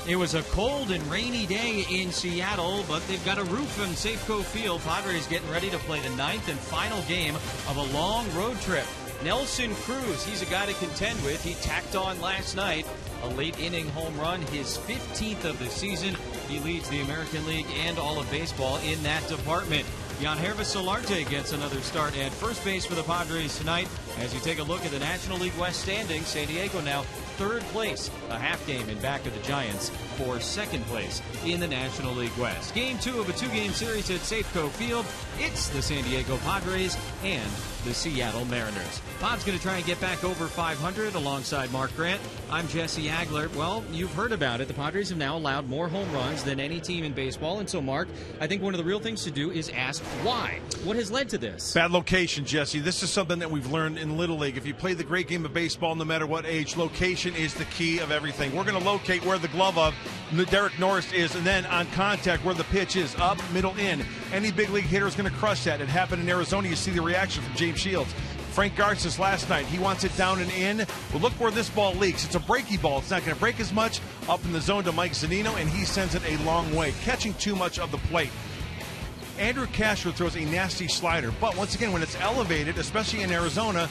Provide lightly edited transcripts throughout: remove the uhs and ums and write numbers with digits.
It was a cold and rainy day in Seattle, but they've got a roof on Safeco Field. Padres getting ready to play the ninth and final game of a long road trip. Nelson Cruz, he's a guy to contend with. He tacked on last night a late inning home run, his 15th of the season. He leads the American League and all of baseball in that department. Yangervis Solarte gets another start at first base for the Padres tonight. As you take a look at the National League West standings, San Diego now third place, a half game in back of the Giants for second place in the National League West. Game 2 of a two-game series at Safeco Field. It's the San Diego Padres and the Seattle Mariners. Bob's going to try and get back over 500 alongside Mark Grant. I'm Jesse Agler. Well, you've heard about it. The Padres have now allowed more home runs than any team in baseball. And so, Mark, I think one of the real things to do is ask why. What has led to this? Bad location, Jesse. This is something that we've learned in Little League. If you play the great game of baseball, no matter what age, location is the key of everything. We're going to locate where the glove of Derek Norris is, and then on contact where the pitch is, up, middle, in. Any big league hitter is going to crush that. It happened in Arizona. You see the reaction from James Shields. Frank Garces last night, he wants it down and in. Well, look where this ball leaks. It's a breaky ball. It's not going to break as much. Up in the zone to Mike Zunino, and he sends it a long way, catching too much of the plate. Andrew Cashner throws a nasty slider, but once again, when it's elevated, especially in Arizona,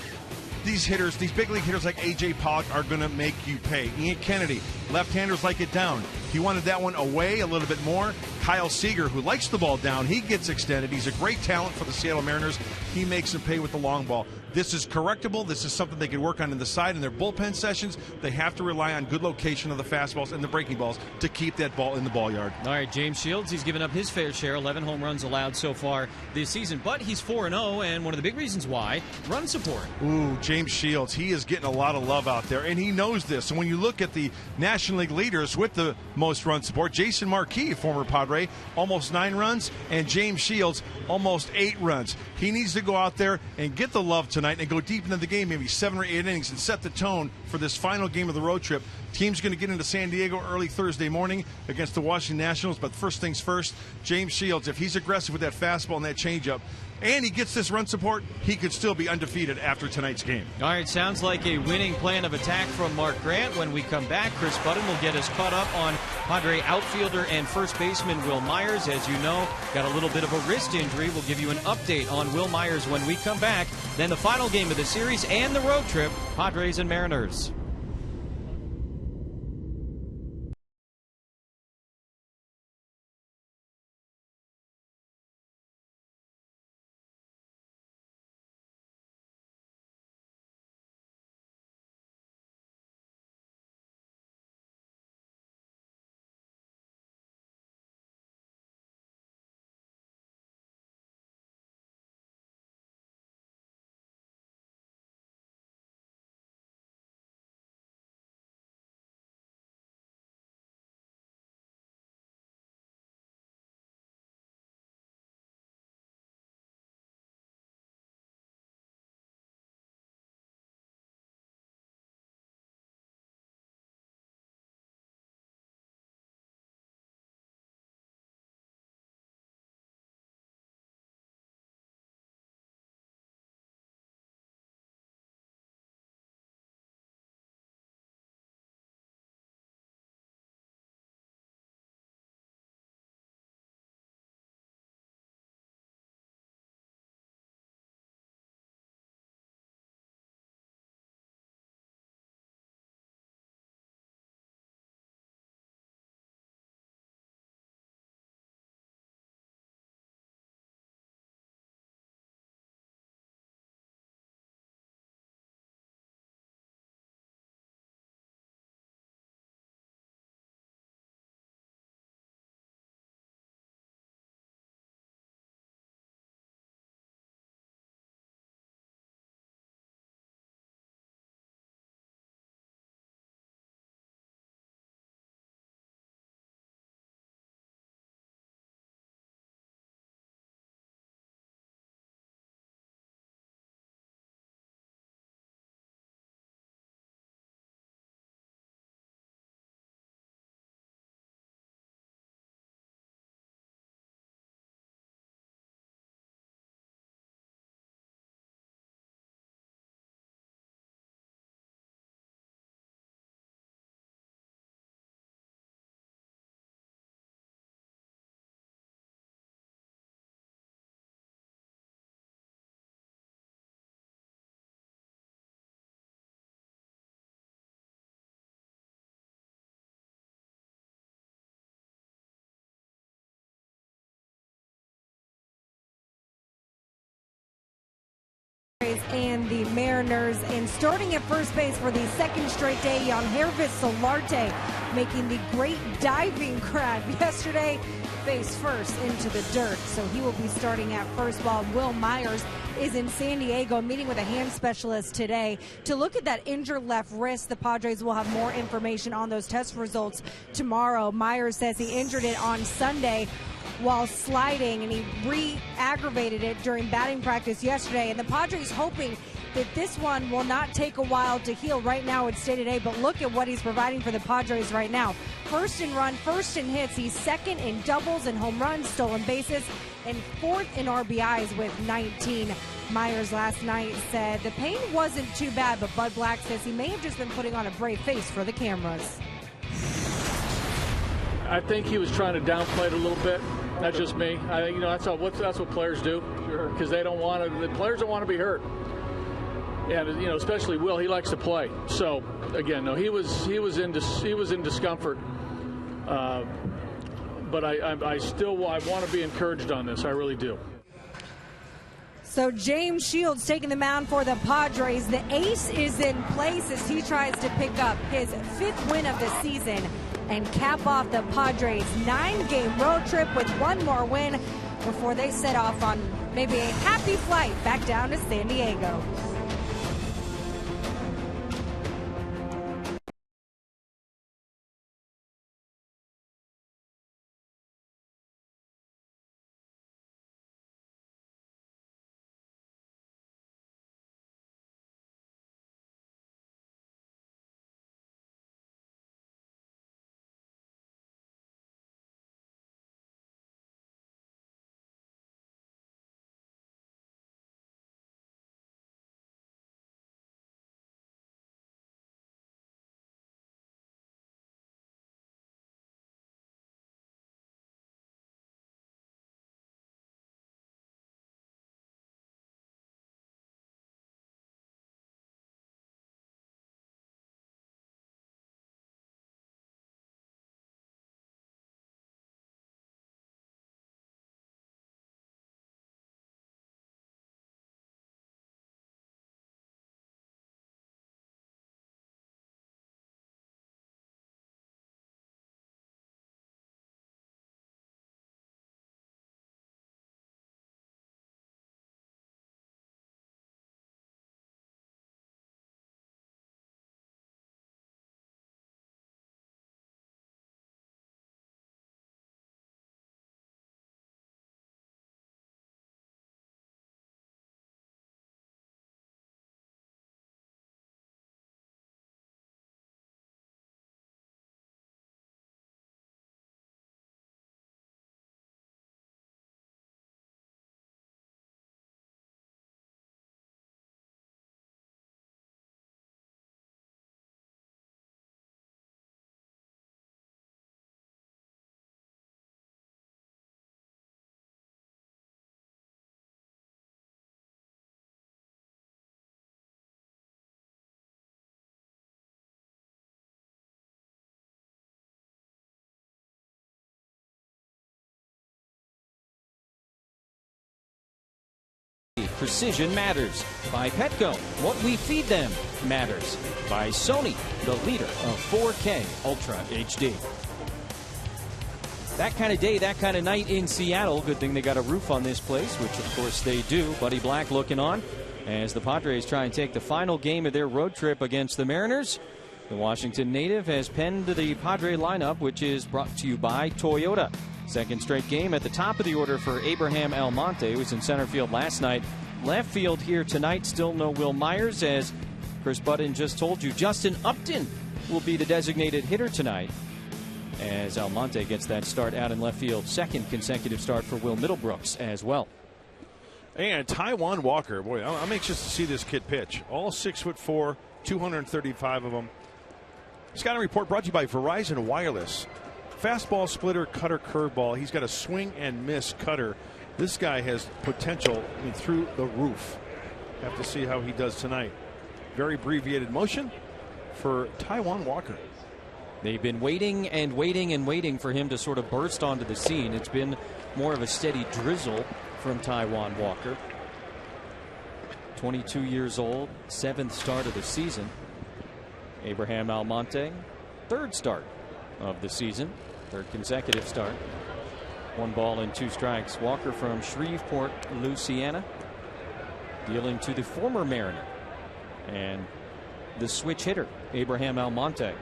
these hitters, these big league hitters like A.J. Pollock are going to make you pay. Ian Kennedy, left-handers like it down. He wanted that one away a little bit more. Kyle Seager, who likes the ball down, he gets extended. He's a great talent for the Seattle Mariners. He makes them pay with the long ball. This is correctable. This is something they can work on the side in their bullpen sessions. They have to rely on good location of the fastballs and the breaking balls to keep that ball in the ball yard. All right, James Shields, he's given up his fair share, 11 home runs allowed so far this season, but he's 4-0, and one of the big reasons why, run support. Ooh, James Shields, he is getting a lot of love out there, and he knows this. And when you look at the National League leaders with the most run support, Jason Marquis, former Padre, almost 9 runs, and James Shields, almost 8 runs. He needs to go out there and get the love tonight and go deep into the game, maybe 7 or 8 innings, and set the tone for this final game of the road trip. Team's going to get into San Diego early Thursday morning against the Washington Nationals, but first things first, James Shields, if he's aggressive with that fastball and that changeup, and he gets this run support, he could still be undefeated after tonight's game. All right, sounds like a winning plan of attack from Mark Grant. When we come back, Chris Budden will get us caught up on Padre outfielder and first baseman Will Myers. As you know, got a little bit of a wrist injury. We'll give you an update on Will Myers when we come back. Then the final game of the series and the road trip, Padres and Mariners. Mariners. And starting at first base for the second straight day, Yangervis Solarte making the great diving grab yesterday, face first into the dirt. So he will be starting at first, while Will Myers is in San Diego meeting with a hand specialist today to look at that injured left wrist. The Padres will have more information on those test results tomorrow. Myers says he injured it on Sunday while sliding, and he re-aggravated it during batting practice yesterday. And the Padres hoping that this one will not take a while to heal. Right now it's day to day, but look at what he's providing for the Padres right now. First in run, first in hits. He's second in doubles and home runs, stolen bases, and fourth in RBIs with 19. Myers last night said the pain wasn't too bad, but Bud Black says he may have just been putting on a brave face for the cameras. I think he was trying to downplay it a little bit. That's just me. I think that's what players do, because they don't want to. The players don't want to be hurt, and especially Will. He likes to play. So again, no, he was in discomfort. But I want to be encouraged on this. I really do. So James Shields taking the mound for the Padres. The ace is in place as he tries to pick up his 5th win of the season and cap off the Padres' 9-game road trip with one more win before they set off on maybe a happy flight back down to San Diego. Precision matters. By Petco, what we feed them matters. By Sony, the leader of 4K Ultra HD. That kind of day, that kind of night in Seattle. Good thing they got a roof on this place, which of course they do. Buddy Black looking on as the Padres try and take the final game of their road trip against the Mariners. The Washington native has penned the Padre lineup, which is brought to you by Toyota. Second straight game at the top of the order for Abraham Almonte, who was in center field last night. Left field here tonight, still no Will Myers, as Chris Budden just told you. Justin Upton will be the designated hitter tonight, as Almonte gets that start out in left field. Second consecutive start for Will Middlebrooks as well. And Taijuan Walker, boy, I'm anxious to see this kid pitch. All 6'4", 235 of them. Scouting report brought to you by Verizon Wireless. Fastball, splitter, cutter, curveball. He's got a swing and miss cutter. This guy has potential through the roof. Have to see how he does tonight. Very abbreviated motion for Taijuan Walker. They've been waiting and waiting and waiting for him to sort of burst onto the scene. It's been more of a steady drizzle from Taijuan Walker. 22 years old, 7th start of the season. Abraham Almonte, 3rd start of the season, 3rd consecutive start. 1 ball and 2 strikes. Walker from Shreveport, Louisiana, dealing to the former Mariner and the switch hitter, Abraham Almonte.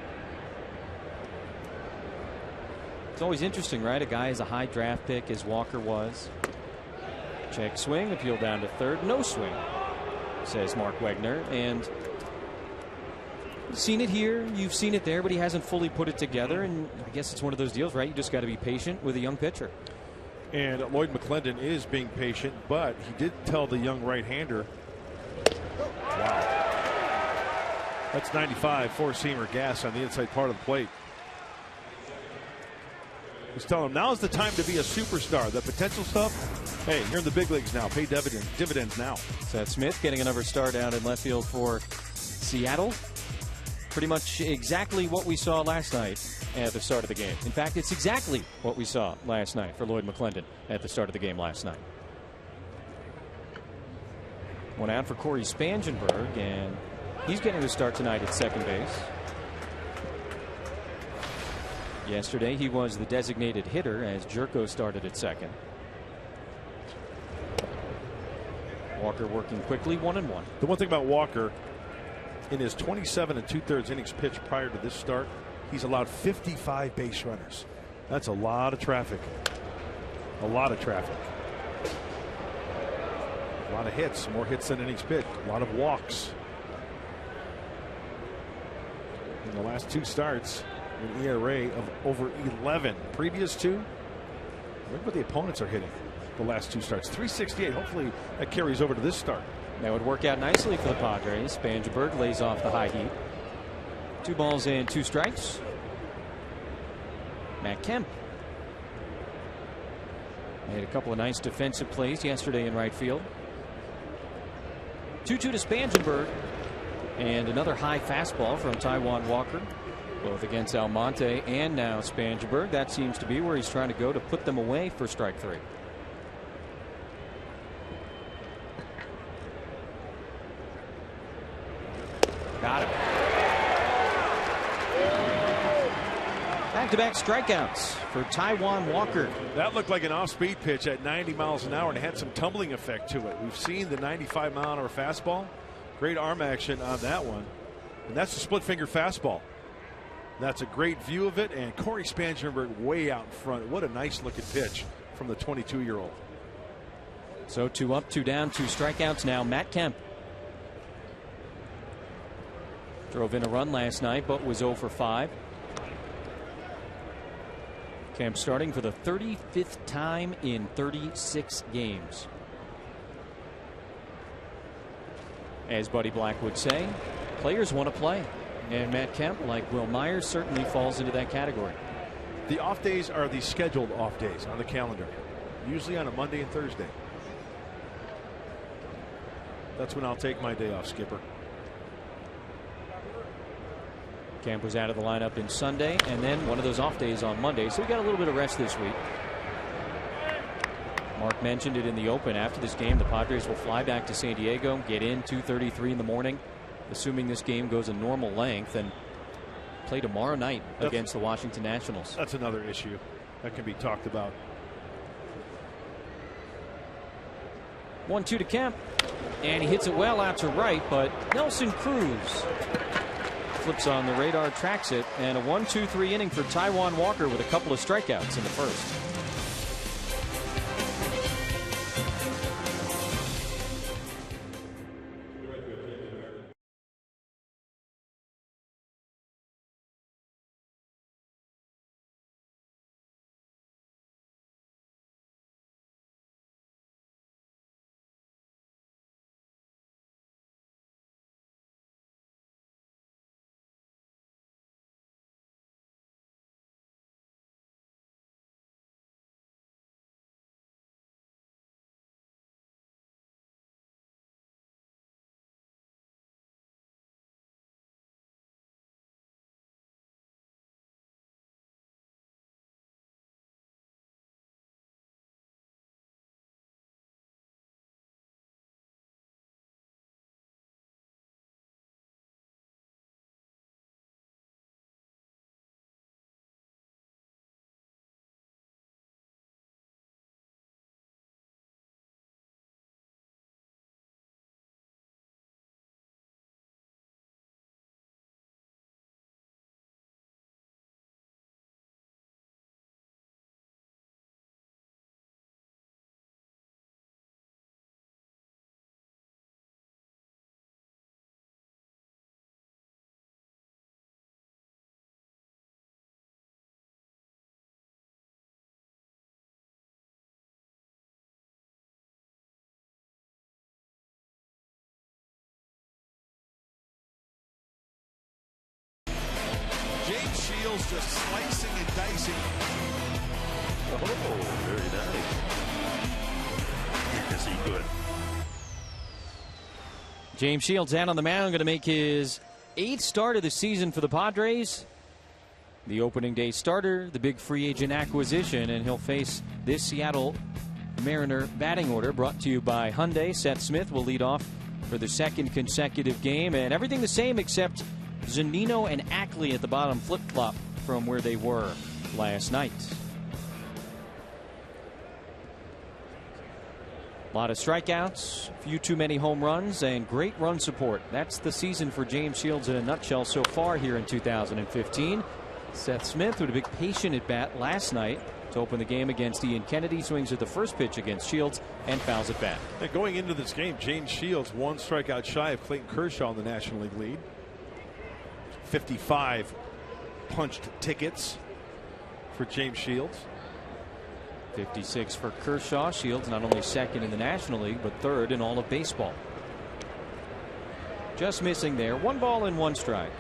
It's always interesting, right? A guy is a high draft pick, as Walker was. Check swing, appeal down to 3rd, no swing, says Mark Wegner. And you've seen it here, you've seen it there, but he hasn't fully put it together. And I guess it's one of those deals, right? You just got to be patient with a young pitcher. And Lloyd McClendon is being patient, but he did tell the young right-hander, wow, that's 95 four-seamer gas on the inside part of the plate. He's telling him now's the time to be a superstar. The potential stuff, hey, you're in the big leagues now. Pay dividends now. Seth Smith getting another start out in left field for Seattle. Pretty much exactly what we saw last night at the start of the game. In fact, it's exactly what we saw last night for Lloyd McClendon at the start of the game last night. 1 out for Corey Spangenberg, and he's getting the start tonight at second base. Yesterday, he was the designated hitter as Jerko started at second. Walker working quickly, 1-1. The one thing about Walker, in his 27 2/3 innings pitched prior to this start, he's allowed 55 base runners. That's a lot of traffic. A lot of traffic. A lot of hits, more hits than innings pitched. A lot of walks. In the last 2 starts, an ERA of over 11. Previous 2, look what the opponents are hitting the last 2 starts. 368. Hopefully that carries over to this start. That would work out nicely for the Padres. Spangenberg lays off the high heat. 2 balls and 2 strikes. Matt Kemp made a couple of nice defensive plays yesterday in right field. 2-2 to Spangenberg, and another high fastball from Taijuan Walker, both against Almonte and now Spangenberg. That seems to be where he's trying to go to put them away for strike 3. Got him. Back-to-back strikeouts for Taijuan Walker. That looked like an off-speed pitch at 90 miles an hour and it had some tumbling effect to it. We've seen the 95-mile-an-hour fastball. Great arm action on that one. And that's a split-finger fastball. That's a great view of it. And Corey Spangenberg way out in front. What a nice-looking pitch from the 22-year-old. So 2 up, 2 down, 2 strikeouts now. Matt Kemp drove in a run last night, but was 0 for 5. Kemp starting for the 35th time in 36 games. As Buddy Black would say, players want to play. And Matt Kemp, like Will Myers, certainly falls into that category. The off days are the scheduled off days on the calendar, usually on a Monday and Thursday. That's when I'll take my day off, Skipper. Kemp was out of the lineup in Sunday, and then one of those off days on Monday, so we got a little bit of rest this week. Mark mentioned it in the open. After this game, the Padres will fly back to San Diego, get in 2:33 in the morning, assuming this game goes a normal length, and play tomorrow night against the Washington Nationals. That's another issue that can be talked about. 1-2 to Kemp, and he hits it well out to right, but Nelson Cruz flips on the radar, tracks it, and a 1-2-3 inning for Taijuan Walker with a couple of strikeouts in the first. Shields just slicing and dicing. Oh, very nice. Is he good? James Shields out on the mound, going to make his 8th start of the season for the Padres. The opening day starter, the big free agent acquisition, and he'll face this Seattle Mariner batting order brought to you by Hyundai. Seth Smith will lead off for the 2nd consecutive game, and everything the same except Zunino and Ackley at the bottom flip-flop from where they were last night. A lot of strikeouts, few too many home runs, and great run support. That's the season for James Shields in a nutshell so far here in 2015. Seth Smith with a big patient at bat last night to open the game against Ian Kennedy. Swings at the first pitch against Shields and fouls it back. And going into this game, James Shields 1 strikeout shy of Clayton Kershaw in the National League lead. 55 punched tickets for James Shields. 56 for Kershaw. Shields not only 2nd in the National League, but 3rd in all of baseball. Just missing there. 1 ball and 1 strike.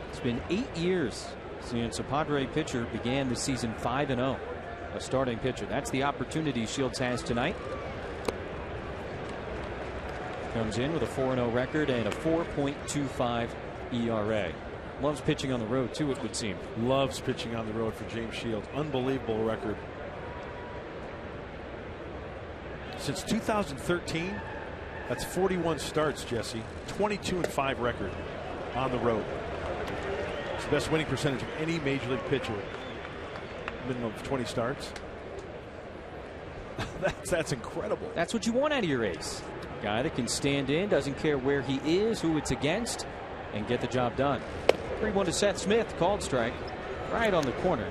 It's been 8 years since a Padre pitcher began the season 5-0. A starting pitcher. That's the opportunity Shields has tonight. Comes in with a 4-0 record and a 4.25 ERA. Loves pitching on the road, too, it would seem. Loves pitching on the road for James Shields. Unbelievable record. Since 2013, that's 41 starts, Jesse. 22-5 record on the road. It's the best winning percentage of any major league pitcher. Minimum of 20 starts. That's incredible. That's what you want out of your ace. A guy that can stand in, doesn't care where he is, who it's against, and get the job done. 3-1 to Seth Smith, called strike right on the corner,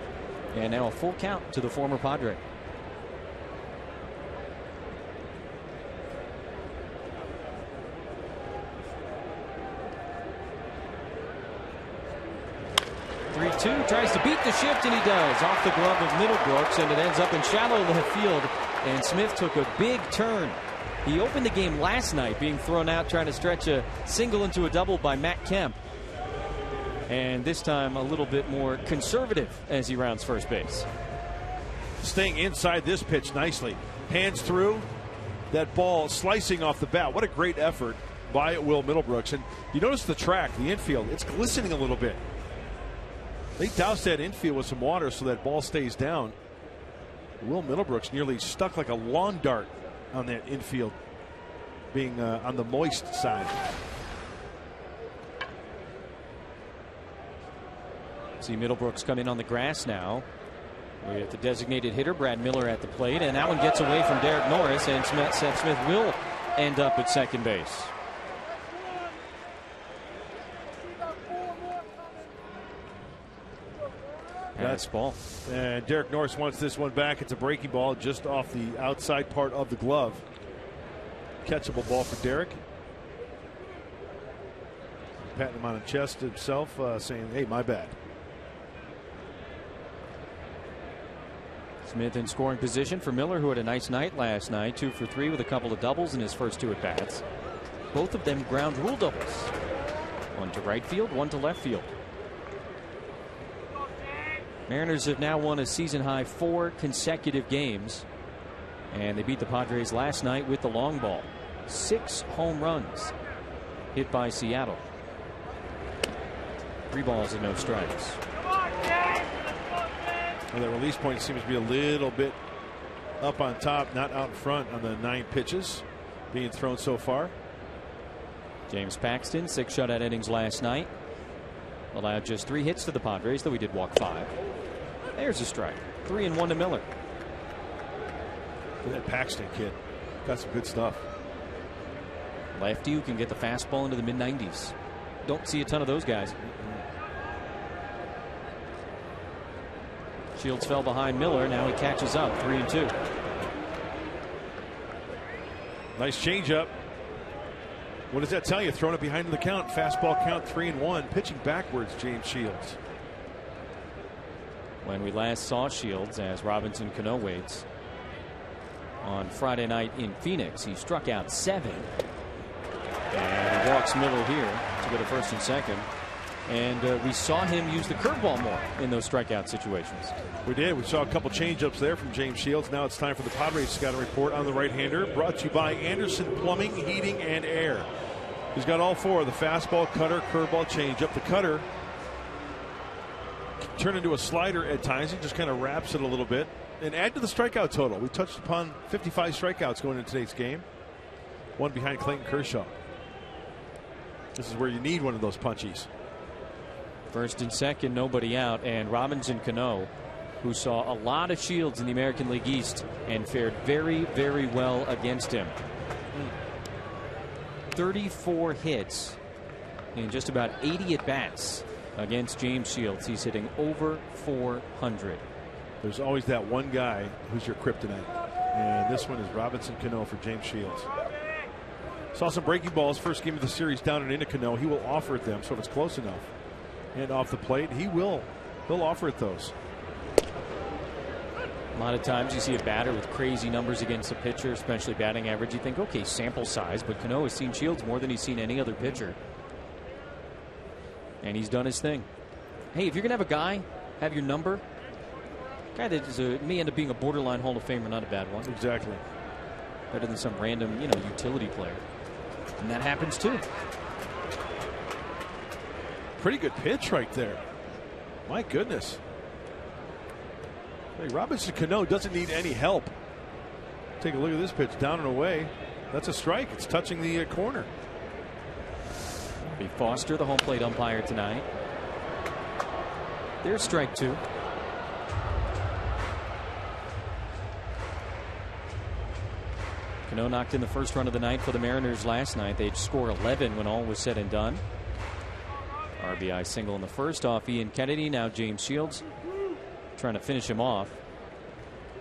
and now a full count to the former Padre. Tries to beat the shift, and he does. Off the glove of Middlebrooks, and it ends up in shallow left field, and Smith took a big turn. He opened the game last night being thrown out trying to stretch a single into a double by Matt Kemp. And this time a little bit more conservative as he rounds first base. Staying inside this pitch nicely. Hands through. That ball slicing off the bat. What a great effort by Will Middlebrooks. And you notice the track, the infield, it's glistening a little bit. They doused that infield with some water so that ball stays down. Will Middlebrooks nearly stuck like a lawn dart on that infield, being on the moist side. See Middlebrooks come in on the grass now with the designated hitter Brad Miller at the plate, and that one gets away from Derek Norris, and Seth Smith will end up at second base. That's ball. And Derek Norris wants this one back. It's a breaking ball just off the outside part of the glove. Catchable ball for Derek. Patting him on the chest himself, saying, hey, my bad. Smith in scoring position for Miller, who had a nice night last night. 2 for 3 with a couple of doubles in his first 2 at-bats. Both of them ground rule doubles. 1 to right field, 1 to left field. Mariners have now won a season-high 4 consecutive games, and they beat the Padres last night with the long ball. 6 home runs hit by Seattle. 3 balls and no strikes. Well, the release point seems to be a little bit up on top, not out in front on the 9 pitches being thrown so far. James Paxton, 6 shutout innings last night. Allowed just 3 hits to the Padres, though he did walk 5. There's a strike. 3-1 to Miller. Look at that Paxton kid. Got some good stuff. Lefty who can get the fastball into the mid-90s. Don't see a ton of those guys. Shields fell behind Miller. Now he catches up. 3-2. Nice changeup. What does that tell you? Throwing it behind the count. Fastball count 3-1. Pitching backwards, James Shields. When we last saw Shields as Robinson Cano waits on Friday night in Phoenix, he struck out 7. And he walks Miller here to go to first and second. And we saw him use the curveball more in those strikeout situations. We did. We saw a couple changeups there from James Shields. Now it's time for the Padres scouting report on the right-hander, brought to you by Anderson Plumbing, Heating, and Air. He's got all four: the fastball, cutter, curveball, changeup. The cutter can turn into a slider at times. He just kind of wraps it a little bit. And add to the strikeout total. We touched upon 55 strikeouts going into today's game. One behind Clayton Kershaw. This is where you need one of those punchies. First and second, nobody out, and Robinson Cano, who saw a lot of Shields in the American League East and fared very, very well against him. 34 hits in just about 80 at-bats against James Shields. He's hitting over 400. There's always that one guy who's your kryptonite, and this one is Robinson Cano for James Shields. Saw some breaking balls first game of the series down and into Cano. He will offer it them, so if it's close enough and off the plate, he'll offer it those. A lot of times you see a batter with crazy numbers against a pitcher, especially batting average. You think, okay, sample size, but Cano has seen Shields more than he's seen any other pitcher. And he's done his thing. Hey, if you're going to have a guy have your number, guy that is may end up being a borderline Hall of Famer, not a bad one. Exactly. Better than some random, utility player. And that happens too. Pretty good pitch right there. My goodness. Hey, Robinson Cano doesn't need any help. Take a look at this pitch, down and away. That's a strike. It's touching the corner. Be Foster, the home plate umpire tonight. There's strike two. Cano knocked in the first run of the night for the Mariners last night. They'd score 11 when all was said and done. RBI single in the first off Ian Kennedy. Now James Shields trying to finish him off.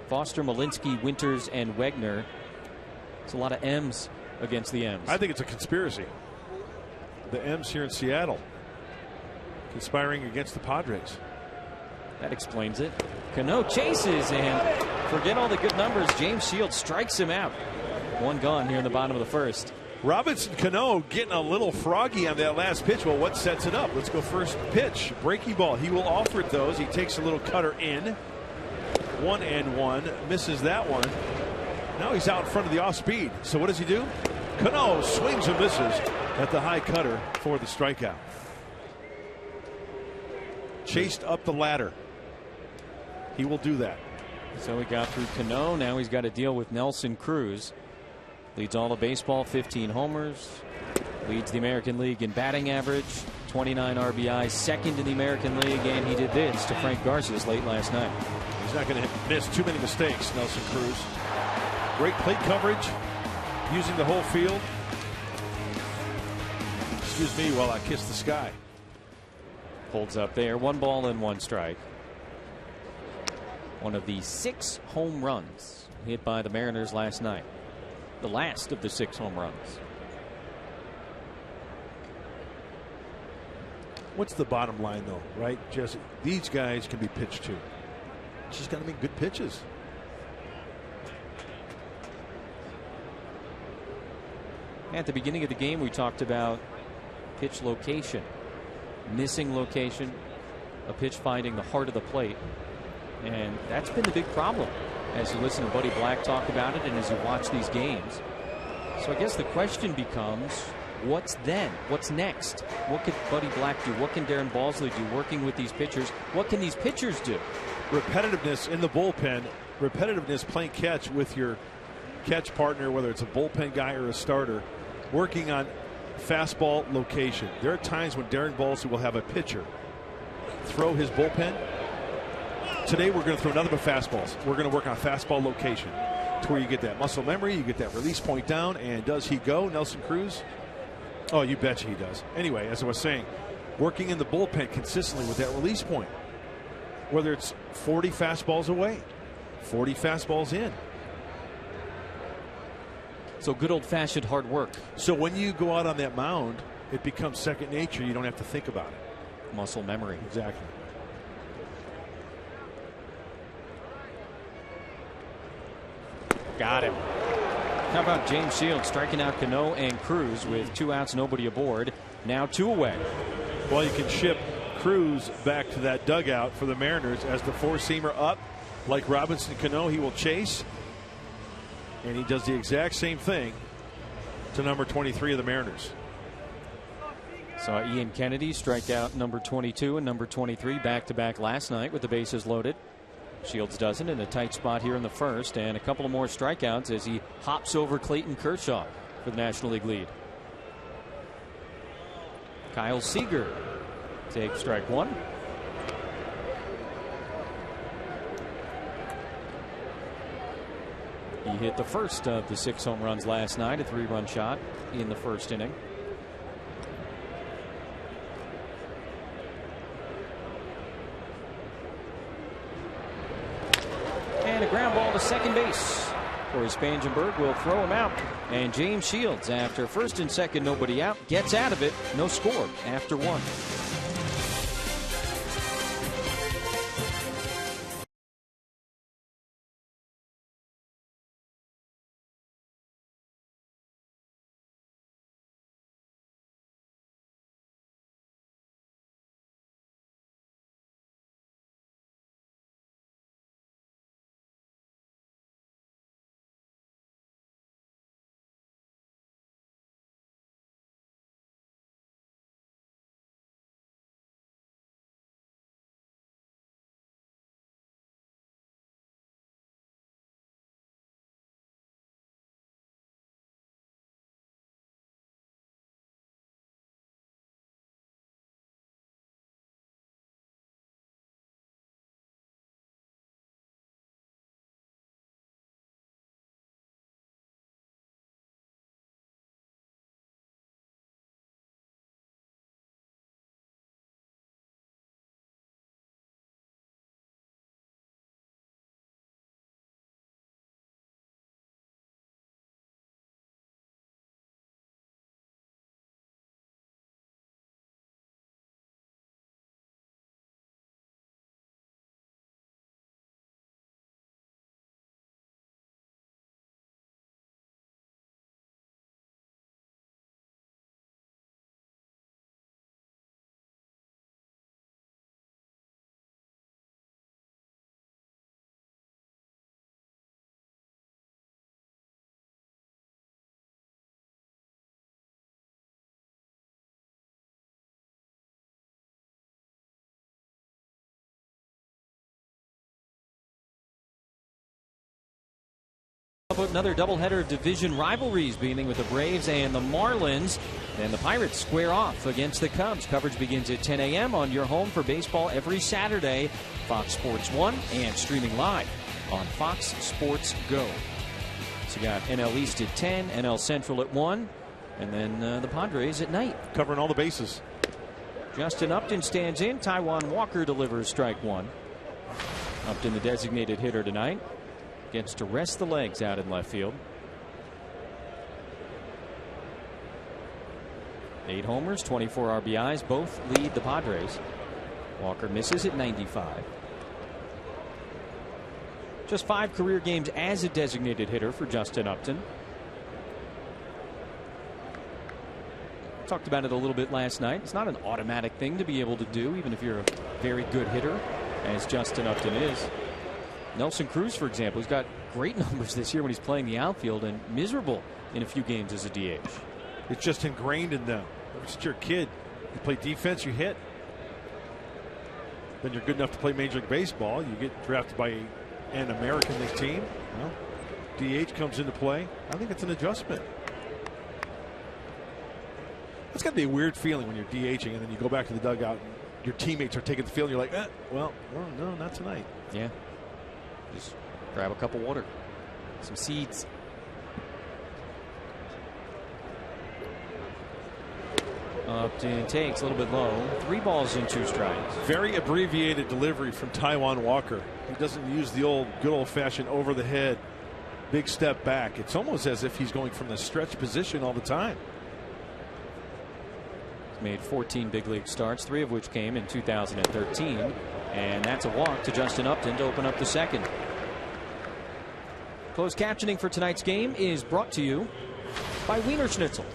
Foster, Malinsky, Winters, and Wegner. It's a lot of M's against the M's. I think it's a conspiracy. The M's here in Seattle conspiring against the Padres. That explains it. Cano chases, and forget all the good numbers. James Shields strikes him out. One gone here in the bottom of the first. Robinson Cano getting a little froggy on that last pitch. Well, what sets it up? Let's go first pitch. Breaking ball. He will offer it those. He takes a little cutter in. 1-1. Misses that one. Now he's out in front of the off speed. So what does he do? Cano swings and misses at the high cutter for the strikeout. Chased up the ladder. He will do that. So he got through Cano. Now he's got to deal with Nelson Cruz. Leads all of baseball, 15 homers. Leads the American League in batting average, 29 RBI, second in the American League, and he did this to Frank Garces late last night. He's not going to miss too many mistakes, Nelson Cruz. Great plate coverage, using the whole field. Excuse me while I kiss the sky. Holds up there, 1 ball and 1 strike. One of the 6 home runs hit by the Mariners last night. The last of the 6 home runs. What's the bottom line, though, right, Jesse? These guys can be pitched to. Just got to make good pitches. At the beginning of the game, we talked about pitch location, missing location, a pitch finding the heart of the plate, and that's been the big problem as you listen to Buddy Black talk about it and as you watch these games. So I guess the question becomes, what's then? What's next? What could Buddy Black do? What can Darren Balsley do working with these pitchers? What can these pitchers do? Repetitiveness in the bullpen, repetitiveness playing catch with your catch partner, whether it's a bullpen guy or a starter, working on fastball location. There are times when Darren Balsley will have a pitcher throw his bullpen. Today we're going to throw nothing but fastballs. We're going to work on fastball location to where you get that muscle memory, you get that release point down. And does he go, Nelson Cruz? Oh, you betcha he does. Anyway, as I was saying, working in the bullpen consistently with that release point, whether it's 40 fastballs away, 40 fastballs in. So good old-fashioned hard work. So when you go out on that mound, it becomes second nature. You don't have to think about it. Muscle memory. Exactly. Got him. How about James Shields striking out Cano and Cruz with 2 outs, nobody aboard. Now 2 away. Well, you can ship Cruz back to that dugout for the Mariners as the four-seamer up. Like Robinson Cano, he will chase. And he does the exact same thing to number 23 of the Mariners. Saw Ian Kennedy strike out number 22 and number 23 back-to-back last night with the bases loaded. Shields doesn't in a tight spot here in the first, and a couple of more strikeouts as he hops over Clayton Kershaw for the National League lead. Kyle Seager takes strike one. He hit the first of the 6 home runs last night, a 3-run shot in the first inning. And a ground ball to second base. Corey Spangenberg will throw him out. And James Shields, after first and second, nobody out, gets out of it. No score after 1. Another doubleheader of division rivalries beginning with the Braves and the Marlins. And the Pirates square off against the Cubs. Coverage begins at 10 a.m. on your home for baseball every Saturday. Fox Sports 1 and streaming live on Fox Sports Go. So you got NL East at 10, NL Central at 1, and then the Padres at night. Covering all the bases. Justin Upton stands in. Taijuan Walker delivers strike one. Upton, the designated hitter tonight, gets to rest the legs out in left field. 8 homers, 24 RBIs, both lead the Padres. Walker misses at 95. Just 5 career games as a designated hitter for Justin Upton. Talked about it a little bit last night. It's not an automatic thing to be able to do, even if you're a very good hitter, as Justin Upton is. Nelson Cruz, for example, has got great numbers this year when he's playing the outfield and miserable in a few games as a DH. It's just ingrained in them. Ever since you're a kid, you play defense, you hit. Then you're good enough to play Major League Baseball. You get drafted by an American League team. Well, DH comes into play. I think it's an adjustment. It's got to be a weird feeling when you're DHing and then you go back to the dugout and your teammates are taking the field and you're like, well, no, not tonight. Yeah. Just grab a cup of water, some seeds. Upton takes a little bit low. 3 balls and 2 strikes. Very abbreviated delivery from Taijuan Walker. He doesn't use the good old-fashioned over the head big step back. It's almost as if he's going from the stretch position all the time. He's made 14 big league starts, 3 of which came in 2013. And that's a walk to Justin Upton to open up the second. Closed captioning for tonight's game is brought to you by Wiener Schnitzel.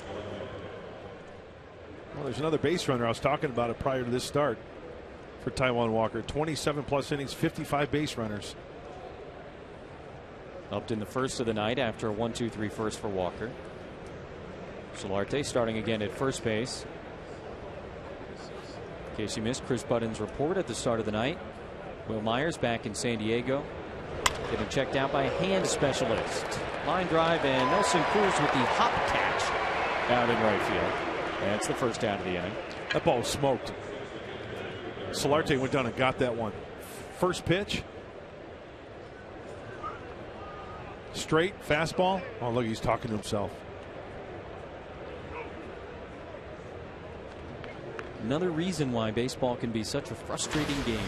Well, there's another base runner. I was talking about it prior to this start for Taijuan Walker. 27 plus innings, 55 base runners. Upped in the first of the night after a 1-2-3 first for Walker. Solarte starting again at first base. In case you missed Chris Budden's report at the start of the night, Will Myers back in San Diego, getting checked out by a hand specialist. Line drive, and Nelson Cruz with the hop catch out in right field. That's the first out of the inning. That ball was smoked. Solarte went down and got that one. First pitch. Straight fastball. Oh, look, he's talking to himself. Another reason why baseball can be such a frustrating game.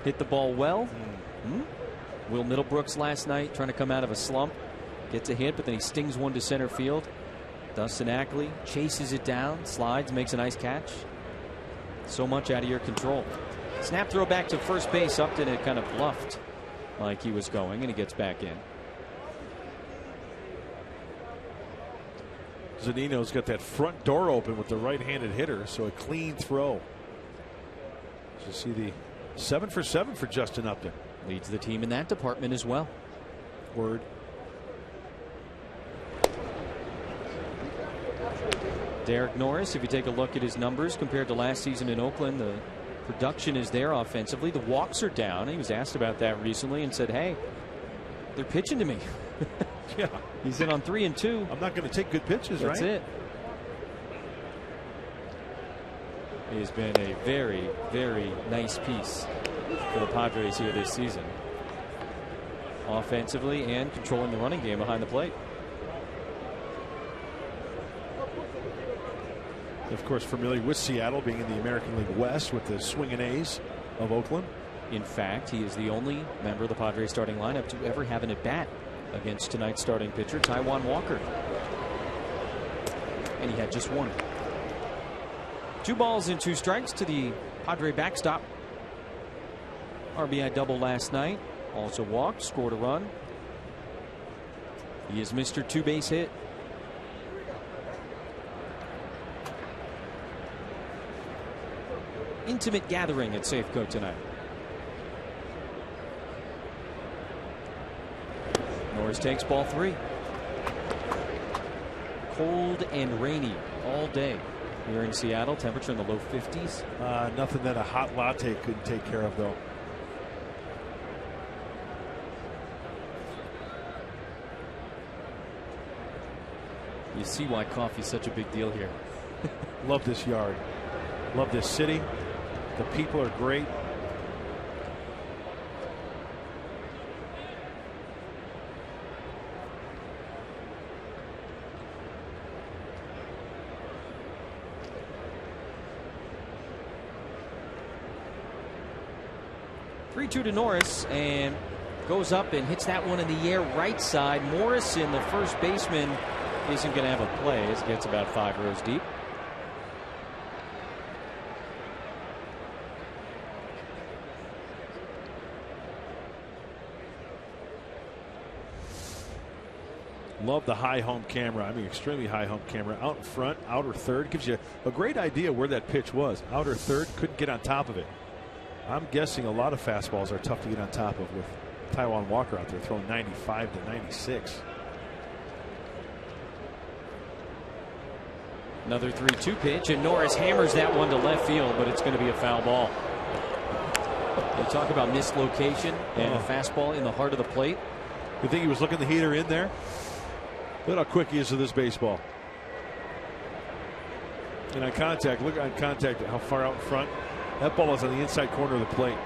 Hit the ball well. Will Middlebrooks last night trying to come out of a slump. Gets a hit, but then he stings one to center field. Dustin Ackley chases it down, slides, makes a nice catch. So much out of your control. Snap throw back to first base. Upton had kind of bluffed like he was going, and he gets back in. Zunino's got that front door open with the right-handed hitter, so a clean throw. You see the 7 for 7 for Justin Upton. Leads the team in that department as well. Word. Derek Norris, if you take a look at his numbers compared to last season in Oakland, the production is there offensively. The walks are down. He was asked about that recently and said, hey, they're pitching to me. Yeah. He's in on 3 and 2. I'm not going to take good pitches, That's right? it. He's been a very, very nice piece for the Padres here this season. Offensively and controlling the running game behind the plate. Of course, familiar with Seattle being in the American League West with the swinging A's of Oakland. In fact, he is the only member of the Padres starting lineup to ever have an at-bat against tonight's starting pitcher, Taijuan Walker. And he had just one. 2 balls and 2 strikes to the Padre backstop. RBI double last night. Also walked, scored a run. He is Mr. 2-base hit. Intimate gathering at Safeco tonight. Norris takes ball 3. Cold and rainy all day here in Seattle. Temperature in the low 50s. Nothing that a hot latte couldn't take care of, though. You see why coffee is such a big deal here. Love this yard. Love this city. The people are great. Two to Norris, and goes up and hits that one in the air right side. Morrison, the first baseman, isn't going to have a play as he gets about 5 rows deep. Love the high home camera. I mean, extremely high home camera. Out in front, outer third. Gives you a great idea where that pitch was. Outer third, couldn't get on top of it. I'm guessing a lot of fastballs are tough to get on top of with Taijuan Walker out there throwing 95 to 96. Another 3-2 pitch, and Norris hammers that one to left field, but it's going to be a foul ball. You talk about mislocation and a fastball in the heart of the plate. You think he was looking the heater in there? Look how quick he is to this baseball. And on contact, look on contact, how far out in front. That ball is on the inside corner of the plate.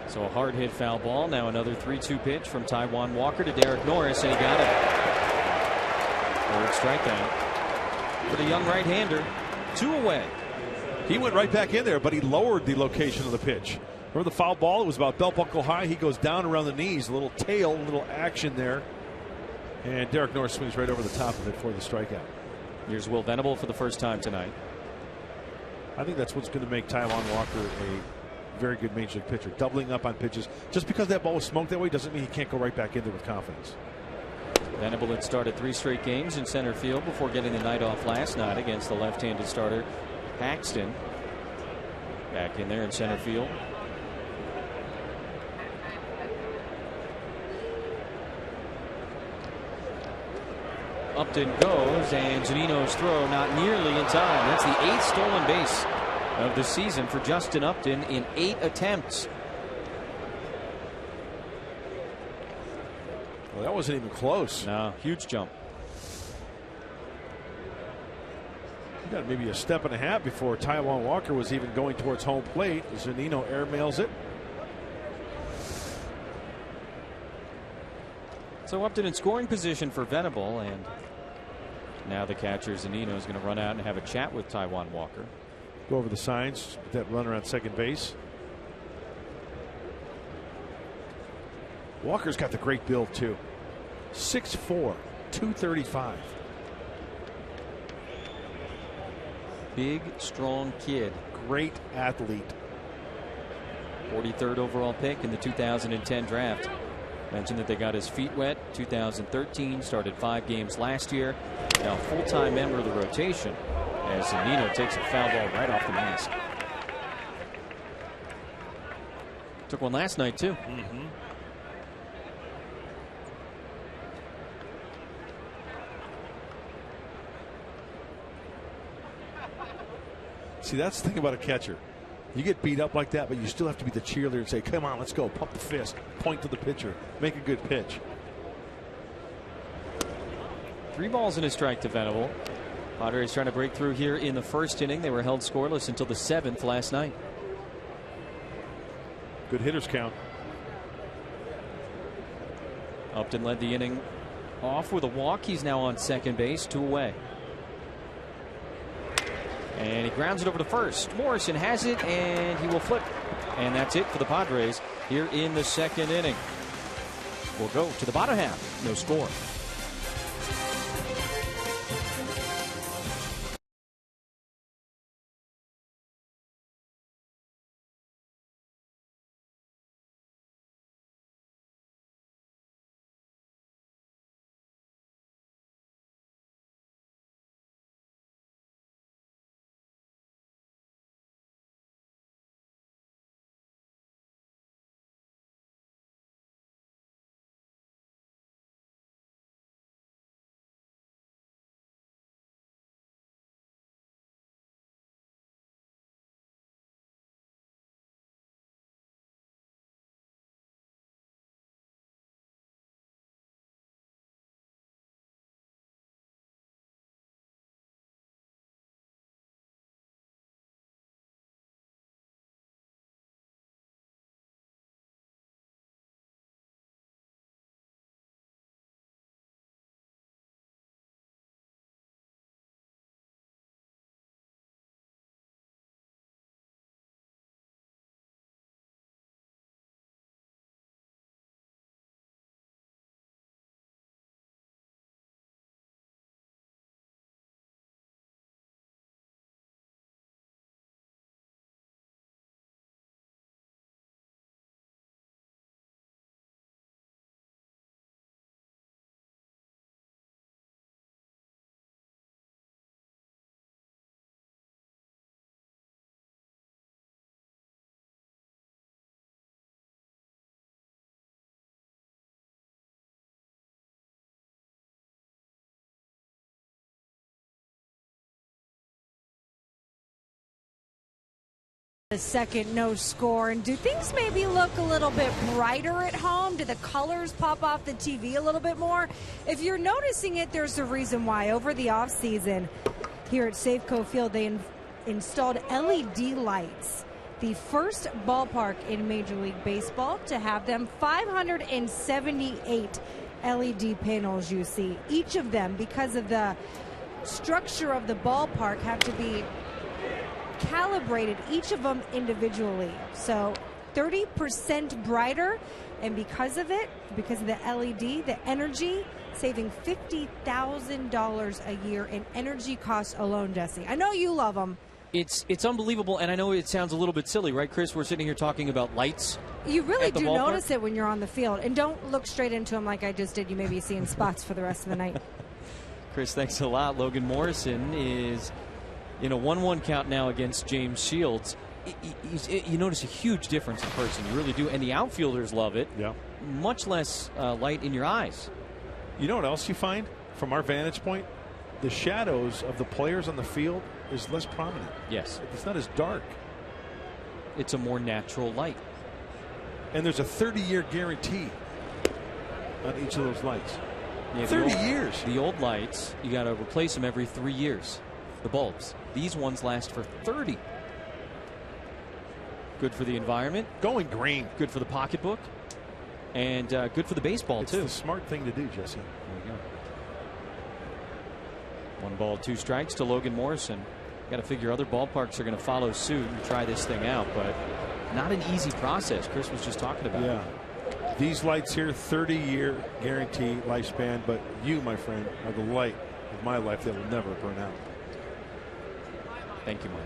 So a hard hit foul ball. Now another 3-2 pitch from Taijuan Walker to Derek Norris, and he got it. Third strikeout for the young right-hander. 2 away. He went right back in there, but he lowered the location of the pitch. Remember the foul ball? It was about belt buckle high. He goes down around the knees. A little tail, a little action there. And Derek Norris swings right over the top of it for the strikeout. Here's Will Venable for the first time tonight. I think that's what's going to make Taijuan Walker a very good major league pitcher. Doubling up on pitches. Just because that ball was smoked that way doesn't mean he can't go right back in there with confidence. Venable had started 3 straight games in center field before getting the night off last night against the left-handed starter Paxton. Back in there in center field. Upton goes, and Zunino's throw not nearly in time. That's the 8th stolen base of the season for Justin Upton in 8 attempts. Well, that wasn't even close. No, huge jump. You got maybe a step and a half before Taijuan Walker was even going towards home plate. Zunino airmails it. So Upton in scoring position for Venable, and now the catcher Zunino is going to run out and have a chat with Taijuan Walker. Go over the signs with that runner on second base. Walker's got the great build too. 6'4", 235. Big, strong kid. Great athlete. 43rd overall pick in the 2010 draft. Mentioned that they got his feet wet 2013, started 5 games last year. Now full-time member of the rotation as Zunino takes a foul ball right off the mask. Took one last night too. See, that's the thing about a catcher. You get beat up like that, but you still have to be the cheerleader and say, come on, let's go. Pump the fist. Point to the pitcher. Make a good pitch. 3 balls and a strike to Venable. Padres trying to break through here in the first inning. They were held scoreless until the 7th last night. Good hitters count. Upton led the inning off with a walk. He's now on second base, 2 away. And he grounds it over to first. Morrison has it, and he will flip. And that's it for the Padres here in the 2nd inning. We'll go to the bottom half. No score. The second no score. And do things maybe look a little bit brighter at home? Do the colors pop off the TV a little bit more? If you're noticing it, there's a reason why. Over the offseason here at Safeco Field, they installed LED lights. The first ballpark in Major League Baseball to have them. 578 LED panels you see. Each of them, because of the structure of the ballpark, have to be calibrated, each of them individually. So 30% brighter, and because of it, because of the LED, the energy, saving $50,000 a year in energy costs alone, Jesse. I know you love them. It's unbelievable, and I know it sounds a little bit silly, right, Chris? We're sitting here talking about lights. You really do ballpark. notice it when you're on the field. And don't look straight into him like I just did. You may be seeing spots for the rest of the night. Chris, thanks a lot. Logan Morrison is in a 1-1 count now against James Shields. You notice a huge difference in person. You really do. And the outfielders love it. Yeah. Much less light in your eyes. You know what else you find from our vantage point? The shadows of the players on the field is less prominent. Yes. It's not as dark. It's a more natural light. And there's a 30-year guarantee on each of those lights. Yeah, 30 years. The old lights, you got to replace them every 3 years. The bulbs. These ones last for 30. Good for the environment. Going green. Good for the pocketbook. And good for the baseball, it's too. It's the smart thing to do, Jesse. There you go. 1 ball, 2 strikes to Logan Morrison. Got to figure other ballparks are going to follow suit and try this thing out, but not an easy process. Chris was just talking about. Yeah. These lights here, 30-year guarantee lifespan, but you, my friend, are the light of my life that will never burn out. Thank you, Mike.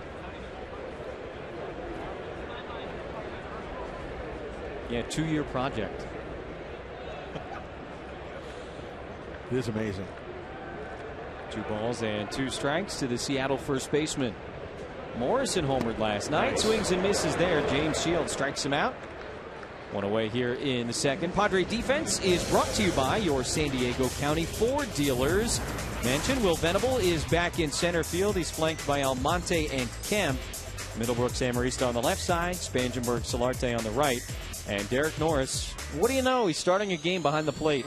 Yeah, 2-year project. It is amazing. 2 balls and 2 strikes to the Seattle first baseman. Morrison homered last night. Swings and misses there. James Shields strikes him out. 1 away here in the second. Padre defense is brought to you by your San Diego County Ford dealers. Mentioned Will Venable is back in center field. He's flanked by Almonte and Kemp. Middlebrooks Amarista on the left side. Spangenberg Solarte on the right. And Derek Norris, what do you know? He's starting a game behind the plate.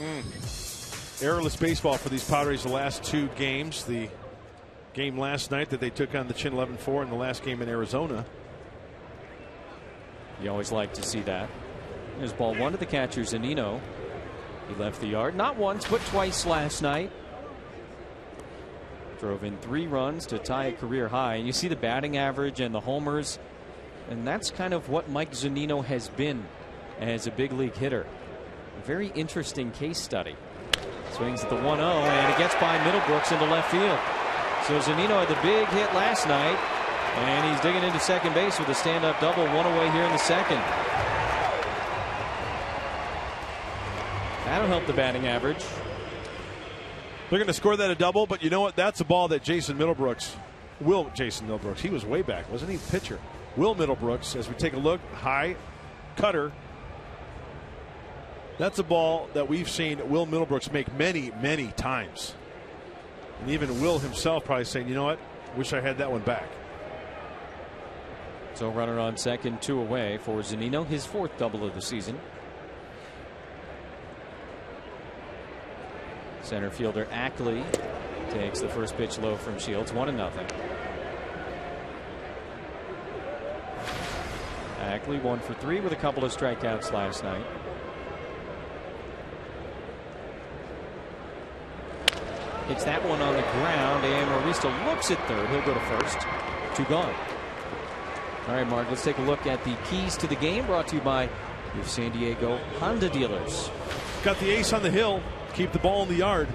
Errorless baseball for these Padres the last 2 games. The game last night that they took on the Chin 11-4 and the last game in Arizona. You always like to see that. There's ball 1 to the catcher, Zunino. He left the yard not once but twice last night. Drove in 3 runs to tie a career high. And you see the batting average and the homers. And that's kind of what Mike Zunino has been as a big league hitter. A very interesting case study. Swings at the 1-0 and it gets by Middlebrooks into left field. So Zunino had the big hit last night and he's digging into second base with a stand-up double. 1 away here in the second. That'll help the batting average. They're going to score that a double, but you know what? That's a ball that Jason Middlebrooks, he was way back, wasn't he? Pitcher. Will Middlebrooks, as we take a look, high cutter. That's a ball that we've seen Will Middlebrooks make many, many times. And even Will himself probably saying, you know what? Wish I had that one back. So runner on second, 2 away for Zunino, his 4th double of the season. Center fielder Ackley takes the first pitch low from Shields. 1-0. Ackley 1 for 3 with a couple of strikeouts last night. Hits that one on the ground, and Arista looks at third. He'll go to first. 2 gone. All right, Mark, let's take a look at the keys to the game, brought to you by your San Diego Honda dealers. Got the ace on the hill. Keep the ball in the yard.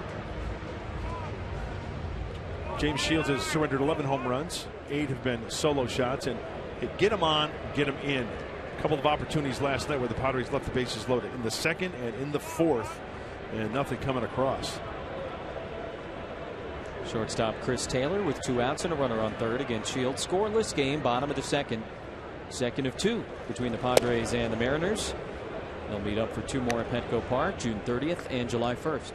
James Shields has surrendered 11 home runs. 8 have been solo shots, and get him on, get him in. A couple of opportunities last night where the Padres left the bases loaded in the second and in the 4th, and nothing coming across. Shortstop Chris Taylor with 2 outs and a runner on third against Shields. Scoreless game, bottom of the second. Second of 2 between the Padres and the Mariners. They'll meet up for 2 more at Petco Park, June 30th and July 1st.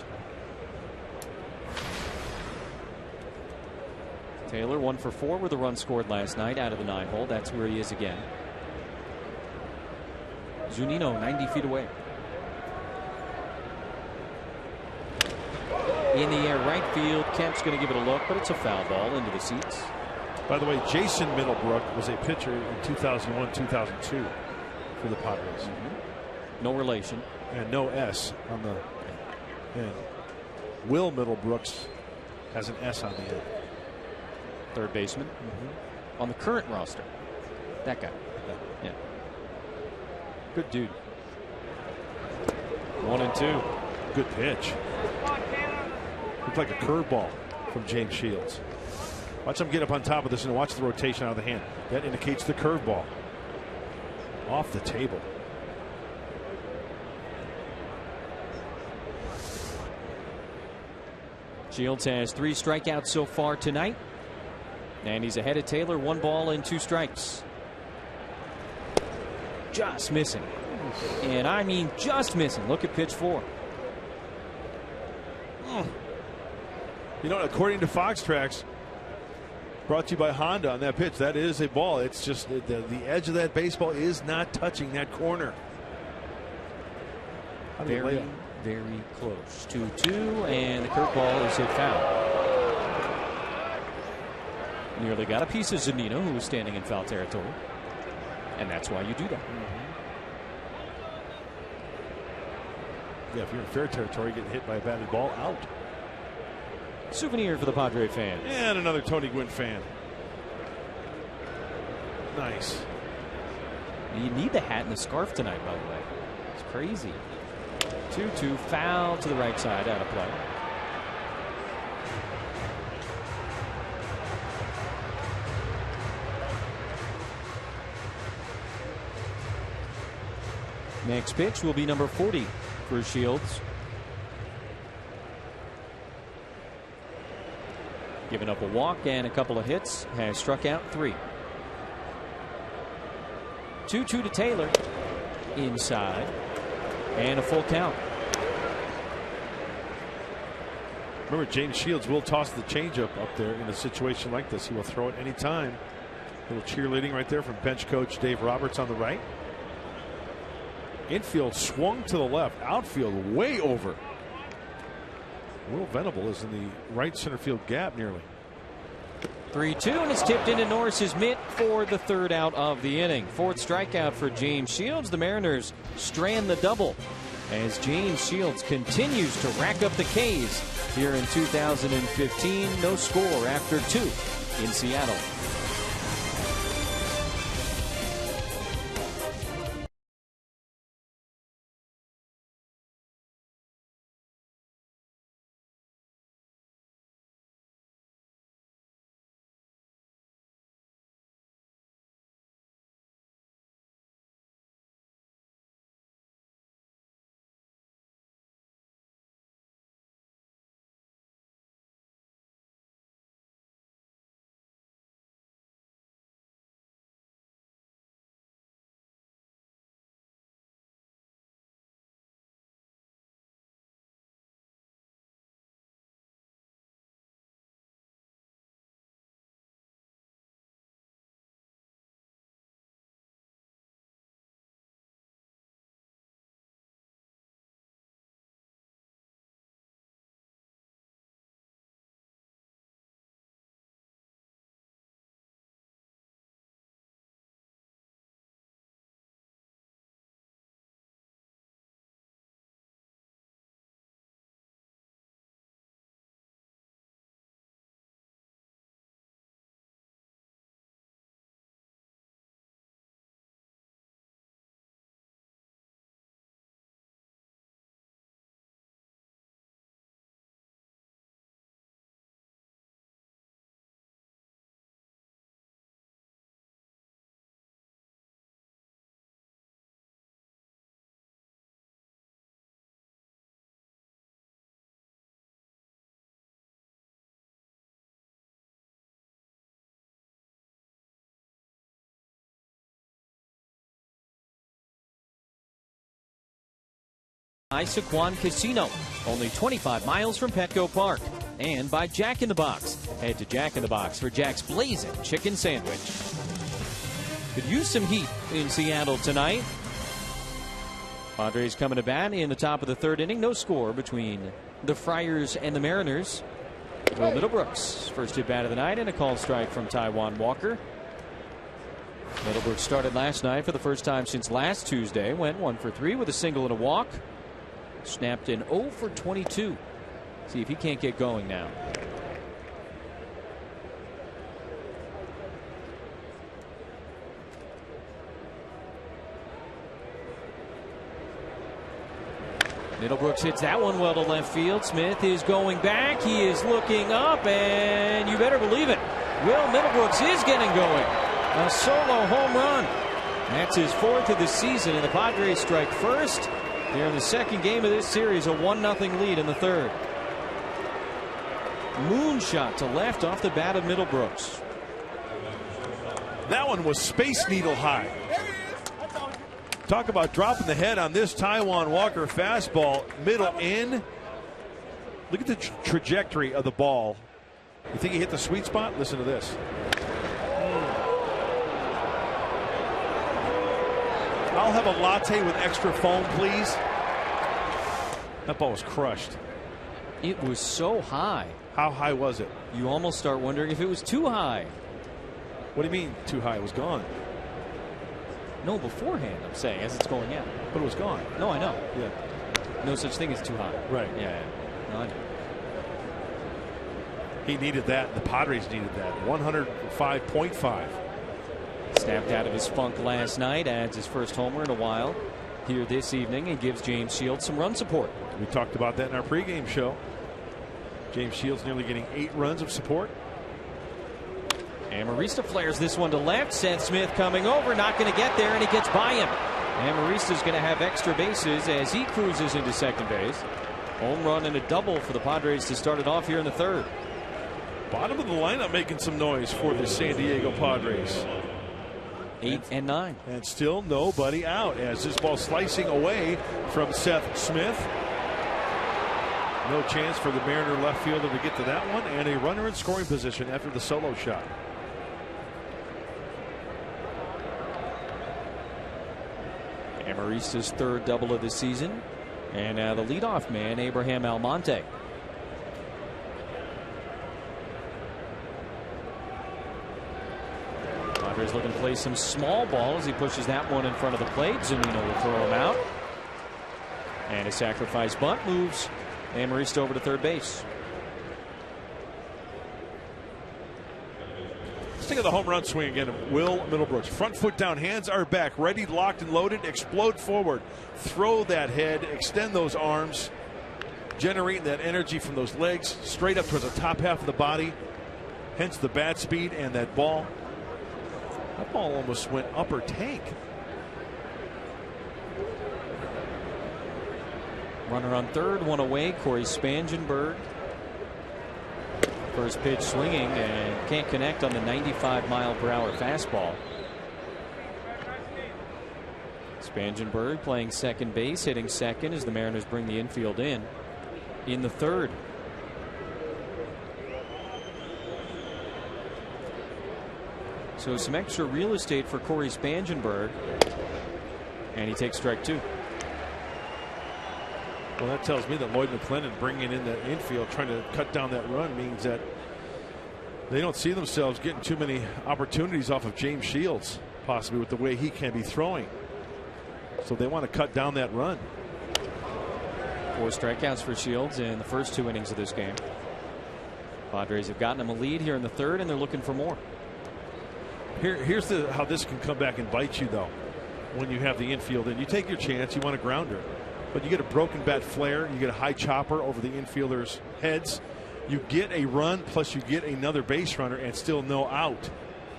Taylor 1 for 4 with a run scored last night out of the 9-hole. That's where he is again. Zunino 90 feet away. In the air right field. Kemp's going to give it a look, but it's a foul ball into the seats. By the way, Jason Middlebrook was a pitcher in 2001-2002 for the Padres. No relation. And no S on the end. Will Middlebrooks has an S on the end. Third baseman on the current roster. That guy. Yeah. Good dude. 1-2. Good pitch. Looked like a curveball from James Shields. Watch him get up on top of this and watch the rotation out of the hand. That indicates the curveball. Off the table. Shields has 3 strikeouts so far tonight. And he's ahead of Taylor, 1 ball and 2 strikes. Just missing. And I mean just missing. Look at pitch 4. You know, according to Fox Tracks, brought to you by Honda on that pitch, that is a ball. It's just the edge of that baseball is not touching that corner. Very, very close. 2-2, and the curveball is hit foul. Nearly got a piece of Zunino, who was standing in foul territory. And that's why you do that. Yeah, if you're in fair territory, getting hit by a batted ball, out. Souvenir for the Padre fans. And another Tony Gwynn fan. Nice. You need the hat and the scarf tonight, by the way. It's crazy. 2-2, foul to the right side, out of play. Next pitch will be number 40 for Shields. Giving up a walk and a couple of hits, has struck out 3. 2-2 to Taylor. Inside. And a full count. Remember, James Shields will toss the changeup up there in a situation like this. He will throw it anytime. A little cheerleading right there from bench coach Dave Roberts on the right. Infield swung to the left. Outfield way over. Will Venable is in the right center field gap nearly. 3-2, and it's tipped into Norris's mitt for the 3rd out of the inning. 4th strikeout for James Shields. The Mariners strand the double as James Shields continues to rack up the Ks here in 2015. No score after 2 in Seattle. Isaquan Casino, only 25 miles from Petco Park. And by Jack in the Box. Head to Jack in the Box for Jack's Blazing Chicken Sandwich. Could use some heat in Seattle tonight. Padres coming to bat in the top of the 3rd inning. No score between the Friars and the Mariners. Will Middlebrooks, first at bat of the night, and a called strike from Taijuan Walker. Middlebrooks started last night for the first time since last Tuesday. Went 1 for 3 with a single and a walk. Snapped in 0 for 22. See if he can't get going now. Middlebrooks hits that one well to left field. Smith is going back. He is looking up, and you better believe it. Will Middlebrooks is getting going. A solo home run. That's his 4th of the season, and the Padres strike first. Here in the second game of this series, a 1-0 lead in the 3rd. Moonshot to left off the bat of Middlebrooks. That one was Space Needle high. Talk about dropping the head on this Taijuan Walker fastball. Middle in. Look at the trajectory of the ball. You think he hit the sweet spot? Listen to this. I'll have a latte with extra foam, please. That ball was crushed. It was so high. How high was it? You almost start wondering if it was too high. What do you mean too high? It was gone. No, beforehand, I'm saying, as it's going out. But it was gone. No, I know. Yeah. No such thing as too high. Right. Yeah. No, I know. He needed that. The Padres needed that. 105.5. Snapped out of his funk last night, adds his first homer in a while here this evening, and gives James Shields some run support. We talked about that in our pregame show. James Shields nearly getting 8 runs of support. Amarista flares this one to left. Seth Smith coming over, not going to get there, and he gets by him. Amarista's going to have extra bases as he cruises into second base. Home run and a double for the Padres to start it off here in the 3rd. Bottom of the lineup making some noise for the San Diego Padres. 8 and 9. And still nobody out as this ball slicing away from Seth Smith. No chance for the Mariner left fielder to get to that one, and a runner in scoring position after the solo shot. Amarista's 3rd double of the season, and the leadoff man, Abraham Almonte. Padres looking to play some small ball as he pushes that one in front of the plate. Zunino will throw him out, and a sacrifice bunt moves Amarista over to third base. Let's think of the home run swing again of Will Middlebrooks. Front foot down, hands are back, ready, locked and loaded, explode forward, throw that head, extend those arms, generating that energy from those legs straight up towards the top half of the body, hence the bat speed and that ball. That ball almost went upper tank. Runner on third, one away. Corey Spangenberg. First pitch swinging and can't connect on the 95-mile-per-hour fastball. Spangenberg playing second base, hitting second as the Mariners bring the infield in the 3rd. So some extra real estate for Corey Spangenberg, and he takes strike 2. Well, that tells me that Lloyd McClendon bringing in the infield, trying to cut down that run, means that they don't see themselves getting too many opportunities off of James Shields, possibly with the way he can be throwing. So they want to cut down that run. 4 strikeouts for Shields in the first 2 innings of this game. Padres have gotten him a lead here in the 3rd, and they're looking for more. Here's how this can come back and bite you, though. When you have the infield and you take your chance, you want a grounder. But you get a broken bat flare, you get a high chopper over the infielders' heads. You get a run, plus you get another base runner, and still no out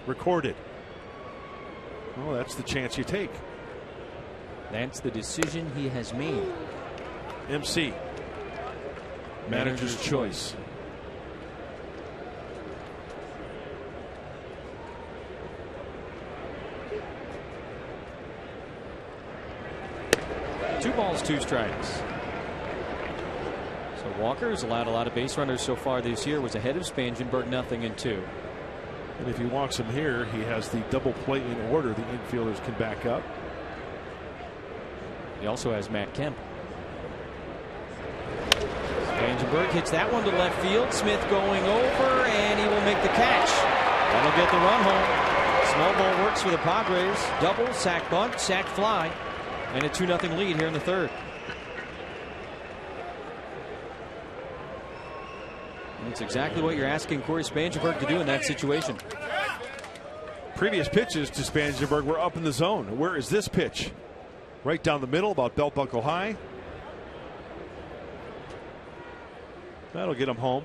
recorded. Well, that's the chance you take. That's the decision he has made. MC. Manager's choice. Two balls, 2 strikes. So Walker has allowed a lot of base runners so far this year. Was ahead of Spangenberg, 0-2. And if he walks him here, he has the double play in order. The infielders can back up. He also has Matt Kemp. Spangenberg hits that one to left field. Smith going over, and he will make the catch. That'll get the run home. Small ball works for the Padres. Double, sack bunt, sack fly. And a 2-0 lead here in the 3rd. That's exactly what you're asking Corey Spangenberg to do in that situation. Previous pitches to Spangenberg were up in the zone. Where is this pitch? Right down the middle, about belt buckle high. That'll get him home.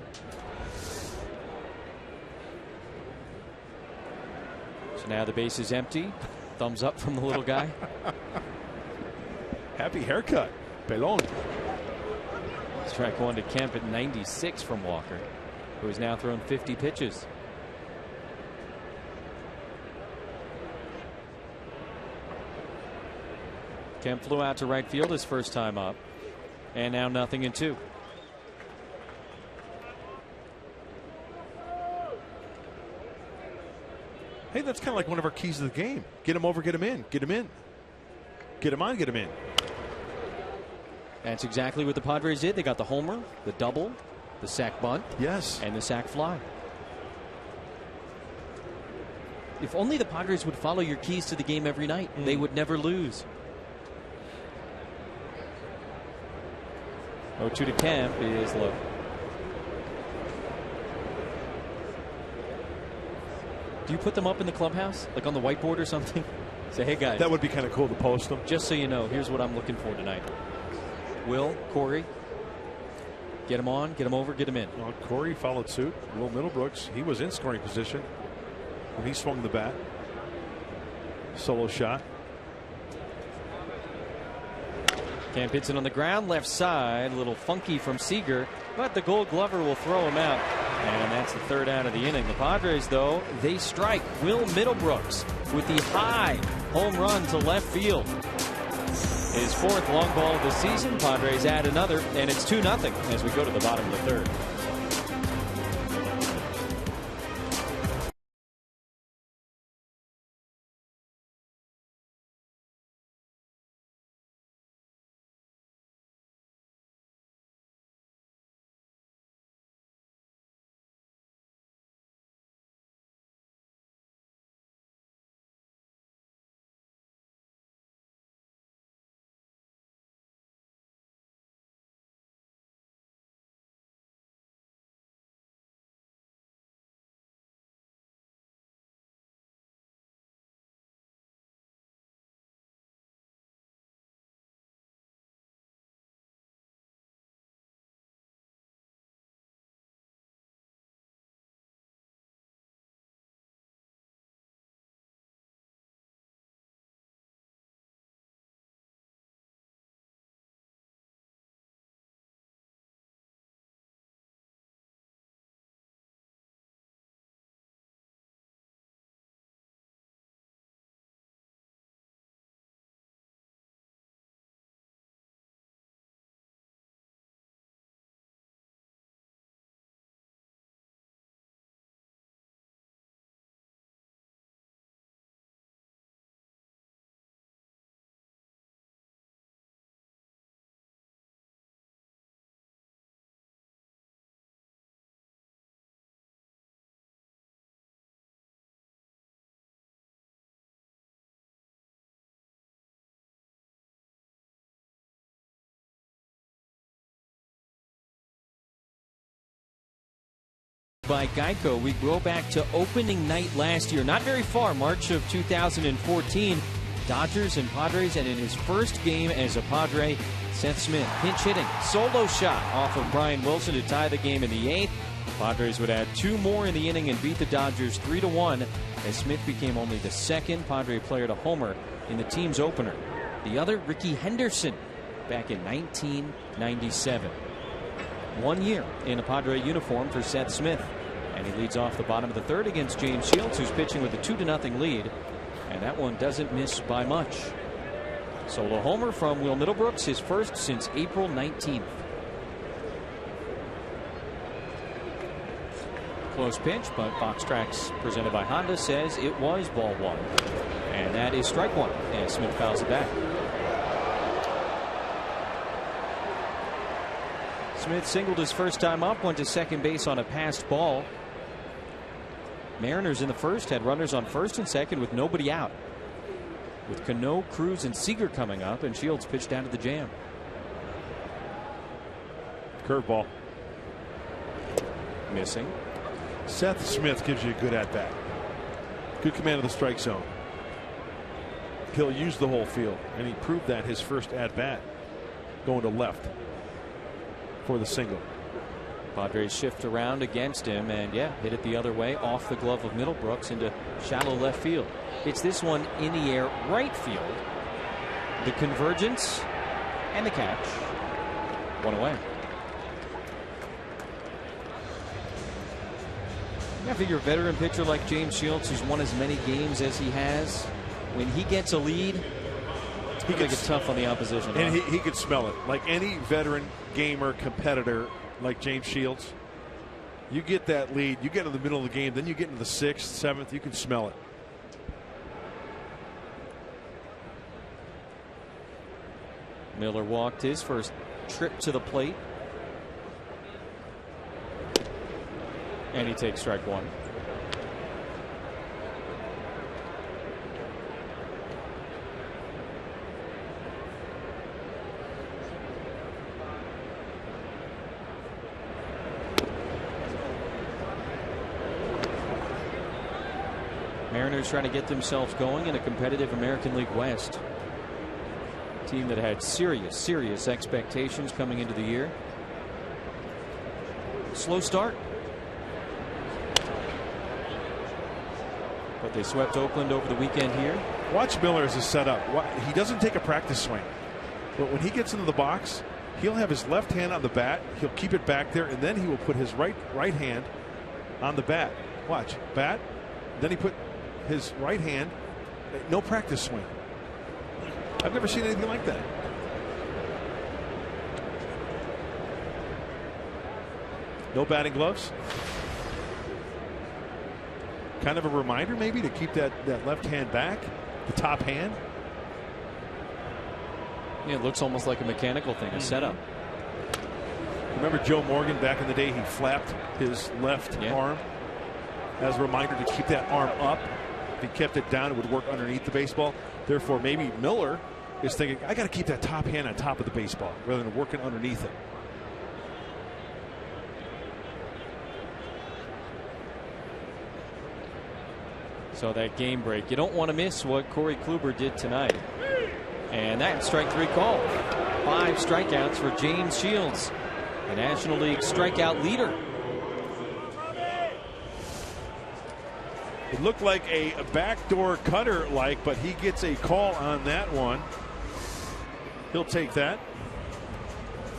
So now the base is empty. Thumbs up from the little guy. Happy haircut, Pelon. Strike one to Kemp at 96 from Walker, who has now thrown 50 pitches. Kemp flew out to right field his first time up, and now 0-2. Hey, that's kind of like one of our keys to the game. Get him over, get him in, get him in. Get him on, get him in. That's exactly what the Padres did. They got the homer, the double, the sac bunt, yes, and the sac fly. If only the Padres would follow your keys to the game every night, they would never lose. 0-2 to Kemp is low. Do you put them up in the clubhouse, like on the whiteboard or something? Say, hey guys. That would be kind of cool to post them. Just so you know, here's what I'm looking for tonight. Will, Corey, get him on, get him over, get him in. Well, Corey followed suit. Will Middlebrooks, he was in scoring position when he swung the bat. Solo shot. Kemp hits it on the ground, left side, a little funky from Seager, but the Gold Glover will throw him out. And that's the third out of the inning. The Padres, though, they strike Will Middlebrooks with the high home run to left field. His fourth long ball of the season. Padres add another, and it's 2-0 as we go to the bottom of the third. By Geico, we go back to opening night last year, not very far, March of 2014. Dodgers and Padres, and in his first game as a Padre, Seth Smith pinch hitting, solo shot off of Brian Wilson to tie the game in the 8th. Padres would add 2 more in the inning and beat the Dodgers 3-1 as Smith became only the second Padre player to homer in the team's opener. The other, Ricky Henderson, back in 1997. 1 year in a Padre uniform for Seth Smith. And he leads off the bottom of the third against James Shields, who's pitching with a 2-0 lead. And that one doesn't miss by much. Solo homer from Will Middlebrooks, his first since April 19th. Close pitch, but Box Tracks presented by Honda says it was ball 1. And that is strike 1 as Smith fouls it back. Smith singled his first time up, went to second base on a passed ball. Mariners in the first had runners on first and second with nobody out. With Cano, Cruz, and Seager coming up, and Shields pitched down to the jam. Curveball. Missing. Seth Smith gives you a good at-bat. Good command of the strike zone. He'll use the whole field, and he proved that his first at-bat going to left for the single. Padres shift around against him, and yeah, hit it the other way off the glove of Middlebrooks into shallow left field. It's this one in the air right field. The convergence and the catch. One away. I figure a veteran pitcher like James Shields, who's won as many games as he has, when he gets a lead, he can make it tough on the opposition. And he could smell it. Like any veteran gamer, competitor like James Shields, you get that lead, you get in the middle of the game, then you get into the 6th, 7th, you can smell it. Miller walked his first trip to the plate. And he takes strike one. Mariners trying to get themselves going in a competitive American League West. Team that had serious expectations coming into the year. Slow start. But they swept Oakland over the weekend here. Watch Miller as a setup. He doesn't take a practice swing. But when he gets into the box, he'll have his left hand on the bat. He'll keep it back there, and then he will put his right hand on the bat. Watch. Bat. Then he put his right hand. No practice swing. I've never seen anything like that. No batting gloves. Kind of a reminder maybe to keep that left hand back, the top hand. Yeah, it looks almost like a mechanical thing, a setup. Remember Joe Morgan back in the day? He flapped his left arm as a reminder to keep that arm up. If he kept it down, it would work underneath the baseball. Therefore, maybe Miller is thinking, I got to keep that top hand on top of the baseball rather than working underneath it. So that game break, you don't want to miss what Corey Kluber did tonight. And that strike 3 call. 5 strikeouts for James Shields, the National League strikeout leader. It looked like a backdoor cutter but he gets a call on that one. He'll take that.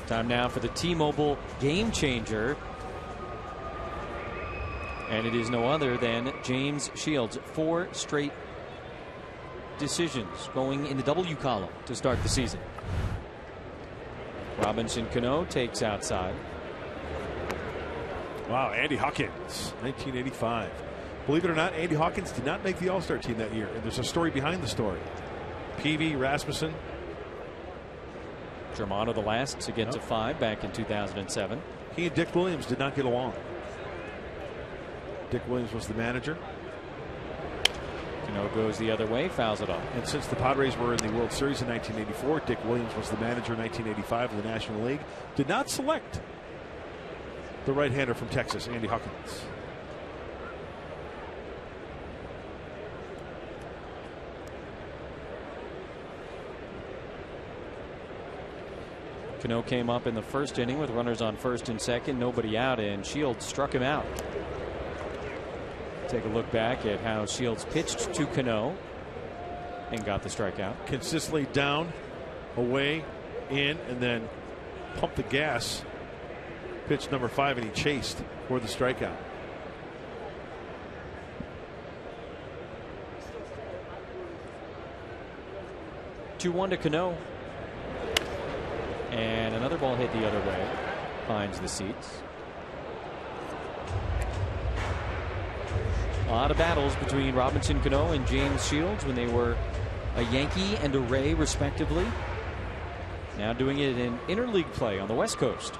Time now for the T-Mobile game changer. And it is no other than James Shields. 4 straight decisions going in the W column to start the season. Robinson Cano takes outside. Wow, Andy Hawkins, 1985. Believe it or not, Andy Hawkins did not make the All-Star team that year, and there's a story behind the story. Peavy, Rasmussen. Germano the last to get to 5 back in 2007. He and Dick Williams did not get along. Dick Williams was the manager. Cano goes the other way, fouls it off. And since the Padres were in the World Series in 1984, Dick Williams was the manager in 1985 of the National League. Did not select the right-hander from Texas, Andy Hawkins. Cano came up in the first inning with runners on first and second, nobody out, and Shields struck him out. Take a look back at how Shields pitched to Cano and got the strikeout. Consistently down, away, in, and then pumped the gas. Pitch number 5, and he chased for the strikeout. Two-1 to Cano. And another ball hit the other way. Finds the seats. A lot of battles between Robinson Cano and James Shields when they were a Yankee and a Ray, respectively. Now doing it in interleague play on the West Coast.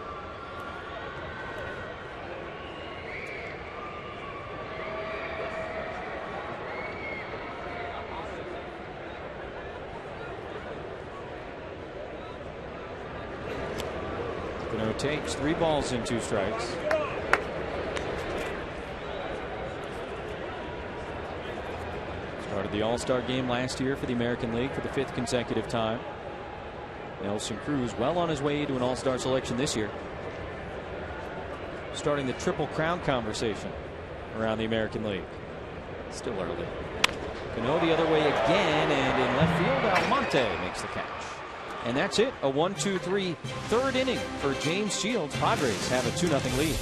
Cano takes 3 balls and 2 strikes. Started the All-Star game last year for the American League for the 5th consecutive time. Nelson Cruz well on his way to an All-Star selection this year. starting the Triple Crown conversation around the American League. Still early. Cano the other way again, and in left field, Almonte makes the catch. And that's it. A 1-2-3 third inning for James Shields. Padres have a 2-0 lead.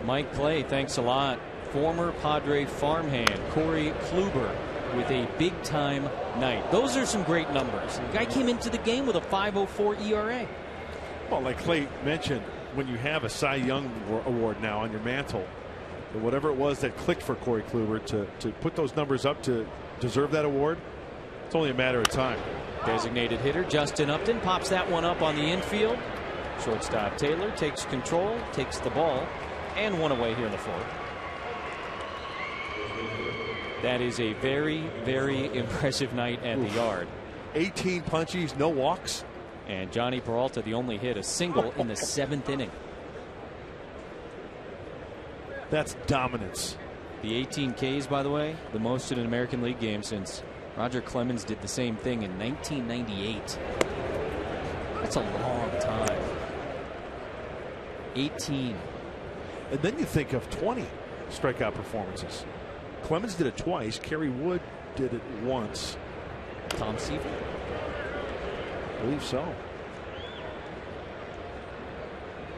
Mike Clay, thanks a lot. Former Padre farmhand Corey Kluber with a big-time night. Those are some great numbers. The guy came into the game with a 5.04 ERA. Well, like Clay mentioned, when you have a Cy Young award now on your mantle, whatever it was that clicked for Corey Kluber to put those numbers up to deserve that award, it's only a matter of time. Designated hitter Justin Upton pops that one up on the infield. Shortstop Taylor takes control, takes the ball, and one away here in the fourth. That is a very, very impressive night at the yard. 18 punchies, no walks. And Johnny Peralta, the only hit, a single in the 7th inning. That's dominance. The 18 Ks, by the way, the most in an American League game since Roger Clemens did the same thing in 1998. That's a long time. 18. And then you think of 20 strikeout performances. Clemens did it twice. Kerry Wood did it once. Tom Seaver? I believe so.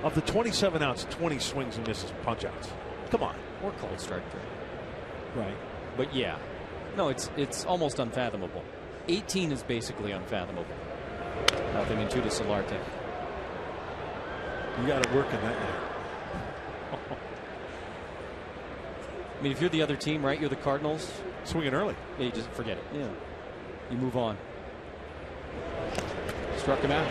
Of the 27 outs, 20 swings and misses, punch outs. Come on. Or called strike three. Right. But yeah. No, it's almost unfathomable. 18 is basically unfathomable. 0-2 to Solarte. You got to work in that night. I mean, if you're the other team, right? You're the Cardinals. Swinging early. Yeah, you just forget it. Yeah. You move on. Struck him out.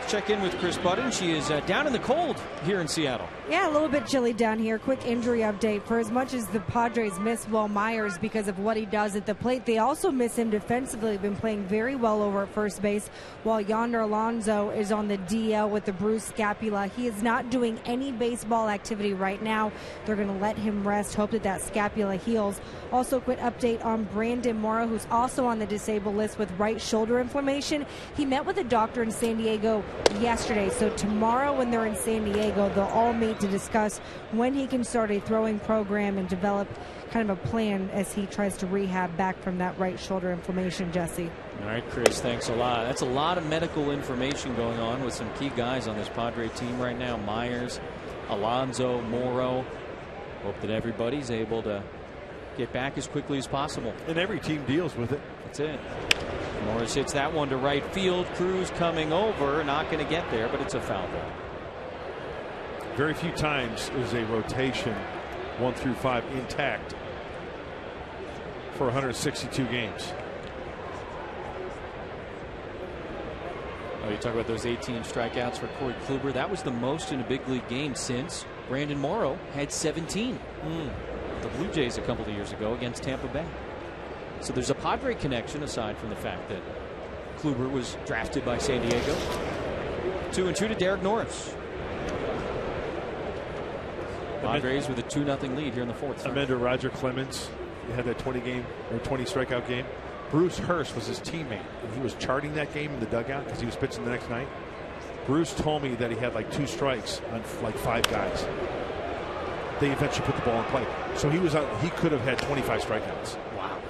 Check in with Chris Budden. She is down in the cold here in Seattle. Yeah, a little bit chilly down here. Quick injury update. For as much as the Padres miss Will Myers because of what he does at the plate, they also miss him defensively. They've been playing very well over at first base, while Yonder Alonso is on the DL with the bruised scapula. He is not doing any baseball activity right now. They're going to let him rest, hope that scapula heals. Also, quick update on Brandon Morrow, who's also on the disabled list with right shoulder inflammation. He met with a doctor in San Diego yesterday, so tomorrow when they're in San Diego, they'll all meet to discuss when he can start a throwing program and develop kind of a plan as he tries to rehab back from that right shoulder inflammation. Jesse. All right, Chris, thanks a lot. That's a lot of medical information going on with some key guys on this Padre team right now. Myers, Alonso, Morrow. Hope that everybody's able to get back as quickly as possible. And every team deals with it. That's it. Morris hits that one to right field. Cruz coming over, not going to get there, but it's a foul ball. Very few times is a rotation 1 through 5 intact for 162 games. Oh, you talk about those 18 strikeouts for Corey Kluber. That was the most in a big league game since Brandon Morrow had 17. The Blue Jays a couple of years ago against Tampa Bay. So there's a Padre connection aside from the fact that Kluber was drafted by San Diego. 2-2 to Derek Norris. Padres with a 2-0 lead here in the fourth. I remember Roger Clemens. He had that 20 strikeout game. Bruce Hurst was his teammate, and he was charting that game in the dugout because he was pitching the next night. Bruce told me that he had like 2 strikes on like 5 guys. They eventually put the ball in play, so he could have had 25 strikeouts. Wow.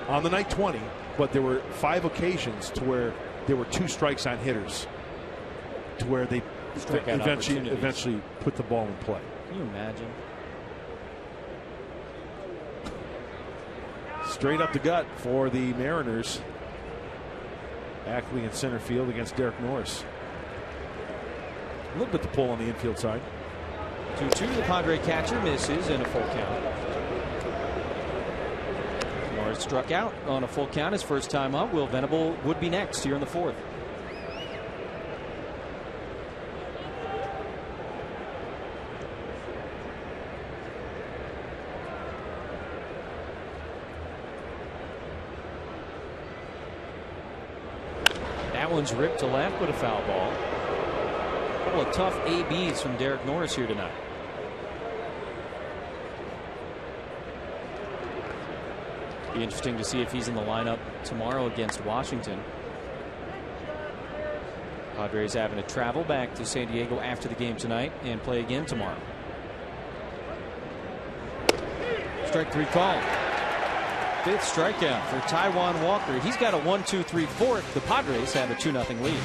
On the night 20, but there were 5 occasions to where there were 2 strikes on hitters, to where they eventually put the ball in play. Can you imagine? Straight up the gut for the Mariners. Ackley in center field against Derek Norris. A little bit to pull on the infield side. 2-2. The Padre catcher misses in a full count. Norris struck out on a full count his first time up. Will Venable would be next here in the fourth. That one's ripped to left, but a foul ball. A couple of tough ABs from Derek Norris here tonight. Be interesting to see if he's in the lineup tomorrow against Washington. Padres having to travel back to San Diego after the game tonight and play again tomorrow. Strike 3 call. 5th strikeout for Taijuan Walker. He's got a 1-2-3-4. The Padres have a 2-0 lead.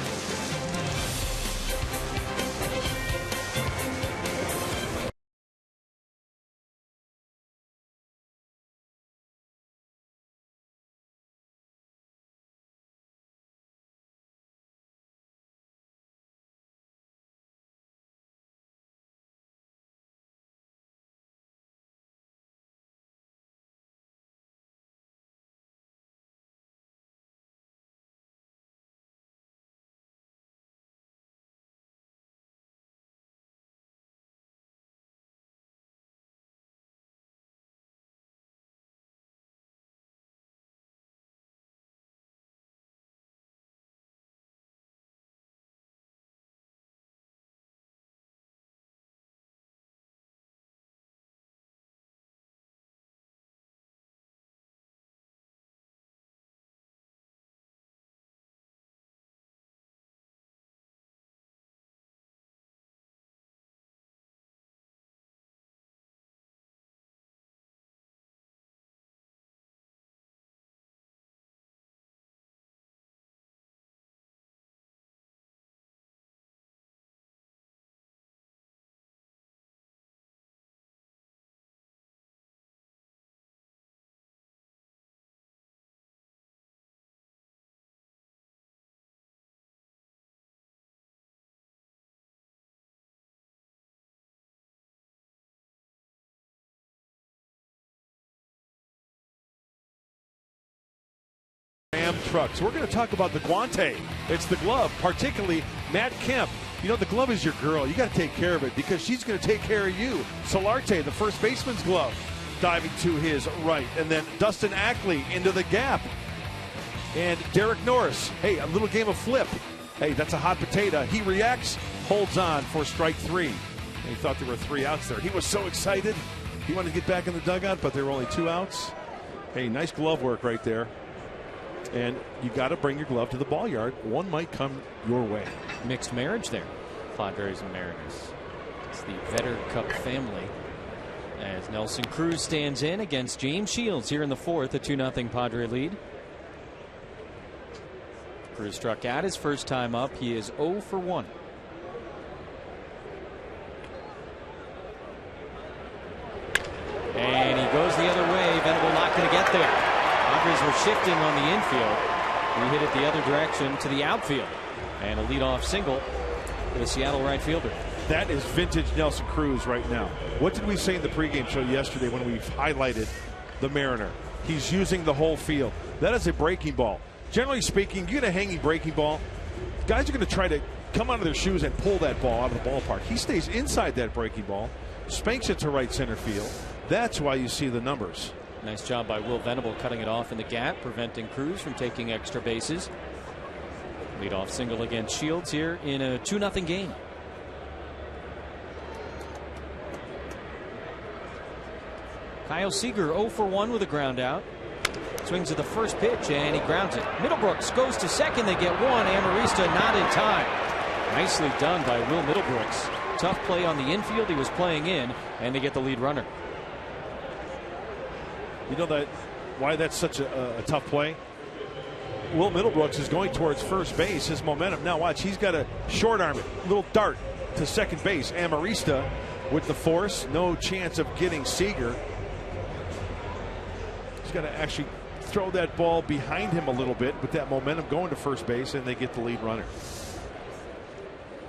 Trucks. We're going to talk about the guante. It's the glove, particularly Matt Kemp, you know, the glove is your girl. You got to take care of it because she's going to take care of you. Solarte, the first baseman's glove, diving to his right. And then Dustin Ackley into the gap. And Derek Norris, hey, a little game of flip. Hey, that's a hot potato. He reacts, holds on for strike 3. And he thought there were 3 outs there. He was so excited. He wanted to get back in the dugout, but there were only 2 outs. Hey, nice glove work right there. And you got to bring your glove to the ball yard. One might come your way. Mixed marriage there, Padres and Mariners. It's the Vetter Cup family as Nelson Cruz stands in against James Shields here in the 4th, a 2-0 Padre lead. Cruz struck out his first time up. He is 0 for 1. And he goes the other way. Venable not going to get there. Padres were shifting on the infield. We hit it the other direction to the outfield. And a leadoff single for the Seattle right fielder. That is vintage Nelson Cruz right now. What did we say in the pregame show yesterday when we highlighted the Mariner? He's using the whole field. That is a breaking ball. Generally speaking, you get a hanging breaking ball, guys are going to try to come out of their shoes and pull that ball out of the ballpark. He stays inside that breaking ball, spanks it to right center field. That's why you see the numbers. Nice job by Will Venable cutting it off in the gap, preventing Cruz from taking extra bases. Leadoff single against Shields here in a 2-0 game. Kyle Seager 0 for 1 with a ground out. Swings at the first pitch and he grounds it. Middlebrooks goes to second. They get one. Amarista not in time. Nicely done by Will Middlebrooks. Tough play on the infield. He was playing in, and they get the lead runner. You know that why that's such a tough play? Will Middlebrooks is going towards first base. His momentum. Now watch. He's got a short arm it. Little dart to second base. Amarista with the force. No chance of getting Seager. He's got to actually throw that ball behind him a little bit with that momentum going to first base, and they get the lead runner.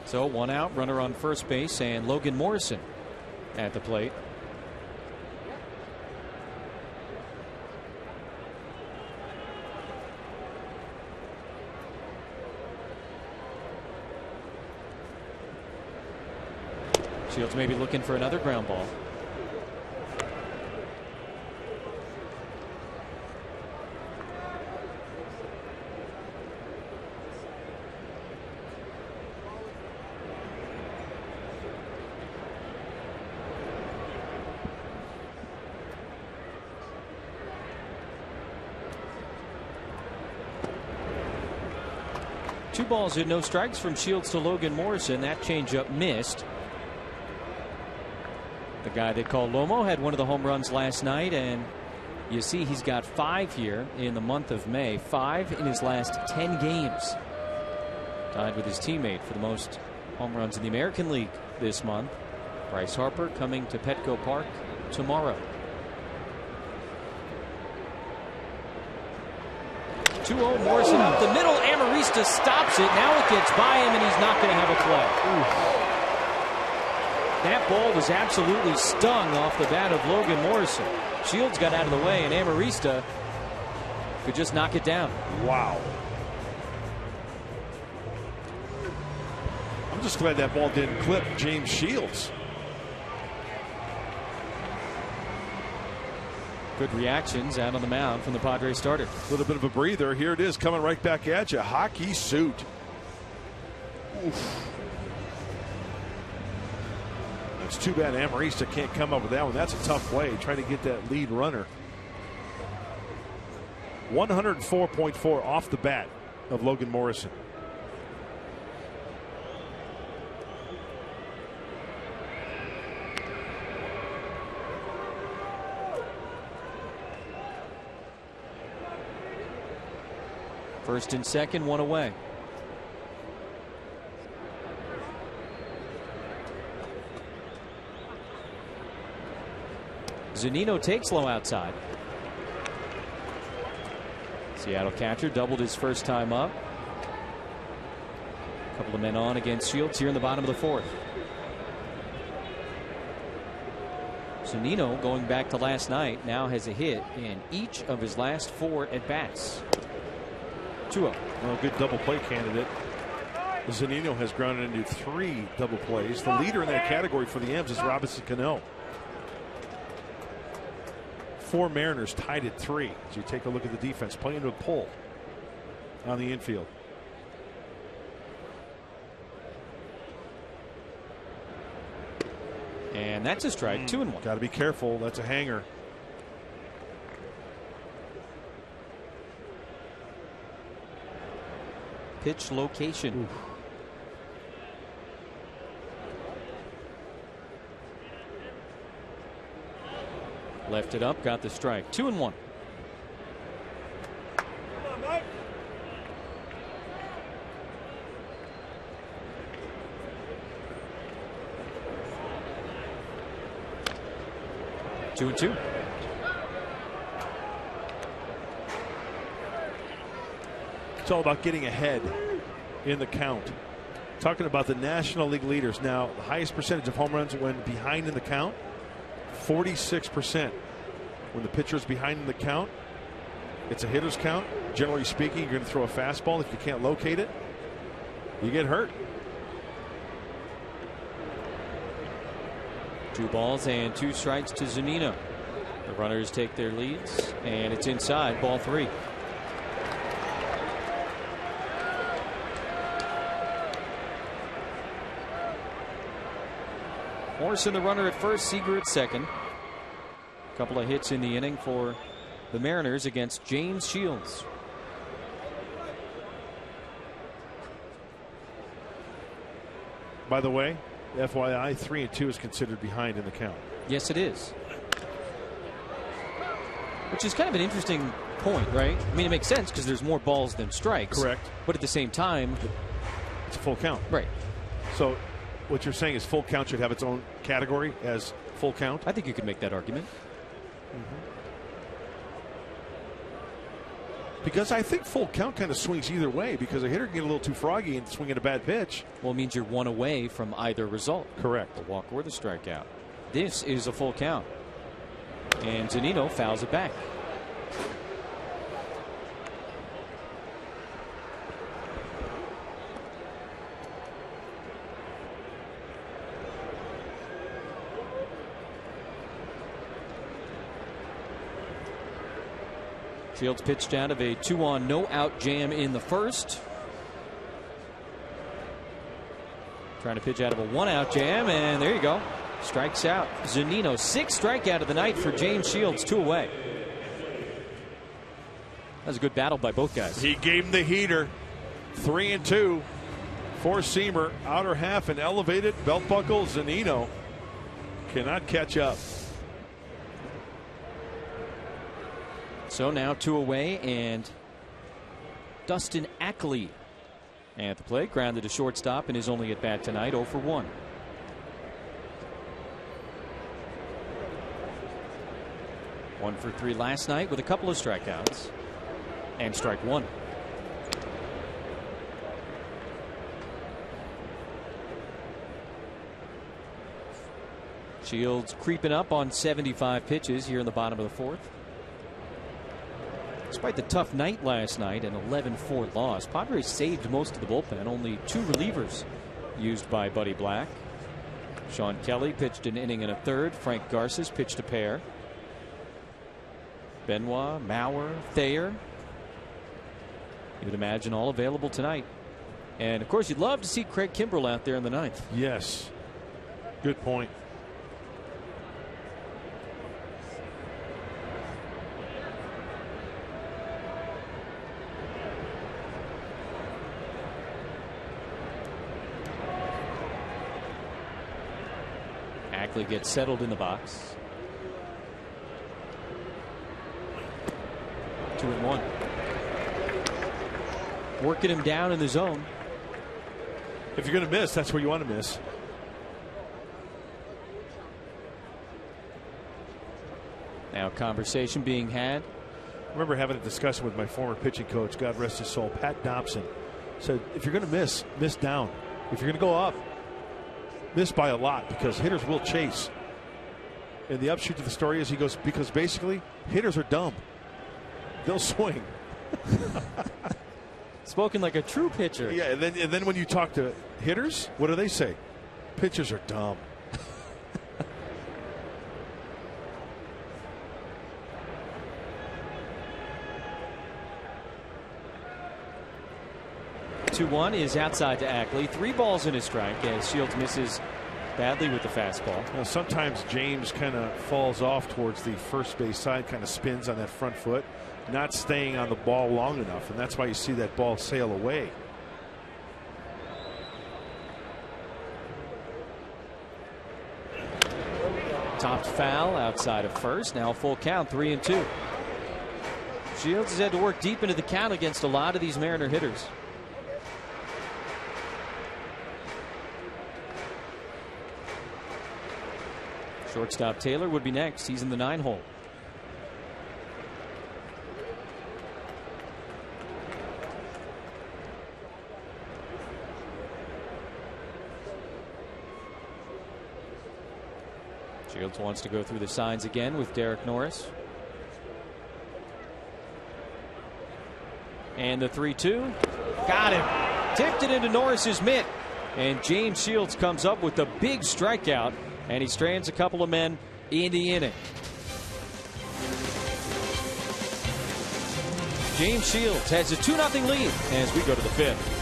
So 1 out, runner on first base, and Logan Morrison at the plate. Shields maybe looking for another ground ball. Two balls and no strikes from Shields to Logan Morrison. That changeup missed. The guy they call Lomo had one of the home runs last night, and you see he's got 5 here in the month of May. 5 in his last 10 games. Tied with his teammate for the most home runs in the American League this month. Bryce Harper coming to Petco Park tomorrow. 2-0 Morrison up the middle. Amarista stops it. Now it gets by him, and he's not going to have a play. Oof. That ball was absolutely stung off the bat of Logan Morrison. Shields got out of the way, and Amarista could just knock it down. Wow. I'm just glad that ball didn't clip James Shields. Good reactions out on the mound from the Padres starter. A little bit of a breather. Here it is coming right back at you. Hockey suit. Oof. It's too bad Amarista can't come up with that one. That's a tough play, trying to get that lead runner. 104.4 off the bat of Logan Morrison. First and second, one away. Zunino takes low outside. Seattle catcher doubled his first time up. A couple of men on against Shields here in the bottom of the 4th. Zunino, going back to last night, now has a hit in each of his last 4 at bats. 2-0. Well, good double play candidate. Zunino has grounded into 3 double plays. The leader in that category for the M's is Robinson Cano. 4 Mariners tied at 3. As you take a look at the defense, playing to a pull on the infield. And that's a strike. 2-1. Got to be careful. That's a hanger. Pitch location. Oof. Left it up, got the strike. 2-1. Two and two. It's all about getting ahead in the count. Talking about the National League leaders now, the highest percentage of home runs when behind in the count, 46%. When the pitcher's behind in the count, it's a hitter's count. Generally speaking, you're going to throw a fastball. If you can't locate it, you get hurt. 2 balls and 2 strikes to Zunino. The runners take their leads, and it's inside, ball 3. Morrison the runner at first, Seager at second. A couple of hits in the inning for the Mariners against James Shields. By the way, FYI, 3 and 2 is considered behind in the count. Yes, it is. Which is kind of an interesting point, right? I mean, it makes sense because there's more balls than strikes. Correct. But at the same time, it's a full count. Right. So what you're saying is full count should have its own category as full count? I think you could make that argument. Because I think full count kind of swings either way, because a hitter can get a little too froggy and swing at a bad pitch. Well, it means you're 1 away from either result. Correct. The walk or the strikeout. This is a full count. And Zunino fouls it back. Shields pitched out of a 2-on no-out jam in the first. Trying to pitch out of a 1-out jam, and there you go. Strikes out Zunino. 6th strikeout of the night for James Shields, 2 away. That was a good battle by both guys. He gave him the heater. 3 and 2. 4-seamer, outer half and elevated. Belt buckle. Zunino cannot catch up. So now 2 away, and Dustin Ackley at the plate, grounded to shortstop and is only at bat tonight, 0 for 1. One for 3 last night with a couple of strikeouts, and strike 1. Shields creeping up on 75 pitches here in the bottom of the 4th. Despite the tough night last night, an 11-4 loss, Padres saved most of the bullpen. Only 2 relievers used by Buddy Black. Sean Kelly pitched an inning and a third. Frank Garces pitched a pair. Benoit, Maurer, Thayer. You would imagine all available tonight. And of course, you'd love to see Craig Kimbrell out there in the 9th. Yes. Good point. Ackley gets settled in the box. 2-1. Working him down in the zone. If you're going to miss, that's where you want to miss. Now conversation being had. I remember having a discussion with my former pitching coach, God rest his soul, Pat Dobson. Said, if you're going to miss down. If you're going to go up, miss by a lot, because hitters will chase. And the upshoot to the story is, he goes, because basically hitters are dumb. They'll swing. Spoken like a true pitcher. Yeah, and then when you talk to hitters, what do they say? Pitchers are dumb. 2-1 is outside to Ackley. 3 balls in his strike as Shields misses badly with the fastball. Well, sometimes James kind of falls off towards the first base side, kind of spins on that front foot, not staying on the ball long enough, and that's why you see that ball sail away. Topped foul outside of first. Now a full count, 3-2. Shields has had to work deep into the count against a lot of these Mariner hitters. Shortstop Taylor would be next. He's in the 9-hole. Shields wants to go through the signs again with Derek Norris. And the 3-2. Got him. Tipped it into Norris's mitt. And James Shields comes up with the big strikeout. And he strands a couple of men in the inning. James Shields has a 2-0 lead as we go to the 5th.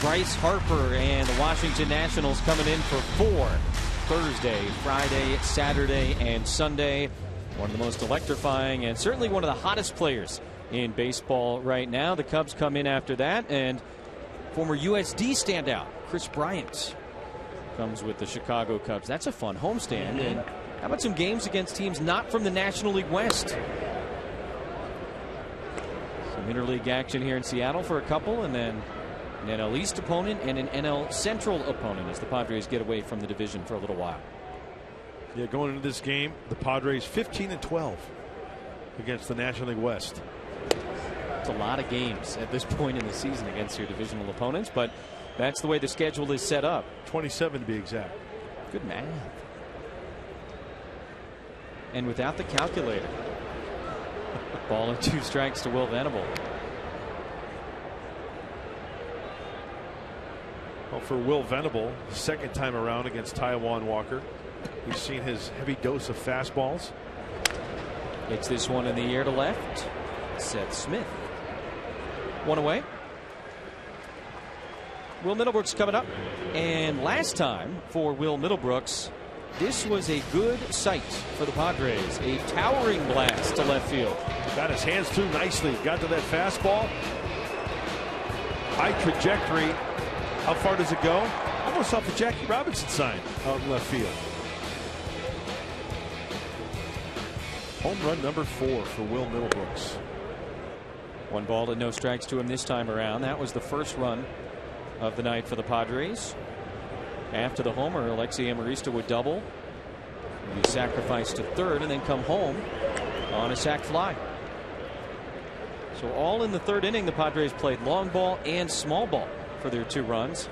Bryce Harper and the Washington Nationals coming in for 4 Thursday, Friday, Saturday, and Sunday. One of the most electrifying and certainly one of the hottest players in baseball right now. The Cubs come in after that, and former USD standout Chris Bryant comes with the Chicago Cubs. That's a fun homestand. And how about some games against teams not from the National League West? Some interleague action here in Seattle for a couple, and then an NL East opponent and an NL Central opponent as the Padres get away from the division for a little while. Yeah, going into this game, the Padres 15-12 against the National League West. It's a lot of games at this point in the season against your divisional opponents, but that's the way the schedule is set up. 27 to be exact. Good math. And without the calculator. Ball and 2 strikes to Will Venable. Well, for Will Venable, second time around against Taijuan Walker. He's seen his heavy dose of fastballs. It's this one in the air to left. Seth Smith. 1 away. Will Middlebrooks coming up. And last time for Will Middlebrooks, this was a good sight for the Padres. A towering blast to left field. Got his hands through nicely. Got to that fastball. High trajectory. How far does it go? Almost off the Jackie Robinson sign out in left field. Home run number 4 for Will Middlebrooks. 1 ball and no strikes to him this time around. That was the first run of the night for the Padres. After the homer, Alexi Amarista would double. He'd be sacrificed to third and then come home on a sac fly. So all in the third inning, the Padres played long ball and small ball for their 2 runs.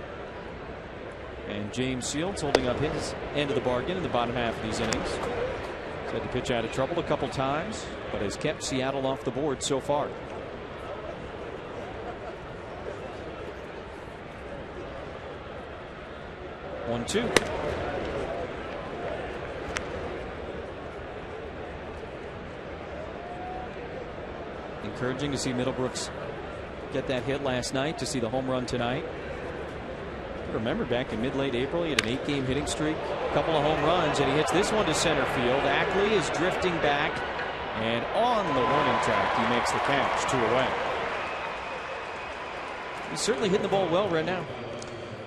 And James Shields holding up his end of the bargain in the bottom half of these innings. He's had to pitch out of trouble a couple times, but has kept Seattle off the board so far. One, two. Encouraging to see Middlebrooks get that hit last night, to see the home run tonight. Remember back in mid-late April, he had an 8-game hitting streak, a couple of home runs, and he hits this one to center field. Ackley is drifting back, and on the warning track, he makes the catch, 2 away. He's certainly hitting the ball well right now.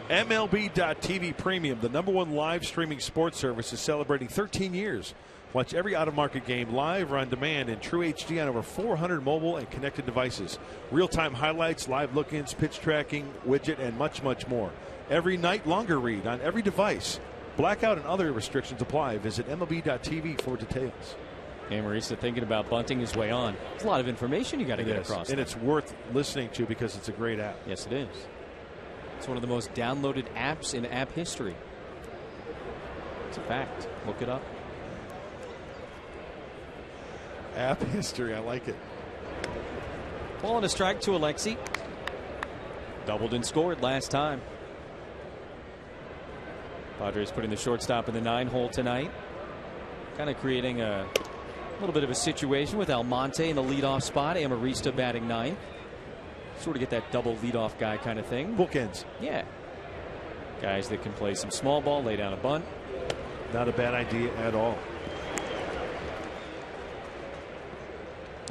MLB.TV Premium, the #1 live streaming sports service, is celebrating 13 years. Watch every out-of-market game live or on demand in true HD on over 400 mobile and connected devices. Real-time highlights, live look-ins, pitch tracking, widget, and much, much more. Every night, longer read on every device. Blackout and other restrictions apply. Visit MLB.TV for details. Amarista thinking about bunting his way on. There's a lot of information you got to get across. And it's worth listening to because it's a great app. Yes, it is. It's one of the most downloaded apps in app history. It's a fact. Look it up. App history. I like it. Ball and a strike to Alexi. Doubled and scored last time. Padres putting the shortstop in the 9-hole tonight. Kind of creating a little bit of a situation with Almonte in the leadoff spot. Amarista batting 9th. Sort of get that double leadoff guy kind of thing. Bookends. Yeah. Guys that can play some small ball, lay down a bunt. Not a bad idea at all.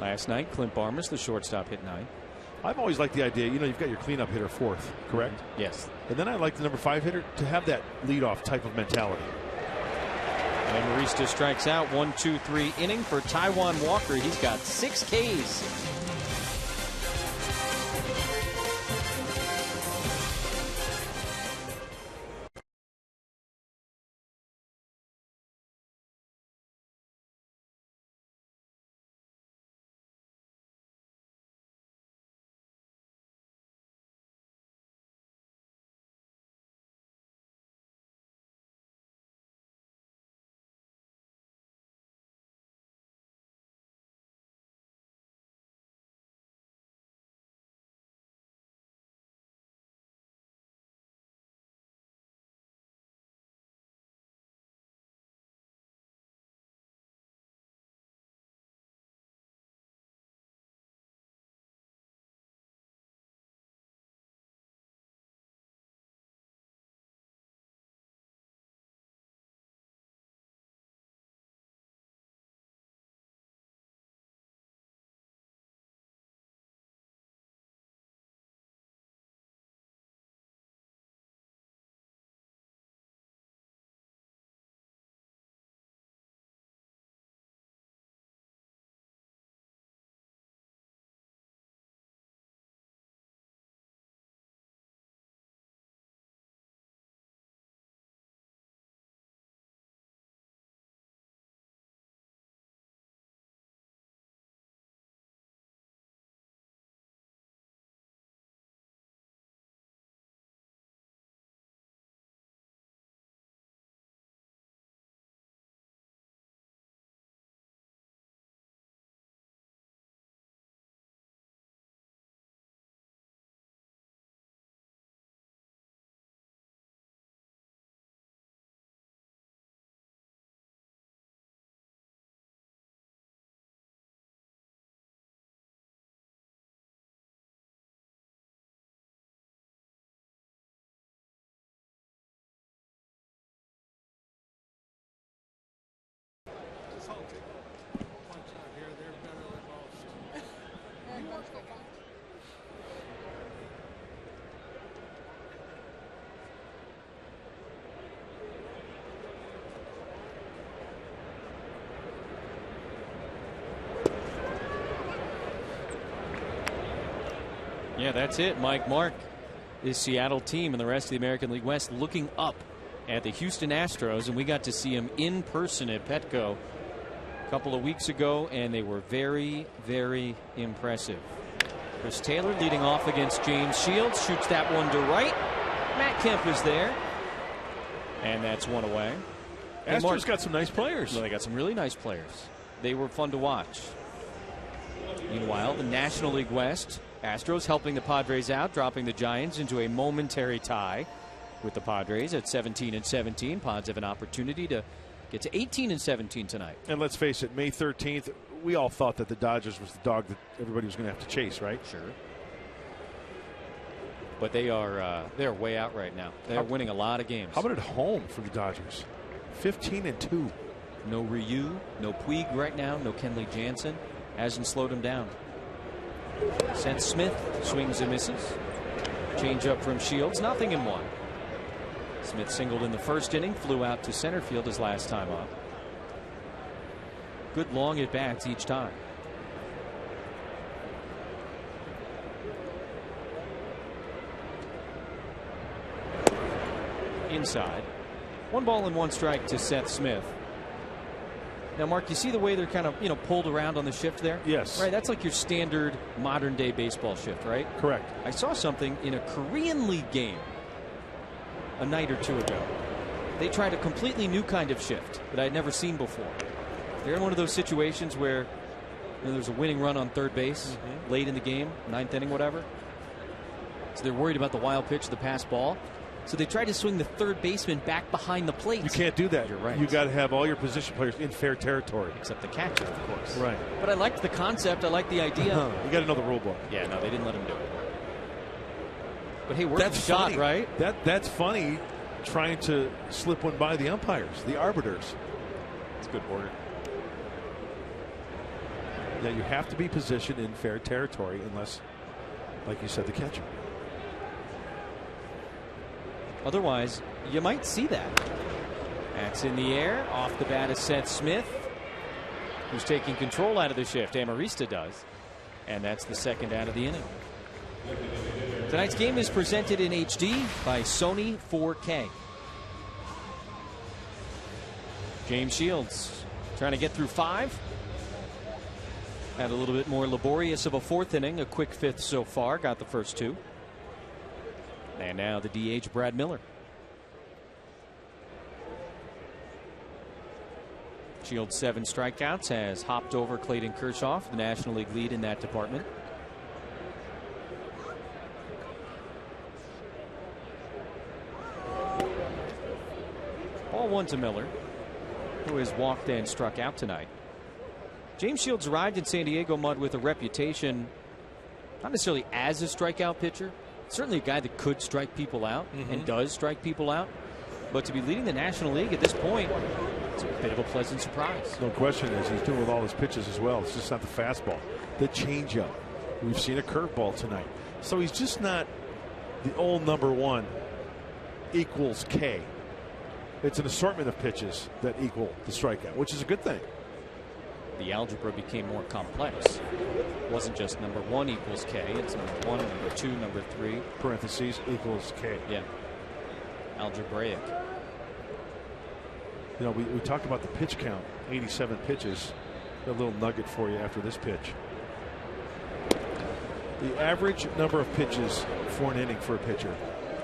Last night, Clint Barmes, the shortstop, hit 9. I've always liked the idea, you've got your cleanup hitter 4th, correct? Yes. And then I like the number 5 hitter to have that leadoff type of mentality. And Amarista strikes out. 1-2-3 inning for Taijuan Walker. He's got 6 Ks. Yeah, that's it. Mike Mark, this Seattle team and the rest of the American League West looking up at the Houston Astros, and we got to see him in person at Petco a couple of weeks ago, and they were very, very impressive. Chris Taylor leading off against James Shields, shoots that one to right. Matt Kemp is there, and that's one away. Astros got some nice players. Well, they got some really nice players. They were fun to watch. Meanwhile, the National League West, Astros helping the Padres out, dropping the Giants into a momentary tie with the Padres at 17-17. Pods have an opportunity to get to 18-17 tonight. And let's face it, May 13th, we all thought that the Dodgers was the dog that everybody was going to have to chase, right? Sure. But they're way out right now. They're winning a lot of games. How about at home for the Dodgers? 15-2. No Ryu, no Puig right now, no Kenley Jansen. Hasn't slowed him down. Seth Smith swings and misses. Change up from Shields, nothing in one. Smith singled in the first inning, flew out to center field his last time up. Good long at bats each time. Inside. 1 ball and 1 strike to Seth Smith. Now, Mark, you see the way they're kind of, pulled around on the shift there? Yes. Right, that's like your standard modern day baseball shift, right? Correct. I saw something in a Korean League game a night or two ago. They tried a completely new kind of shift that I'd never seen before. They're in one of those situations where there's a winning run on third base late in the game, 9th inning, whatever. So they're worried about the wild pitch, the pass ball. So they try to swing the third baseman back behind the plate. You can't do that. You're right. You got to have all your position players in fair territory. Except the catcher, of course. Right. But I liked the concept. I liked the idea. You got to know the rule book. Yeah, no, they didn't let him do it. But hey, worth That's the shot, funny. right? That's funny, trying to slip one by the umpires, the arbiters. It's good word. Yeah, you have to be positioned in fair territory unless, like you said, the catcher. Otherwise, you might see that. That's in the air. Off the bat is Seth Smith, who's taking control out of the shift. Amarista does. And that's the second out of the inning. Tonight's game is presented in HD by Sony 4K. James Shields trying to get through 5. Had a little bit more laborious of a 4th inning. A quick 5th so far. Got the first 2. And now the DH, Brad Miller. Shields 7 strikeouts, has hopped over Clayton Kershaw for the National League lead in that department. Ball 1 to Miller, who has walked and struck out tonight. James Shields arrived in San Diego mud with a reputation, not necessarily as a strikeout pitcher. Certainly a guy that could strike people out and does strike people out. But to be leading the National League at this point, it's a bit of a pleasant surprise. No question, as he's doing with all his pitches as well. It's just not the fastball. The changeup. We've seen a curveball tonight. So he's just not the old number 1 equals K. It's an assortment of pitches that equal the strikeout, which is a good thing. The algebra became more complex. It wasn't just number 1 equals K. It's number 1, number 2, number 3. Parentheses equals K. Yeah. Algebraic. We talked about the pitch count. 87 pitches. A little nugget for you after this pitch. The average number of pitches for an inning for a pitcher.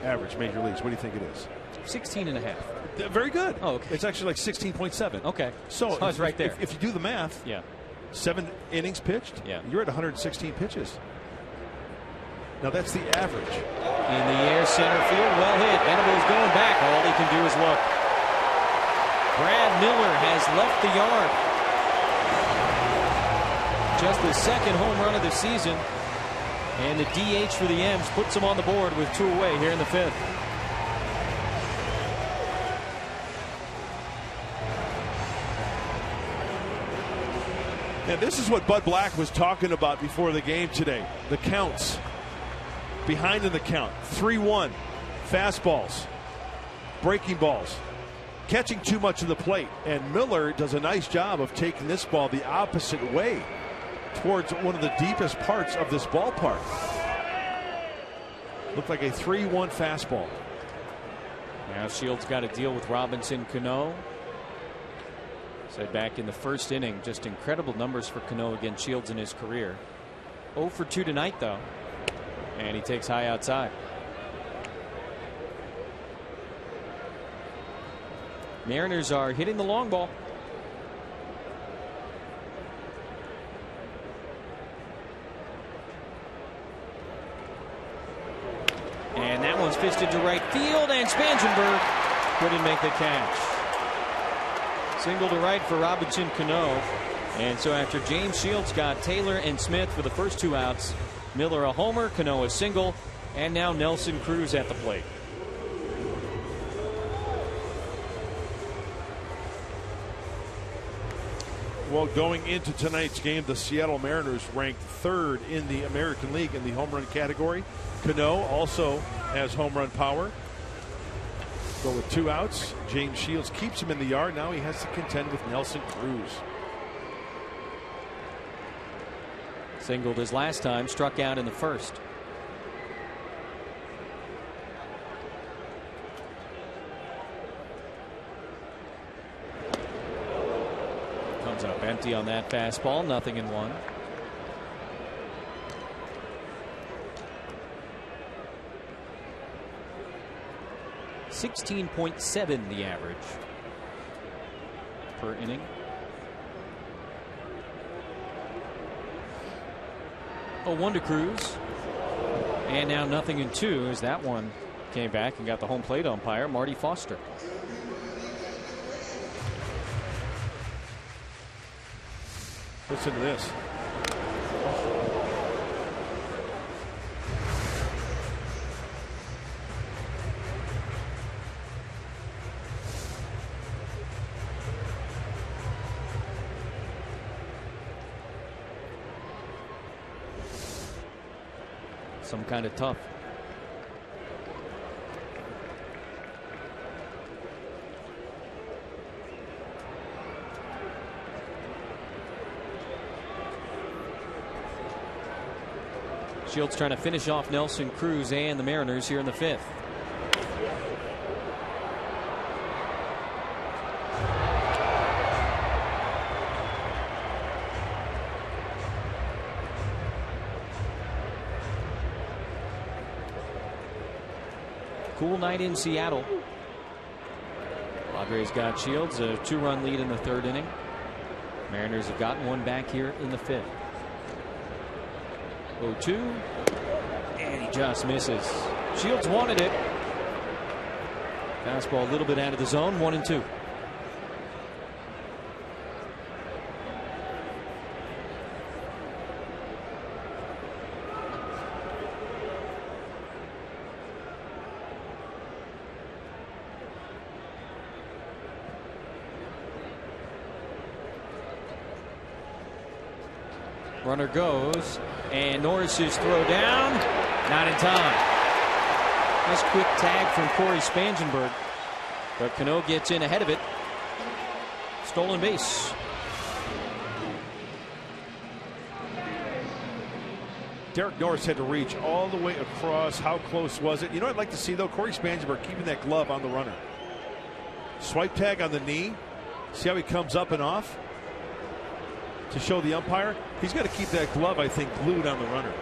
Average major leagues. What do you think it is? 16.5. Very good. Oh, okay. It's actually like 16.7. Okay. So it's right there. If you do the math, yeah, 7 innings pitched, you're at 116 pitches. Now that's the average. In the air, center field, well hit. Venables going back. All he can do is look. Brad Miller has left the yard. Just the 2nd home run of the season. And the DH for the M's puts him on the board with 2 away here in the 5th. And this is what Bud Black was talking about before the game today. The counts. Behind in the count. 3-1. Fastballs. Breaking balls. Catching too much of the plate. And Miller does a nice job of taking this ball the opposite way towards one of the deepest parts of this ballpark. Looked like a 3-1 fastball. Now Shields got to deal with Robinson Cano. Said back in the first inning, just incredible numbers for Cano against Shields in his career. 0 for 2 tonight, though. And he takes high outside. Mariners are hitting the long ball. And that one's fisted to right field, and Spangenberg couldn't make the catch. Single to right for Robinson Cano. And so after James Shields got Taylor and Smith for the first 2 outs, Miller a homer, Cano a single, and now Nelson Cruz at the plate. Well, going into tonight's game, the Seattle Mariners ranked 3rd in the American League in the home run category. Cano also has home run power. Go with 2 outs. James Shields keeps him in the yard. Now he has to contend with Nelson Cruz. Singled his last time, struck out in the first. Comes up empty on that fastball, 0-1. 16.7 the average per inning. Oh, 1 to Cruz. And now 0-2 as that one came back and got the home plate umpire, Marty Foster. Listen to this. Some kind of tough. Shields trying to finish off Nelson Cruz and the Mariners here in the 5th. Cool night in Seattle. Padres got Shields, a 2-run lead in the 3rd inning. Mariners have gotten one back here in the 5th. 0-2, and he just misses. Shields wanted it. Fastball a little bit out of the zone, 1-2. Runner goes, and Norris's throw down, not in time. Nice quick tag from Corey Spangenberg, but Cano gets in ahead of it. Stolen base. Derek Norris had to reach all the way across. How close was it? You know what I'd like to see, though? Corey Spangenberg keeping that glove on the runner. Swipe tag on the knee. See how he comes up and off? To show the umpire, he's got to keep that glove, I think, glued on the runner.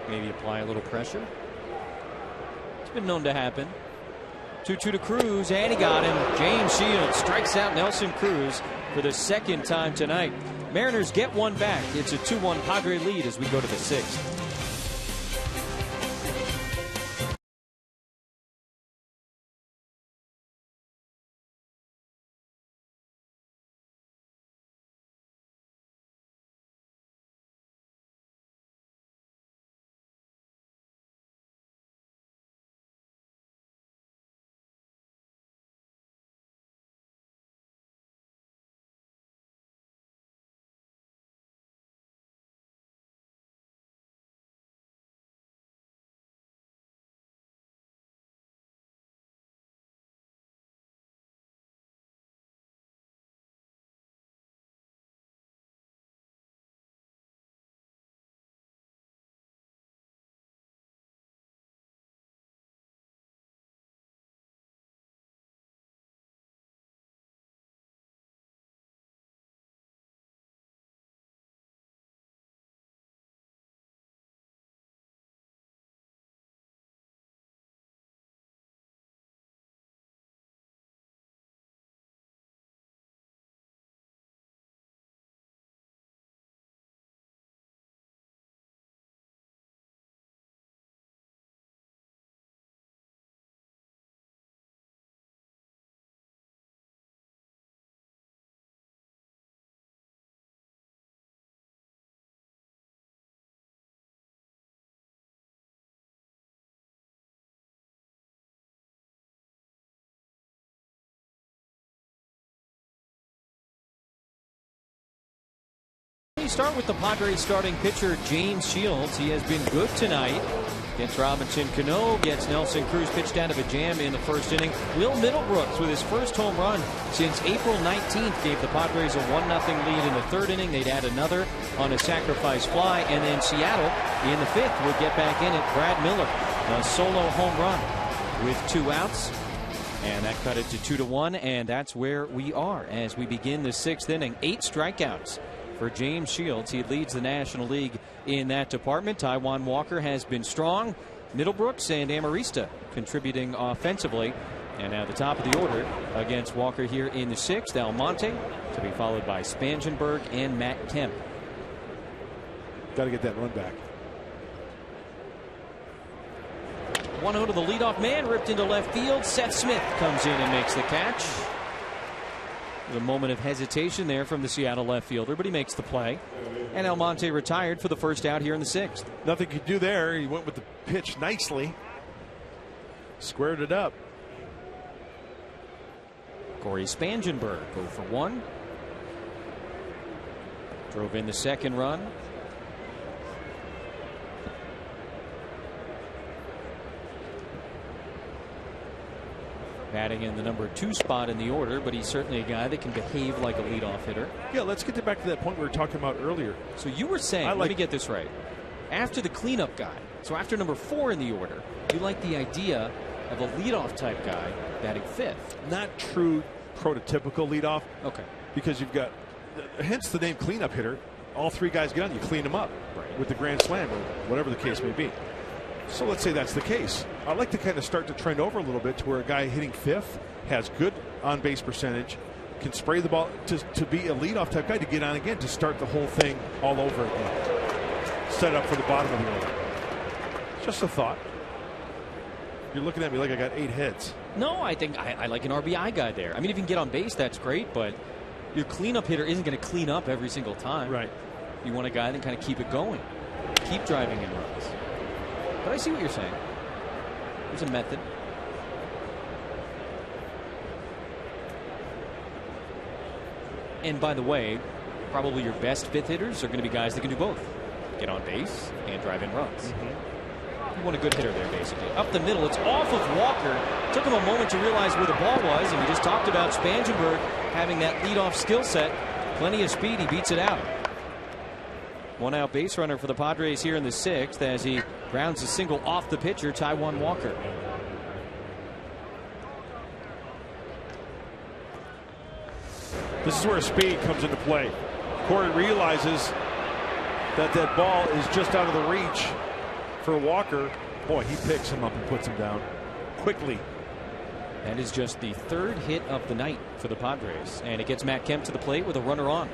Maybe apply a little pressure. It's been known to happen. 2-2 to Cruz, and he got him. James Shields strikes out Nelson Cruz for the 2nd time tonight. Mariners get one back. It's a 2-1 Padre lead as we go to the 6th. start with the Padres starting pitcher James Shields. He has been good tonight. Gets Robinson Cano, gets Nelson Cruz pitched out of a jam in the first inning. Will Middlebrooks with his first home run since April 19th gave the Padres a 1-0 lead in the third inning. They'd add another on a sacrifice fly, and then Seattle in the fifth would get back in it. Brad Miller, a solo home run with 2 outs. And that cut it to 2-1, and that's where we are as we begin the 6th inning. 8 strikeouts for James Shields. He leads the National League in that department. Taijuan Walker has been strong. Middlebrooks and Amarista contributing offensively. And now the top of the order against Walker here in the 6th. Almonte to be followed by Spangenberg and Matt Kemp. Got to get that run back. 1-0 to the leadoff man, ripped into left field. Seth Smith comes in and makes the catch. There's a moment of hesitation there from the Seattle left fielder, but he makes the play. And Almonte retired for the first out here in the 6th. Nothing could do there. He went with the pitch nicely. Squared it up. Corey Spangenberg 0 for 1. Drove in the second run. Batting in the number 2 spot in the order, but he's certainly a guy that can behave like a leadoff hitter. Yeah, let's get back to that point we were talking about earlier. So you were saying, let me get this right. After the cleanup guy, so after number 4 in the order, you like the idea of a leadoff type guy batting 5th. Not true prototypical leadoff. Okay. Because you've got, hence the name cleanup hitter. All 3 guys get on, you clean them up with the grand slam or whatever the case may be. So let's say that's the case. I'd like to kind of start to trend over a little bit to where a guy hitting 5th has good on-base percentage, can spray the ball to be a leadoff type guy to get on again, to start the whole thing all over again. Set up for the bottom of the order. Just a thought. You're looking at me like I got 8 hits. No, I think I like an RBI guy there. I mean, if you can get on base, that's great, but your cleanup hitter isn't going to clean up every single time. Right. You want a guy that kind of keep it going, keep driving in runs. But I see what you're saying. There's a method. And by the way, probably your best 5th hitters are going to be guys that can do both. Get on base and drive in runs. You want a good hitter there, basically. Up the middle, it's off of Walker. Took him a moment to realize where the ball was, and we just talked about Spangenberg having that leadoff skill set. Plenty of speed, he beats it out. 1 out base runner for the Padres here in the 6th as he grounds a single off the pitcher, Taijuan Walker. This is where speed comes into play. Corey realizes that that ball is just out of the reach for Walker. Boy, he picks him up and puts him down quickly. That is just the 3rd hit of the night for the Padres, and it gets Matt Kemp to the plate with a runner on.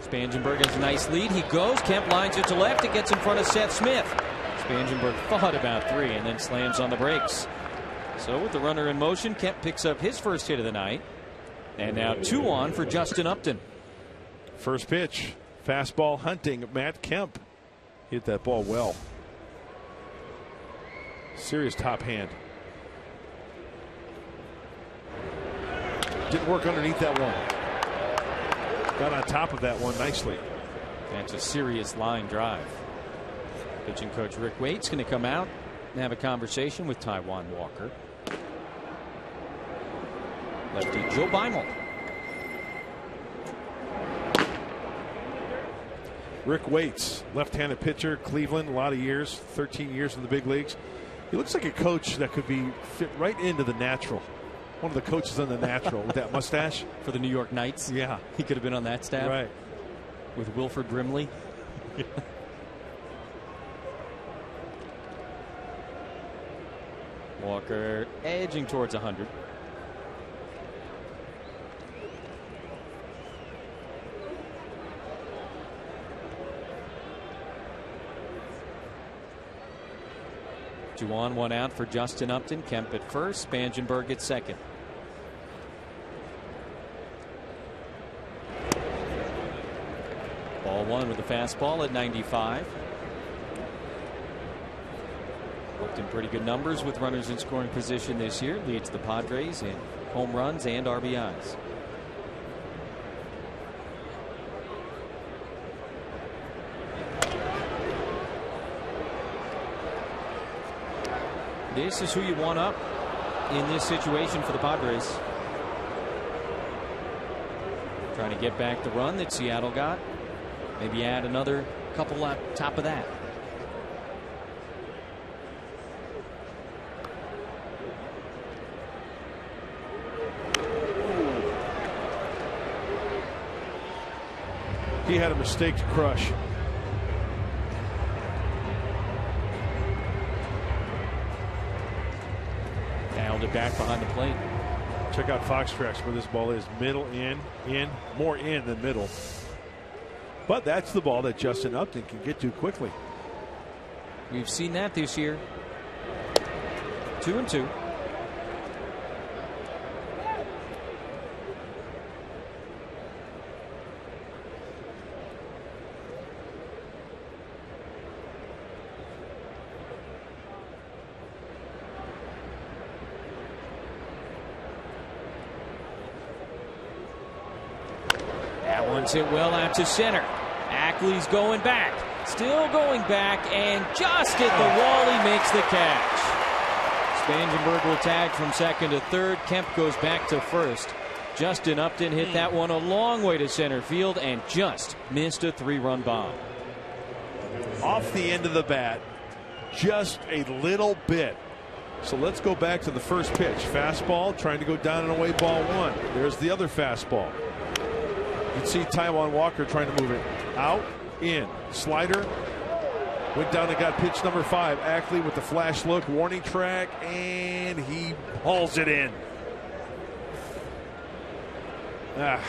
Spangenberg has a nice lead. He goes. Kemp lines it to left. It gets in front of Seth Smith. Spangenberg thought about 3 and then slams on the brakes. So with the runner in motion, Kemp picks up his first hit of the night. And now 2 on for Justin Upton. First pitch. Fastball hunting. Matt Kemp hit that ball well. Serious top hand. Didn't work underneath that one. Got on top of that one nicely. That's a serious line drive. Pitching coach Rick Waite's going to come out and have a conversation with Taijuan Walker. Lefty Joe Beimel. Rick Waits, left-handed pitcher, Cleveland, a lot of years, 13 years in the big leagues. He looks like a coach that could be fit right into the natural. One of the coaches on the natural with that mustache. For the New York Knights? Yeah. He could have been on that staff. Right. With Wilford Brimley. Walker edging towards 100. Two on, 1 out for Justin Upton. Kemp at first, Spangenberg at second. Ball 1 with the fastball at 95. Looked in pretty good numbers with runners in scoring position this year. Leads the Padres in home runs and RBIs. This is who you want up in this situation for the Padres. Trying to get back the run that Seattle got. Maybe add another couple on top of that. He had a mistake to crush. Nailed it back behind the plate. Check out Fox Tracks where this ball is. Middle, in, more in than middle. But that's the ball that Justin Upton can get to quickly. We've seen that this year. 2-2. That one's hit well out to center. Ackley's going back. Still going back, and just at the wall, he makes the catch. Spangenberg will tag from second to third. Kemp goes back to first. Justin Upton hit that one a long way to center field and just missed a 3-run bomb. Off the end of the bat, just a little bit. So let's go back to the first pitch. Fastball, trying to go down and away, ball one. There's the other fastball. You can see Taijuan Walker trying to move it out, in. Slider went down and got pitch number 5. Ackley with the flash look, warning track, and he hauls it in. Now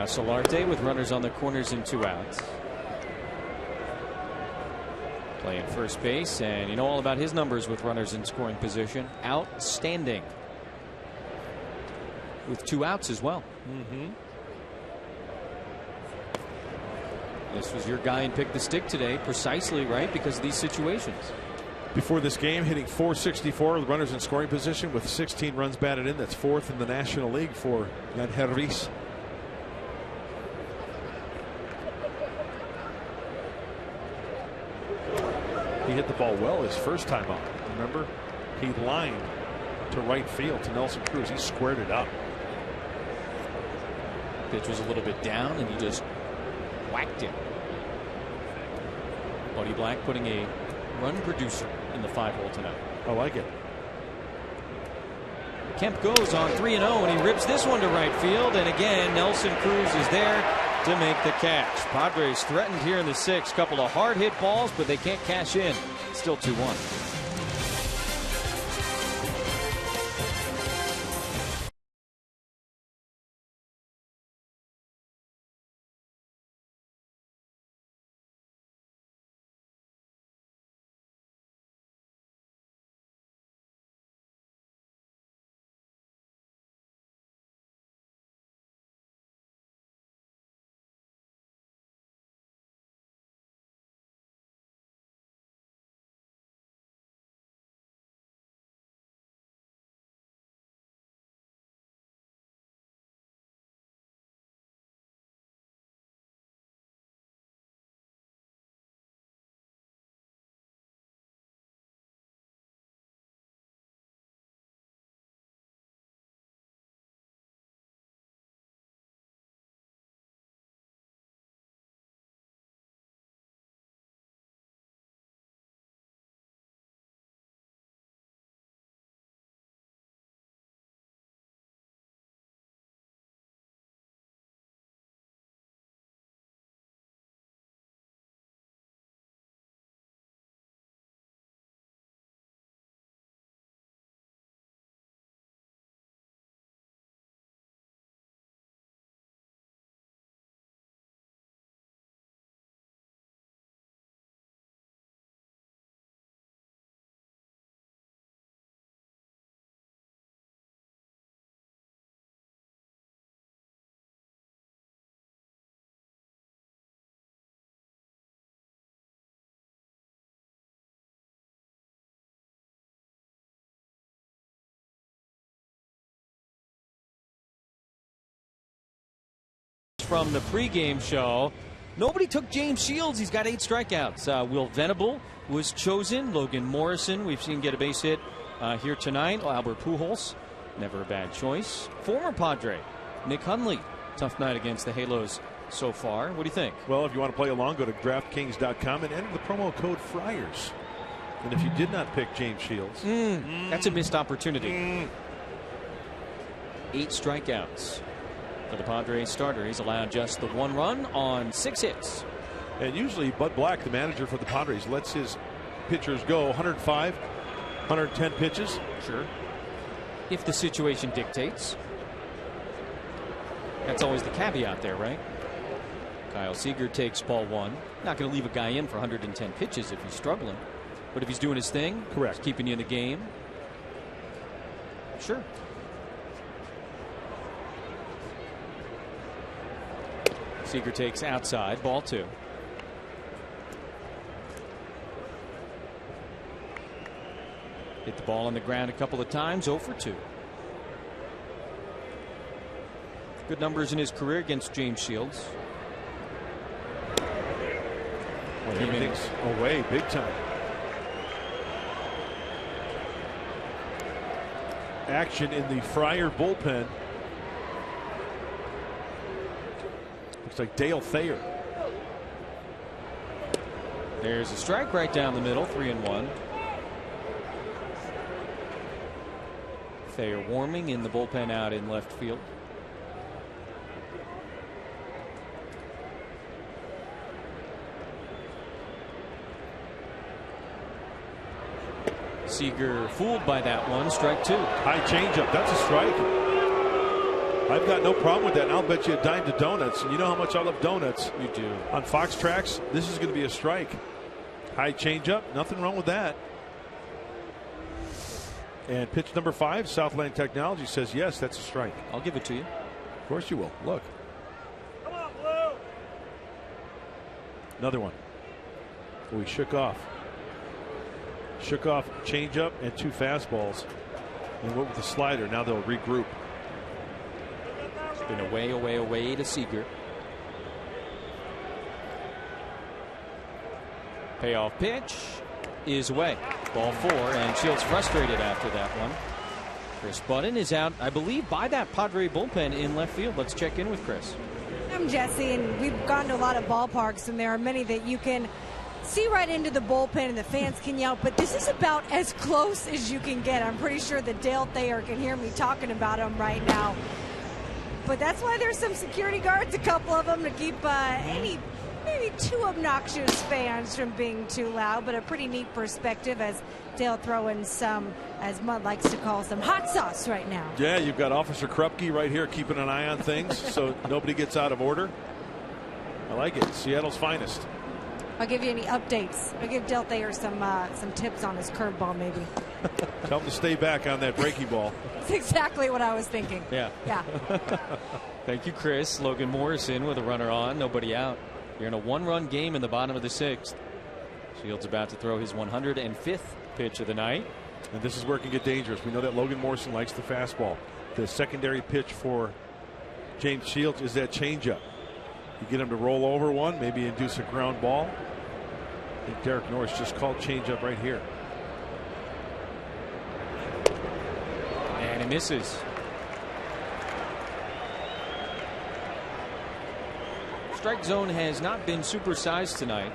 Solarte with runners on the corners and 2 outs. Playing first base, and you know all about his numbers with runners in scoring position. Outstanding. With 2 outs as well. This was your guy and pick the stick today, precisely right because of these situations. Before this game, hitting .464 with runners in scoring position with 16 runs batted in. That's 4th in the National League for Yankees. He hit the ball well his first time out. Remember, he lined to right field to Nelson Cruz. He squared it up. Pitch was a little bit down, and he just whacked him. Buddy Black putting a run producer in the 5-hole tonight. I like it. Kemp goes on 3-0, and he rips this one to right field. And again, Nelson Cruz is there to make the catch. Padres threatened here in the 6th. Couple of hard hit balls, but they can't cash in. Still 2-1. from the pregame show. Nobody took James Shields. He's got 8 strikeouts. Will Venable was chosen. Logan Morrison, we've seen get a base hit here tonight. Albert Pujols, never a bad choice. Former Padre Nick Hundley, tough night against the Halos so far. What do you think? Well, if you want to play along, go to DraftKings.com and enter the promo code Friars. And if you did not pick James Shields, that's a missed opportunity. 8 strikeouts for the Padres starter. He's allowed just the 1 run on 6 hits. And usually Bud Black, the manager for the Padres, lets his pitchers go 105, 110 pitches. Sure. If the situation dictates. That's always the caveat there, right? Kyle Seager takes ball 1. Not going to leave a guy in for 110 pitches if he's struggling. But if he's doing his thing, correct, he's keeping you in the game. Sure. Seager takes outside, ball 2. Hit the ball on the ground a couple of times, 0 for 2. Good numbers in his career against James Shields. Well, everything's away big time. Action in the Friar bullpen. Looks like Dale Thayer. There's a strike right down the middle, 3-1. Thayer warming in the bullpen out in left field. Seager fooled by that one. Strike 2. High changeup. That's a strike. I've got no problem with that. And I'll bet you a dime to donuts. And you know how much I love donuts. You do. On Fox Tracks, this is going to be a strike. High changeup. Nothing wrong with that. And pitch number 5, Southland Technology says yes, that's a strike. I'll give it to you. Of course you will. Look. Come on, Blue. Another one. Oh, he shook off. Shook off changeup and 2 fastballs. And went with the slider. Now they'll regroup. It's been away to Seager. Payoff pitch is away. Ball 4, and Shields frustrated after that one. Chris Budden is out, I believe, by that Padre bullpen in left field. Let's check in with Chris. I'm Jesse, and we've gone to a lot of ballparks, and there are many that you can see right into the bullpen and the fans can yell, but this is about as close as you can get. I'm pretty sure that Dale Thayer can hear me talking about him right now. But that's why there's some security guards, a couple of them, to keep any maybe too obnoxious fans from being too loud, but a pretty neat perspective as Dale throwing some, as Mud likes to call, some hot sauce right now. Yeah, you've got Officer Krupke right here keeping an eye on things so nobody gets out of order. I like it. Seattle's finest. I'll give you any updates. I'll give Dale Thayer some tips on his curveball, maybe. Tell him to stay back on that breaking ball. That's exactly what I was thinking. Yeah. Thank you, Chris. Logan Morrison with a runner on, nobody out. You're in a 1-run game in the bottom of the 6th. Shields about to throw his 105th pitch of the night. And this is where it can get dangerous. We know that Logan Morrison likes the fastball. The secondary pitch for James Shields is that changeup. You get him to roll over one, maybe induce a ground ball. I think Derek Norris just called changeup right here. And it misses. Strike zone has not been supersized tonight.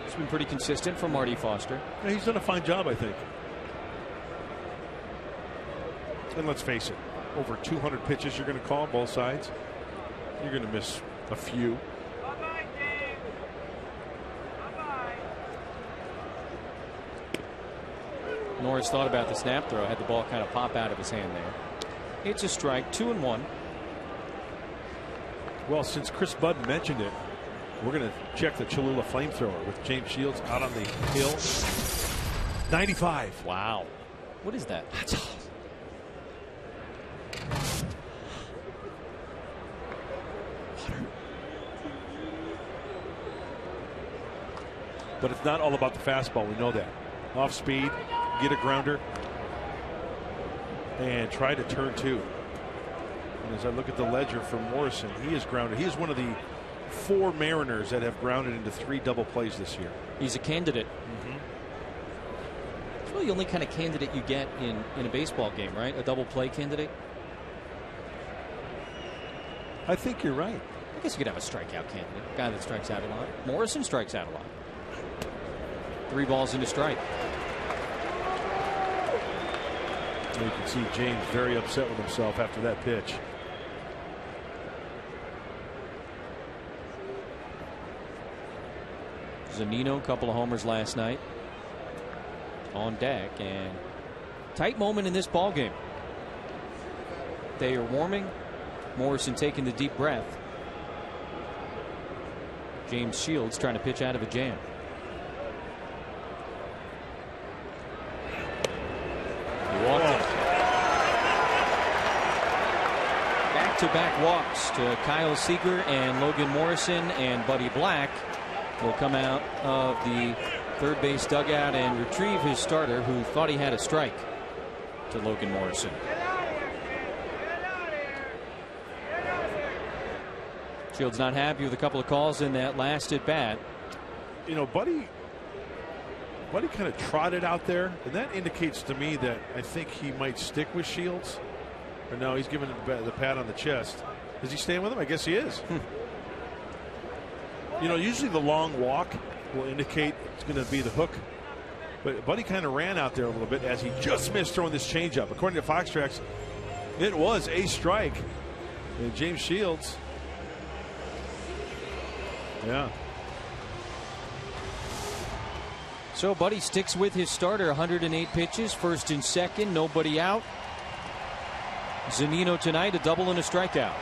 It's been pretty consistent for Marty Foster. Yeah, he's done a fine job, I think. And let's face it, over 200 pitches you're going to call both sides. You're going to miss a few. Bye-bye, Dave. Bye-bye. Norris thought about the snap throw, had the ball kind of pop out of his hand there. It's a strike, 2-1. Well, since Chris Budd mentioned it, we're going to check the Cholula flamethrower with James Shields out on the hill. 95. Wow. What is that? That's all. But it's not all about the fastball. We know that. Off speed, get a grounder, and try to turn 2. And as I look at the ledger for Morrison, he is grounded. He is one of the 4 Mariners that have grounded into 3 double plays this year. He's a candidate. It's really the only kind of candidate you get in a baseball game, right? A double play candidate. I think you're right. I guess you could have a strikeout candidate, a guy that strikes out a lot. Morrison strikes out a lot. 3 balls into strike. You can see James very upset with himself after that pitch. Zunino, a couple of homers last night on deck, and tight moment in this ball game. They are warming. Morrison taking the deep breath. James Shields trying to pitch out of a jam. He walked it. Back-to-back walks to Kyle Seager and Logan Morrison, and Buddy Black will come out of the third base dugout and retrieve his starter, who thought he had a strike, to Logan Morrison. Shields not happy with a couple of calls in that last at bat. You know, Buddy kind of trotted out there, and that indicates to me that I think he might stick with Shields. Or no, he's giving the pat on the chest. Is he staying with him? I guess he is. You know, usually the long walk will indicate it's going to be the hook. But Buddy kind of ran out there a little bit as he just missed throwing this changeup. According to Foxtracks, it was a strike. And James Shields. Yeah. So Buddy sticks with his starter. 108 pitches, first and second, nobody out. Zunino tonight, a double and a strikeout.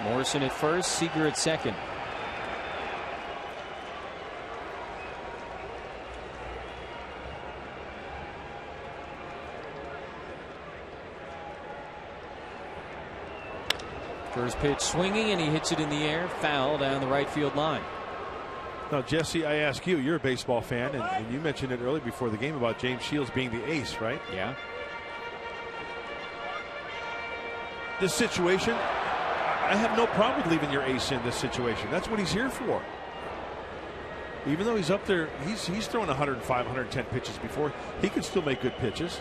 Morrison at first, Seager at second. First pitch swinging, and he hits it in the air, foul down the right field line. Now, Jesse, I ask you, you're a baseball fan, and you mentioned it earlier before the game about James Shields being the ace, right? Yeah. This situation, I have no problem with leaving your ace in this situation. That's what he's here for. Even though he's up there, he's thrown 105, 110 pitches before. He can still make good pitches,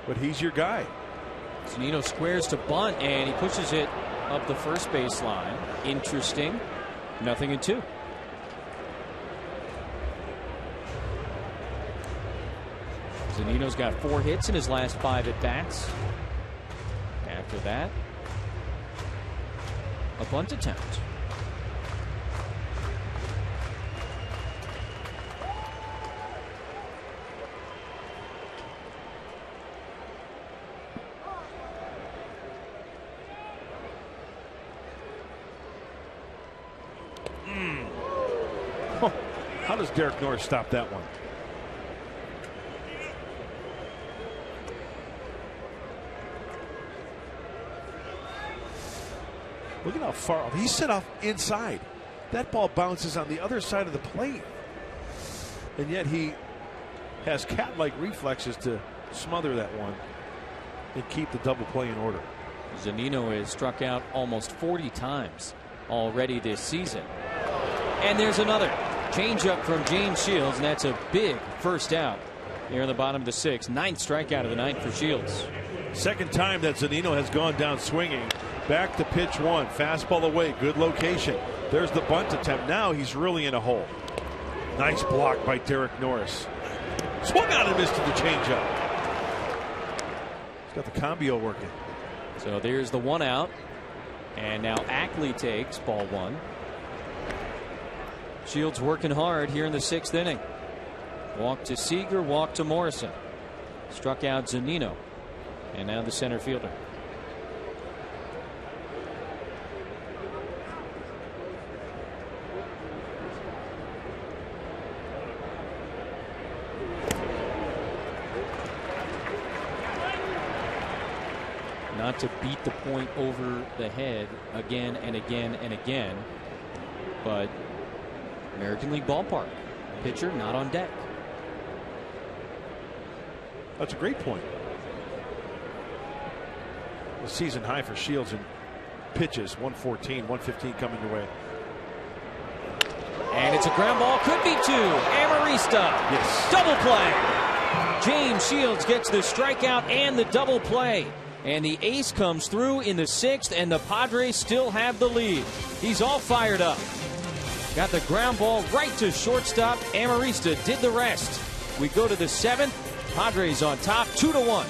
but he's your guy. Zunino squares to bunt, and he pushes it up the first base line. Interesting. 0-2. Zunino's got 4 hits in his last 5 at bats. After that, a bunt attempt. How does Derek Norris stop that one? Look at how far off. He set off inside. That ball bounces on the other side of the plate. And yet he has cat-like reflexes to smother that one and keep the double play in order. Zunino has struck out almost 40 times already this season. And there's another changeup from James Shields, and that's a big first out here in the bottom of the 6th. 9th strikeout of the night for Shields. Second time that Zunino has gone down swinging. Back to pitch 1. Fastball away. Good location. There's the bunt attempt. Now he's really in a hole. Nice block by Derek Norris. Swung out and missed to the changeup. He's got the combio working. So there's the 1 out. And now Ackley takes ball 1. Shields working hard here in the 6th inning. Walk to Seager, walk to Morrison. Struck out Zunino. And now the center fielder. Not to beat the point over the head again and again and again, but American League ballpark. Pitcher not on deck. That's a great point. A season high for Shields in pitches, 114, 115 coming your way. And it's a ground ball, could be two. Amarista, yes. Double play. James Shields gets the strikeout and the double play. And the ace comes through in the 6th, and the Padres still have the lead. He's all fired up. Got the ground ball right to shortstop. Amarista did the rest. We go to the 7th. Padres on top, 2-1.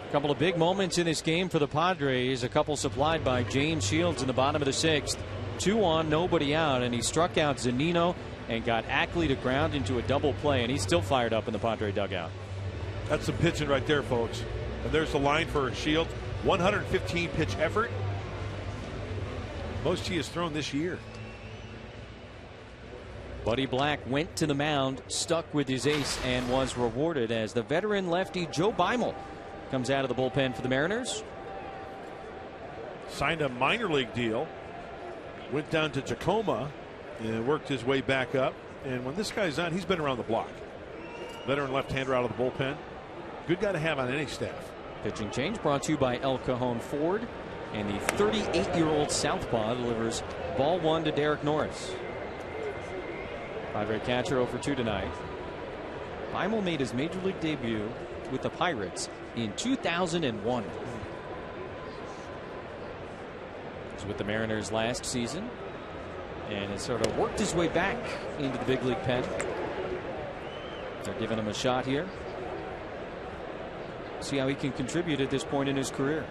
A couple of big moments in this game for the Padres. A couple supplied by James Shields in the bottom of the 6th. 2 on, nobody out, and he struck out Zunino and got Ackley to ground into a double play, and he's still fired up in the Padre dugout. That's some pitching right there, folks. And there's the line for Shields. 115 pitch effort. Most he has thrown this year. Buddy Black went to the mound, stuck with his ace, and was rewarded as the veteran lefty Joe Beimel comes out of the bullpen for the Mariners. Signed a minor league deal. Went down to Tacoma and worked his way back up. And when this guy's on, he's been around the block. Veteran left-hander out of the bullpen. Good guy to have on any staff. Pitching change brought to you by El Cajon Ford. And the 38-year-old southpaw delivers ball 1 to Derek Norris. Padre catcher 0 for 2 tonight. Beimel made his major league debut with the Pirates in 2001. He was with the Mariners last season and has sort of worked his way back into the big league pen. They're giving him a shot here. See how he can contribute at this point in his career.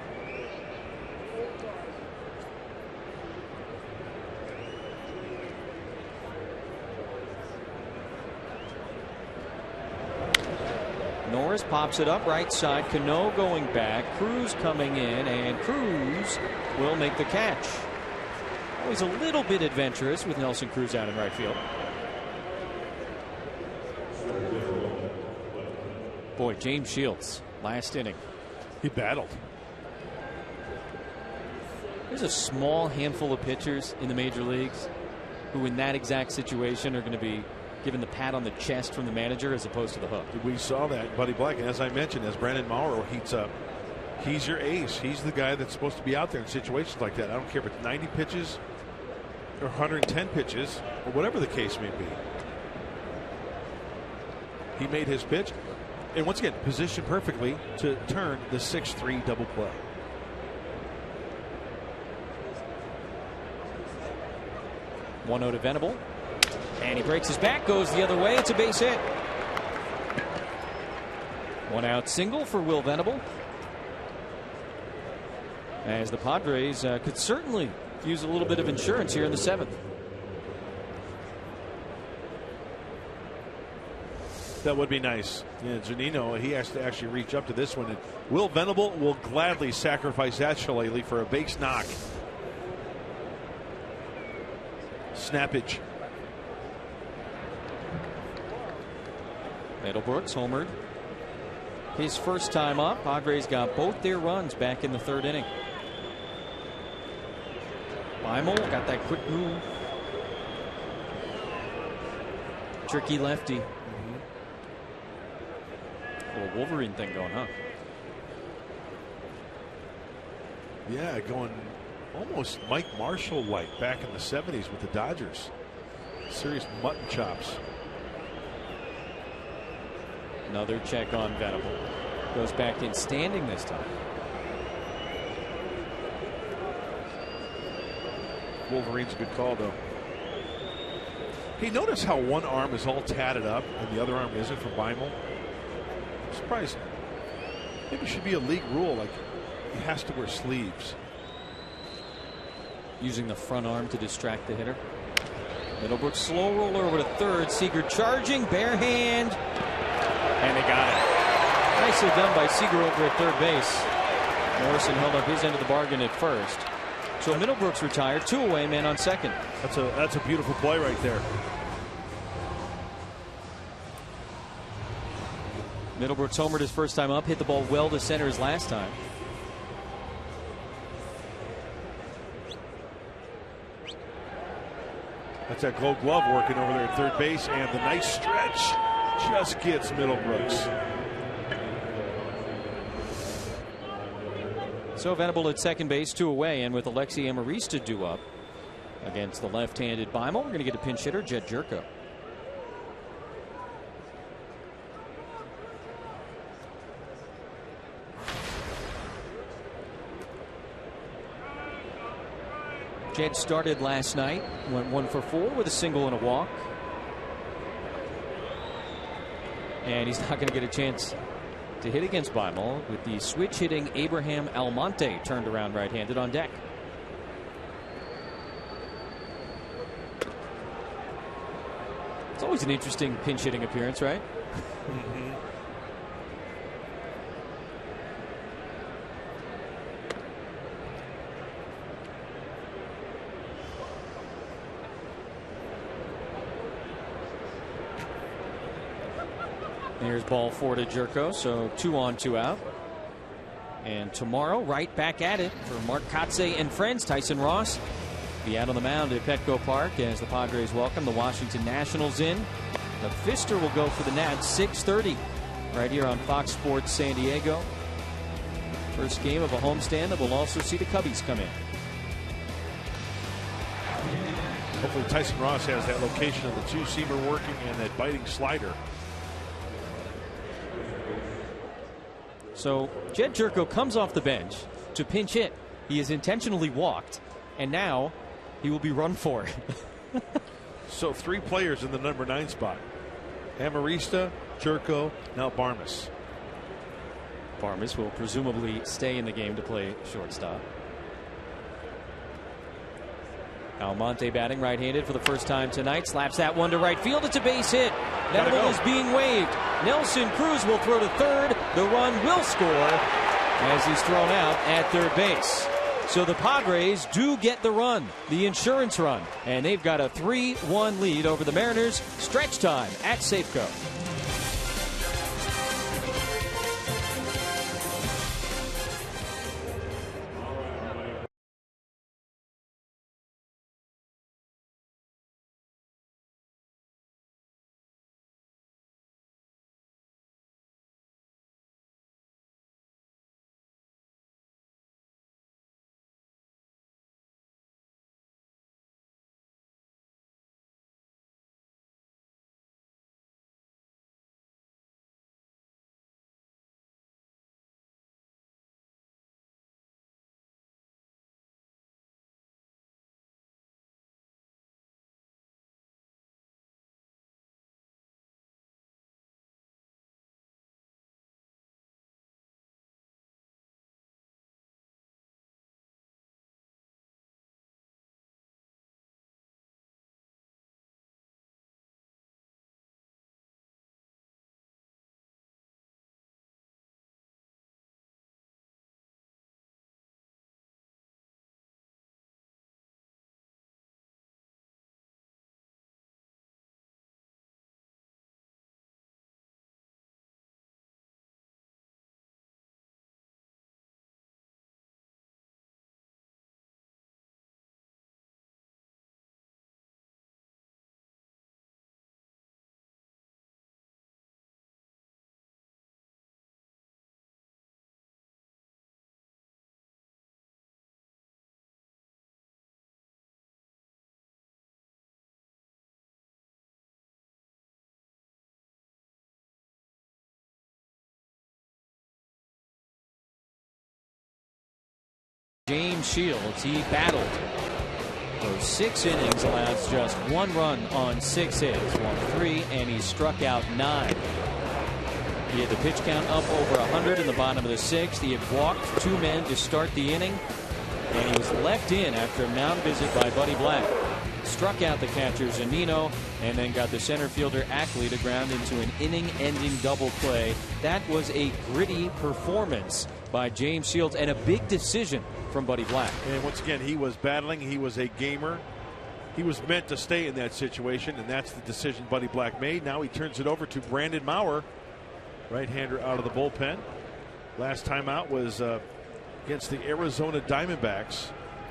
Norris pops it up right side. Cano going back. Cruz coming in, and Cruz will make the catch. Always a little bit adventurous with Nelson Cruz out in right field. Boy, James Shields, last inning. He battled. There's a small handful of pitchers in the major leagues who in that exact situation are going to be given the pat on the chest from the manager as opposed to the hook. We saw that, Buddy Black. And as I mentioned, as Brandon Mauro heats up, he's your ace. He's the guy that's supposed to be out there in situations like that. I don't care if it's 90 pitches or 110 pitches or whatever the case may be. He made his pitch. And once again, positioned perfectly to turn the 6-3 double play. One 0 to Venable. And he breaks his back, goes the other way. It's a base hit. One out single for Will Venable. As the Padres could certainly use a little bit of insurance here in the 7th. That would be nice. Yeah, Zunino, he has to actually reach up to this one. And Will Venable will gladly sacrifice that shillelagh for a base knock. Snappage. Middlebrooks homered his first time up. Padres got both their runs back in the third inning. Beimel got that quick move. Tricky lefty. Little Wolverine thing going, huh? Yeah, going almost Mike Marshall-like back in the 70s with the Dodgers. Serious mutton chops. Another check on Venable. Goes back in standing this time. Wolverine's a good call, though. Hey, notice how one arm is all tatted up and the other arm isn't for Beimel? I'm surprised. Maybe it should be a league rule, like he has to wear sleeves. Using the front arm to distract the hitter. Middlebrooks slow roller over to third. Seager charging, bare hand. And they got it. Nicely done by Seager over at third base. Morrison held up his end of the bargain at first. So Middlebrooks retired, 2 away, man on second. That's a beautiful play right there. Middlebrooks homered his first time up, hit the ball well to center his last time. That's that Gold Glove working over there at third base, and the nice stretch just gets Middlebrooks. So Venable at second base, 2 away, and with Alexi Amarista due up against the left-handed Beimel, we're going to get a pinch hitter, Jed Jerko. Jed started last night, went 1 for 4 with a single and a walk. And he's not going to get a chance to hit against Beimel with the switch hitting Abraham Almonte turned around right-handed on deck. It's always an interesting pinch hitting appearance, right? Here's ball 4 to Jerko, so 2 on, 2 out. And tomorrow, right back at it for Mark Kotze and friends. Tyson Ross be out on the mound at Petco Park as the Padres welcome the Washington Nationals in. The Fister will go for the Nats, 6:30, right here on Fox Sports San Diego. First game of a homestand that will also see the Cubbies come in. Hopefully Tyson Ross has that location of the two-seamer working and that biting slider. So Jed Jerko comes off the bench to pinch hit. He is intentionally walked, and now he will be run for. So 3 players in the number 9 spot. Amarista, Jerko, now Barmes. Barmes will presumably stay in the game to play shortstop. Almonte batting right-handed for the first time tonight. Slaps that one to right field. It's a base hit. That ball is being waved. Nelson Cruz will throw to third. The run will score as he's thrown out at third base. So the Padres do get the run, the insurance run, and they've got a 3-1 lead over the Mariners. Stretch time at Safeco. James Shields, he battled for 6 innings, allows just 1 run on 6 hits, walked 3, and he struck out 9. He had the pitch count up over 100 in the bottom of the 6th. He had walked 2 men to start the inning, and he was left in after a mound visit by Buddy Black. Struck out the catcher Zunino, and then got the center fielder Ackley to ground into an inning-ending double play. That was a gritty performance by James Shields and a big decision from Buddy Black. And once again, he was battling. He was a gamer. He was meant to stay in that situation, and that's the decision Buddy Black made. Now he turns it over to Brandon Maurer, right-hander out of the bullpen. Last time out was against the Arizona Diamondbacks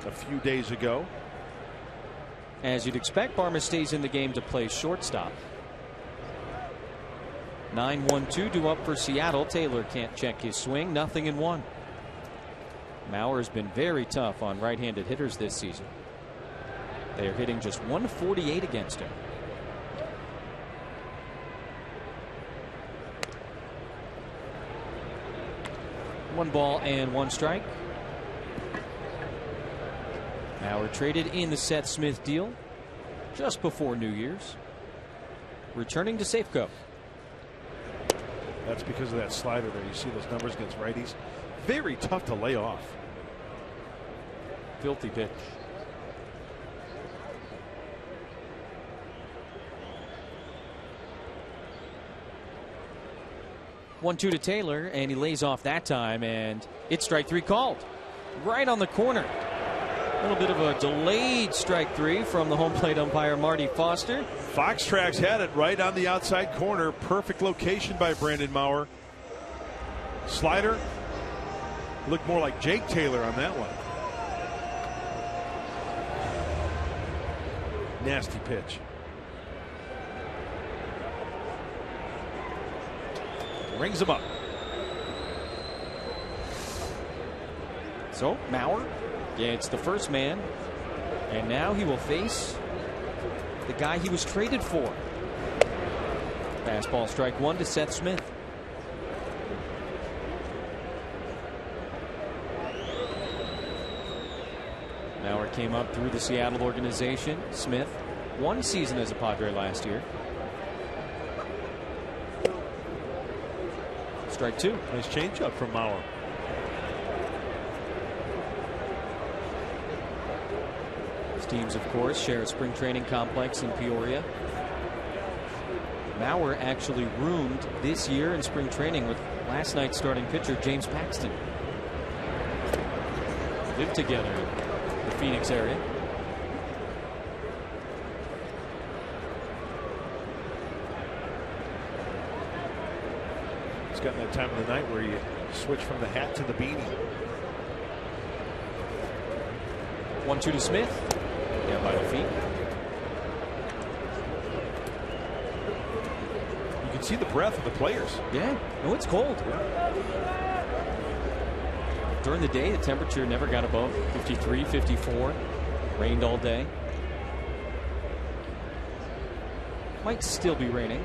a few days ago. As you'd expect, Barma stays in the game to play shortstop. 9-1-2 due up for Seattle. Taylor can't check his swing. 0-1. Mauer's been very tough on right-handed hitters this season. They are hitting just 148 against him. One ball and 1 strike. Mauer traded in the Seth Smith deal just before New Year's. Returning to Safeco. That's because of that slider there. You see those numbers against righties. Very tough to lay off. Filthy pitch. One-two to Taylor, and he lays off that time, and it's strike 3 called. Right on the corner. A little bit of a delayed strike 3 from the home plate umpire Marty Foster. Fox Tracks had it right on the outside corner. Perfect location by Brandon Maurer. Slider looked more like Jake Taylor on that one. Nasty pitch. Rings him up. So Maurer gets the first man, and now he will face the guy he was traded for. Fastball strike 1 to Seth Smith. Maurer came up through the Seattle organization. Smith, 1 season as a Padre last year. Strike 2. Nice changeup from Maurer. These teams, of course, share a spring training complex in Peoria. Maurer actually roomed this year in spring training with last night's starting pitcher James Paxton. Lived together in the Phoenix area. It's gotten that time of the night where you switch from the hat to the beanie. 1-2 to Smith. Down by the feet. You can see the breath of the players. Yeah. No, it's cold. Yeah. During the day, the temperature never got above 53, 54. Rained all day. Might still be raining.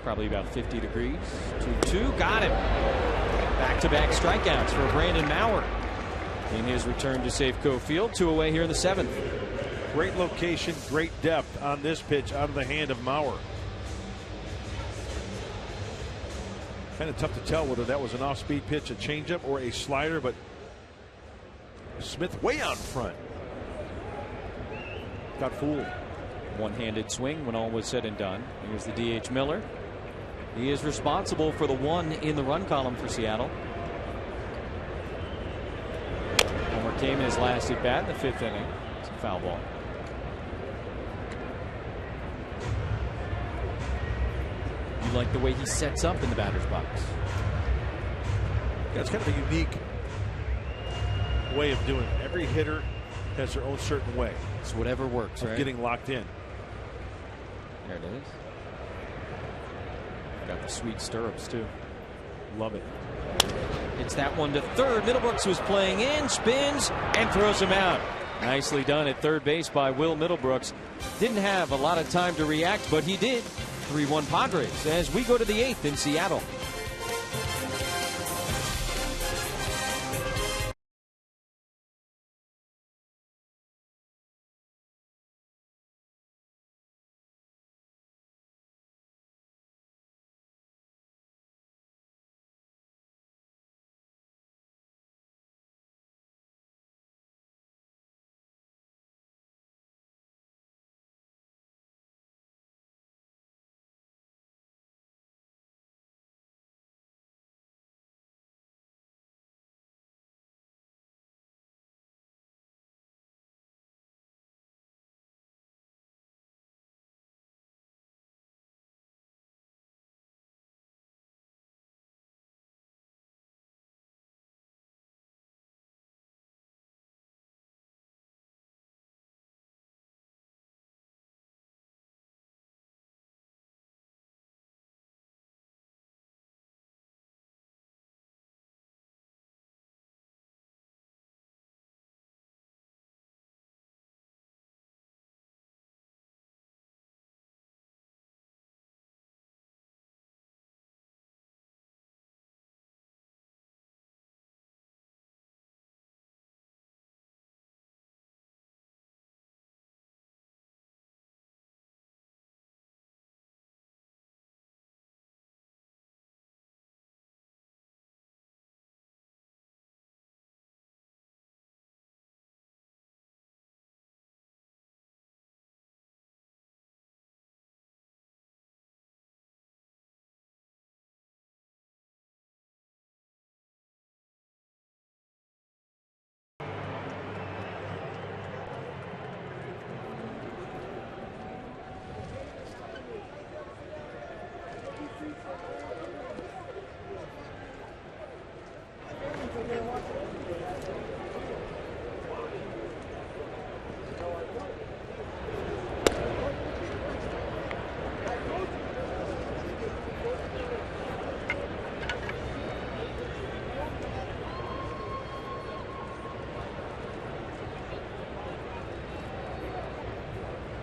Probably about 50 degrees. 2-2. Got him. Back-to-back strikeouts for Brandon Maurer in his return to Safeco Field. 2 away here in the 7th. Great location, great depth on this pitch out of the hand of Maurer. Kind of tough to tell whether that was an off-speed pitch, a changeup, or a slider, but Smith way out in front. Got fooled. One-handed swing when all was said and done. Here's the DH Miller. He is responsible for the 1 in the run column for Seattle. Homer came in his last at bat in the 5th inning. It's a foul ball. You like the way he sets up in the batter's box. Yeah, it's kind of a unique way of doing it. Every hitter has their own certain way. It's whatever works, of right? Getting locked in. There it is. Got the sweet stirrups too. Love it. It's that one to third. Middlebrooks was playing in, spins, and throws him out. Nicely done at third base by Will Middlebrooks. Didn't have a lot of time to react, but he did. 3-1 Padres as we go to the 8th in Seattle.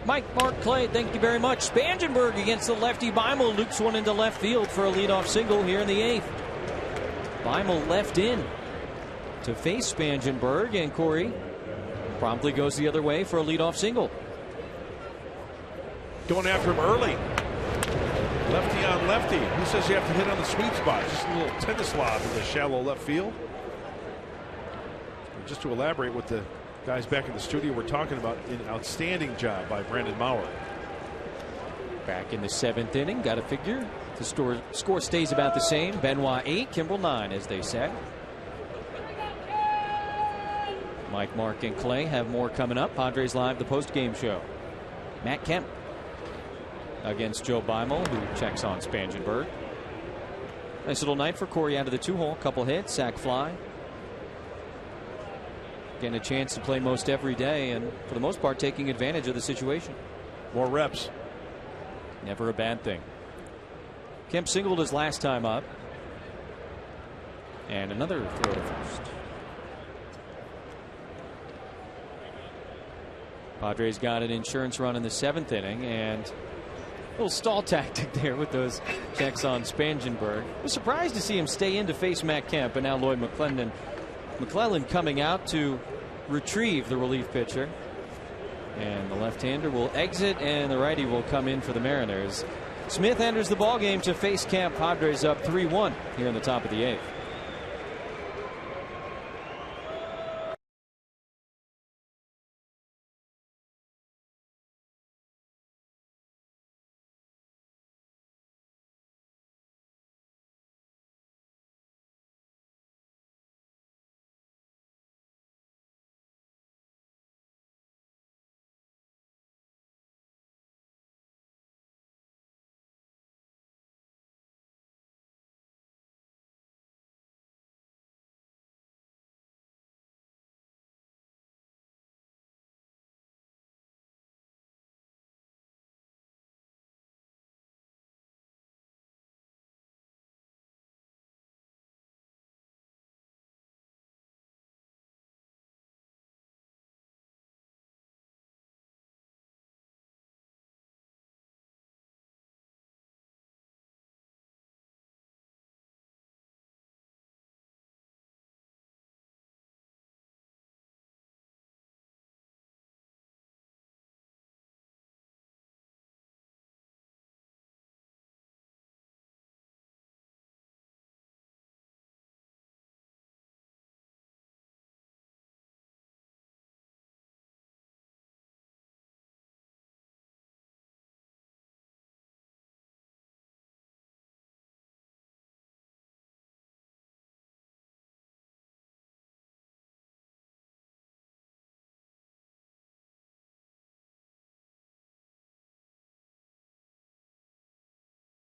Mark Clay, thank you very much. Spangenberg against the lefty Beimel loops one into left field for a leadoff single here in the 8th. Beimel left in to face Spangenberg, and Corey promptly goes the other way for a leadoff single. Going after him early. Lefty on lefty. Who says you have to hit on the sweet spot? Just a little tennis lob in the shallow left field. And just to elaborate what the guys back in the studio were talking about, an outstanding job by Brandon Maurer. Back in the 7th inning, got to figure the score stays about the same. Benoit 8, Kimbrel 9, as they said. Mike, Mark, and Clay have more coming up. Padres Live, the post-game show. Matt Kemp against Joe Beimel, who checks on Spangenberg. Nice little night for Corey out of the 2-hole. Couple hits, sac fly. Getting a chance to play most every day, and for the most part taking advantage of the situation. More reps. Never a bad thing. Kemp singled his last time up. And another throw to first. Padres got an insurance run in the 7th inning, and a little stall tactic there with those checks on Spangenberg. I was surprised to see him stay in to face Matt Kemp, and now Lloyd McClellan coming out to retrieve the relief pitcher. And the left-hander will exit, and the righty will come in for the Mariners. Smith enters the ballgame to face Kemp. Padres up 3-1 here in the top of the 8th.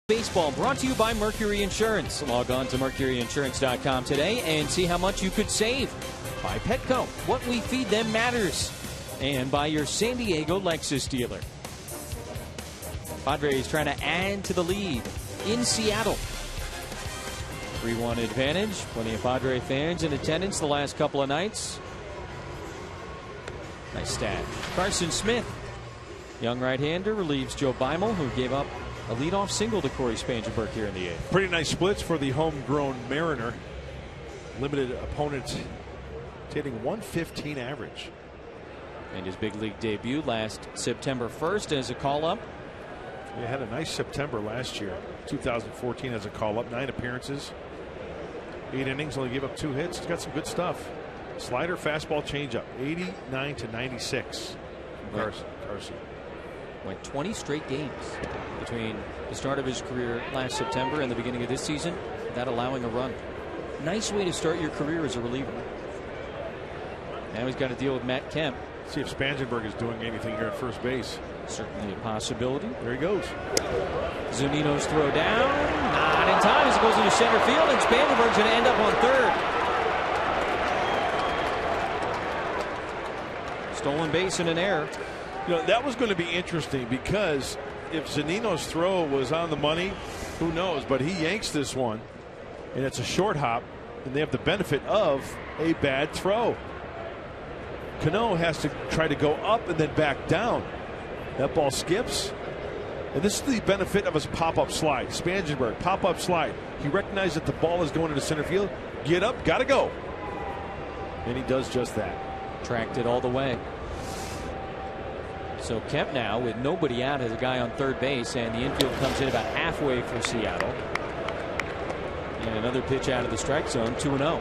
Baseball brought to you by Mercury Insurance. Log on to mercuryinsurance.com today and see how much you could save. By Petco, what we feed them matters. And by your San Diego Lexus dealer. Padres trying to add to the lead in Seattle. 3-1 advantage. Plenty of Padre fans in attendance the last couple of nights. Nice stat. Carson Smith, young right-hander, relieves Joe Beimel, who gave up a leadoff single to Corey Spangenberg here in the 8th. Pretty nice splits for the homegrown Mariner. Limited opponents hitting 115 average. And his big league debut last September 1st as a call-up. He had a nice September last year, 2014 as a call-up. 9 appearances, 8 innings, only gave up 2 hits. He's got some good stuff. Slider, fastball, changeup. 89 to 96. Carson. Went 20 straight games between the start of his career last September and the beginning of this season without allowing a run. Nice way to start your career as a reliever. Now he's got to deal with Matt Kemp. See if Spangenberg is doing anything here at first base. Certainly a possibility. There he goes. Zunino's throw down. Not in time as it goes into center field, and Spangenberg's going to end up on third. Stolen base and an error. You know, that was going to be interesting because if Zunino's throw was on the money, who knows? But he yanks this one, and it's a short hop, and they have the benefit of a bad throw. Cano has to try to go up and then back down. That ball skips. And this is the benefit of his pop-up slide. Spangenberg, pop-up slide. He recognized that the ball is going into center field. Get up, gotta go. And he does just that. Tracked it all the way. So Kemp now with nobody out has a guy on third base, and the infield comes in about halfway for Seattle. And another pitch out of the strike zone, 2-0.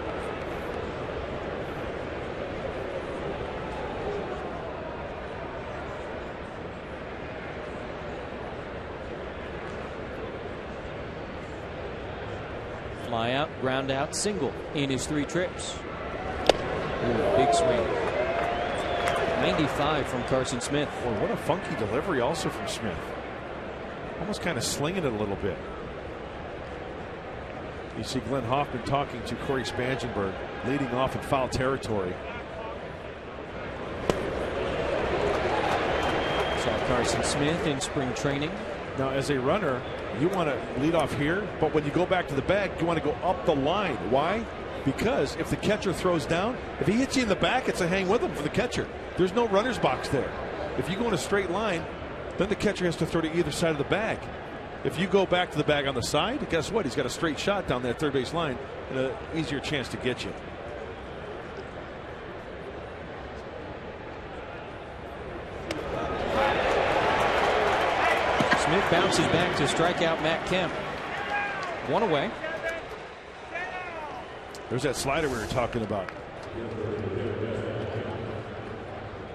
Fly out, ground out, single in his 3 trips. Ooh, big swing. 95 from Carson Smith. Boy, what a funky delivery also from Smith. Almost kind of slinging it a little bit. You see Glenn Hoffman talking to Corey Spangenberg, leading off in foul territory. Saw Carson Smith in spring training. Now, as a runner, you want to lead off here, but when you go back to the bag, you want to go up the line. Why? Because if the catcher throws down, if he hits you in the back, it's a hang with him for the catcher. There's no runner's box there. If you go in a straight line, then the catcher has to throw to either side of the bag. If you go back to the bag on the side, guess what? He's got a straight shot down that third base line and an easier chance to get you. Smith bounces back to strike out Matt Kemp. 1 away. There's that slider we were talking about.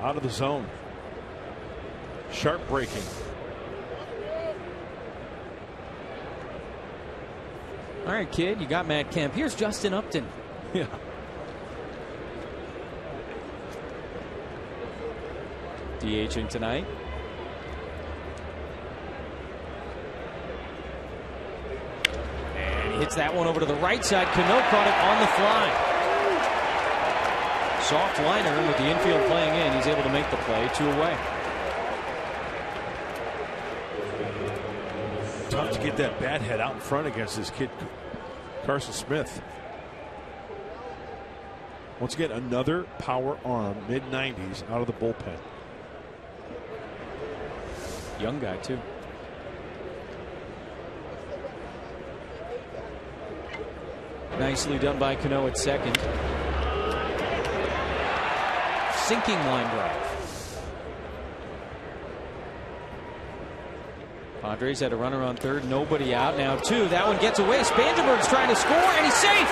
Out of the zone. Sharp breaking. All right, kid, you got Matt Kemp. Here's Justin Upton. Yeah. DHing tonight. And he hits that one over to the right side. Cano caught it on the fly. Soft liner with the infield playing in. He's able to make the play. 2 away. Tough to get that bat head out in front against this kid, Carson Smith. Once again, another power arm, mid-90s, out of the bullpen. Young guy, too. Nicely done by Cano at second. Sinking line drive. Padres had a runner on third, nobody out. Now 2. That one gets away. Spangenberg's trying to score, and he's safe.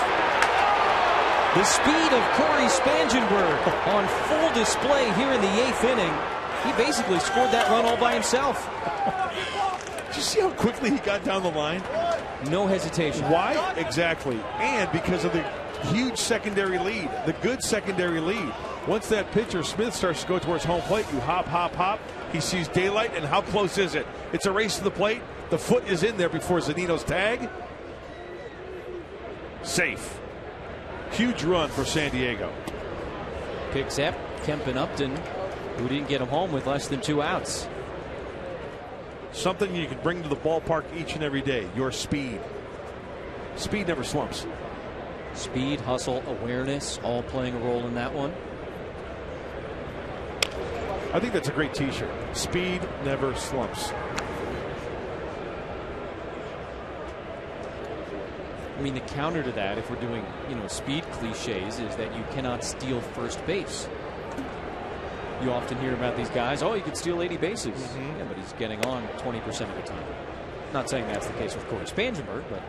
The speed of Corey Spangenberg on full display here in the 8th inning. He basically scored that run all by himself. Did you see how quickly he got down the line? No hesitation. Why? Exactly. And because of the huge secondary lead, the good secondary lead. Once that pitcher, Smith, starts to go towards home plate, you hop, hop, hop. He sees daylight, and how close is it? It's a race to the plate. The foot is in there before Zunino's tag. Safe. Huge run for San Diego. Picks up Kemp and Upton, who didn't get him home with less than 2 outs. Something you can bring to the ballpark each and every day, your speed. Speed never slumps. Speed, hustle, awareness, all playing a role in that one. I think that's a great t-shirt. Speed never slumps. I mean, the counter to that, if we're doing, speed cliches, is that you cannot steal first base. You often hear about these guys, oh, you could steal 80 bases. Yeah, but he's getting on 20% of the time. Not saying that's the case with Corey Spangenberg, but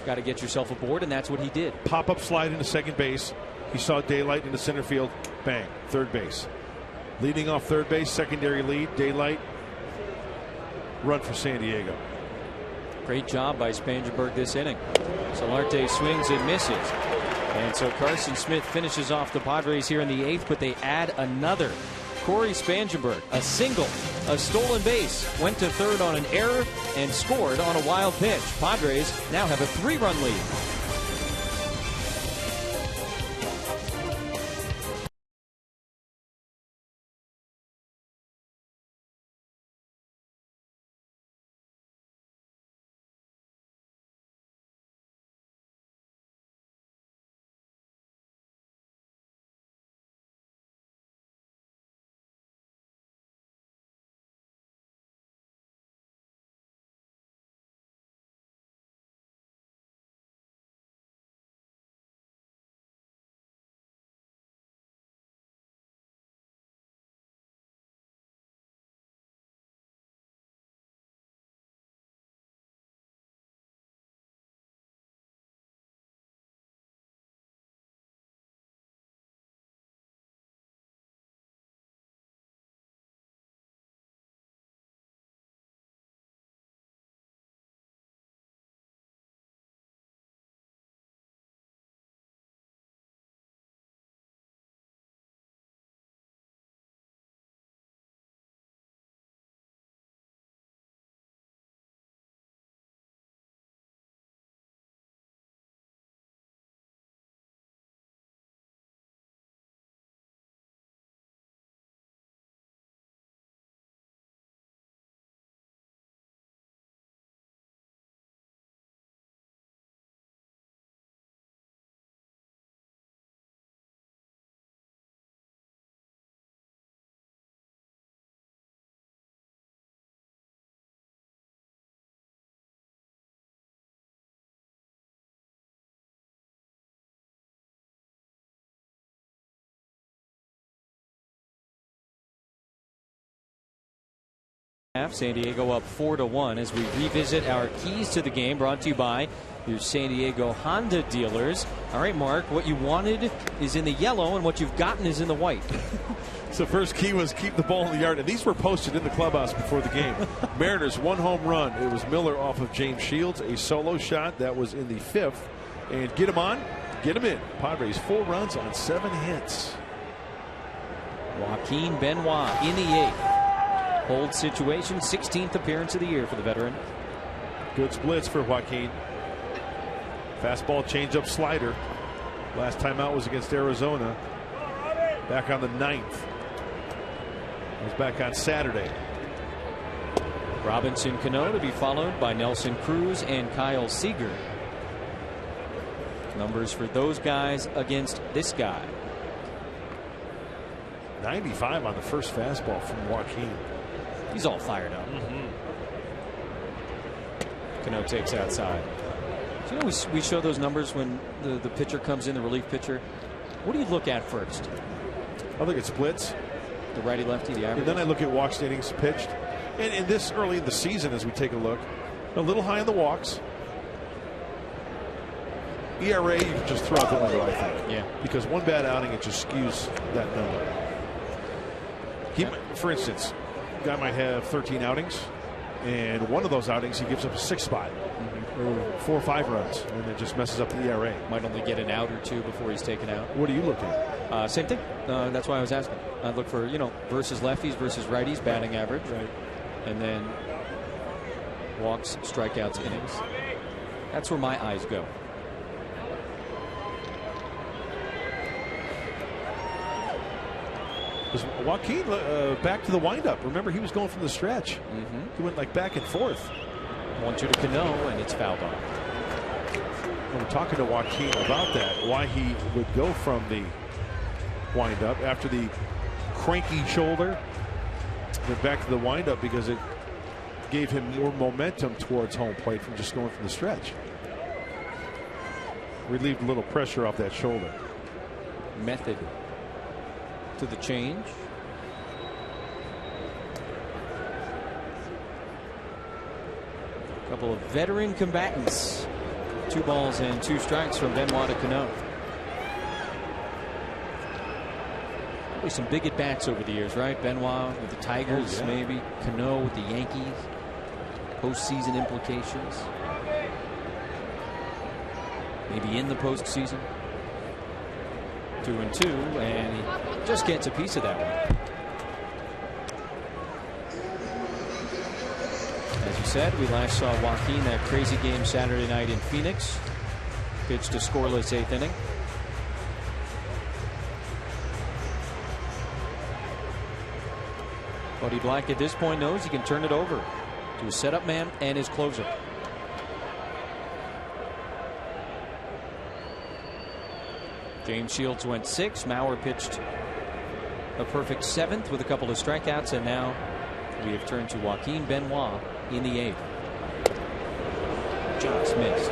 got to get yourself aboard, and that's what he did. Pop-up slide into second base. He saw daylight into center field. Bang, third base. Leading off third base, secondary lead, daylight. Run for San Diego. Great job by Spangenberg this inning. Solarte swings and misses. And so Carson Smith finishes off the Padres here in the 8th, but they add another. Corey Spangenberg, a single, a stolen base, went to third on an error, and scored on a wild pitch. Padres now have a 3-run lead. San Diego up 4-1 as we revisit our keys to the game, brought to you by your San Diego Honda dealers. All right, Mark, what you wanted is in the yellow and what you've gotten is in the white. So first key was keep the ball in the yard, and these were posted in the clubhouse before the game. Mariners 1 home run. It was Miller off of James Shields, a solo shot that was in the 5th, and get him on, get him in. Padres 4 runs on 7 hits. Joaquin Benoit in the 8th. Hold situation, 16th appearance of the year for the veteran. Good splits for Joaquin. Fastball, changeup, slider. Last time out was against Arizona. Back on the 9th. Was back on Saturday. Robinson Cano to be followed by Nelson Cruz and Kyle Seager. Numbers for those guys against this guy. 95 on the first fastball from Joaquin. He's all fired up. Cano takes outside. So, you know, we show those numbers when the pitcher comes in, the relief pitcher. What do you look at first? I look at splits. The righty lefty, the average. And then I look at walks innings pitched. And in this early in the season, as we take a look, a little high on the walks. ERA, you can just throw out the number, I think. Yeah. Because one bad outing, it just skews that number. For instance, a guy might have 13 outings, and one of those outings he gives up a 6 spot, or 4 or 5 runs, and it just messes up the ERA. Might only get an out or 2 before he's taken out. What are you looking at? Same thing. That's why I was asking. I look for, versus lefties versus righties, batting average, right, and then walks, strikeouts, innings. That's where my eyes go. Joaquin back to the windup. Remember, he was going from the stretch. He went like back and forth. 1-2 to Cano, and it's fouled off. We're talking to Joaquin about that, why he would go from the windup after the cranky shoulder, went back to the windup because it gave him more momentum towards home plate from just going from the stretch. Relieved a little pressure off that shoulder. Method to the change. A couple of veteran combatants. 2 balls and 2 strikes from Benoit to Cano. Probably some big at bats over the years, right? Benoit with the Tigers, maybe Cano with the Yankees. Postseason implications. Maybe in the postseason. 2-2, and he just gets a piece of that one. As you said, we last saw Joaquin that crazy game Saturday night in Phoenix. Pitched a scoreless 8th inning. Buddy Black at this point knows he can turn it over to his setup man and his closer. James Shields went 6. Mauer pitched a perfect 7th with a couple of strikeouts, and now we have turned to Joaquin Benoit in the 8th. Just missed.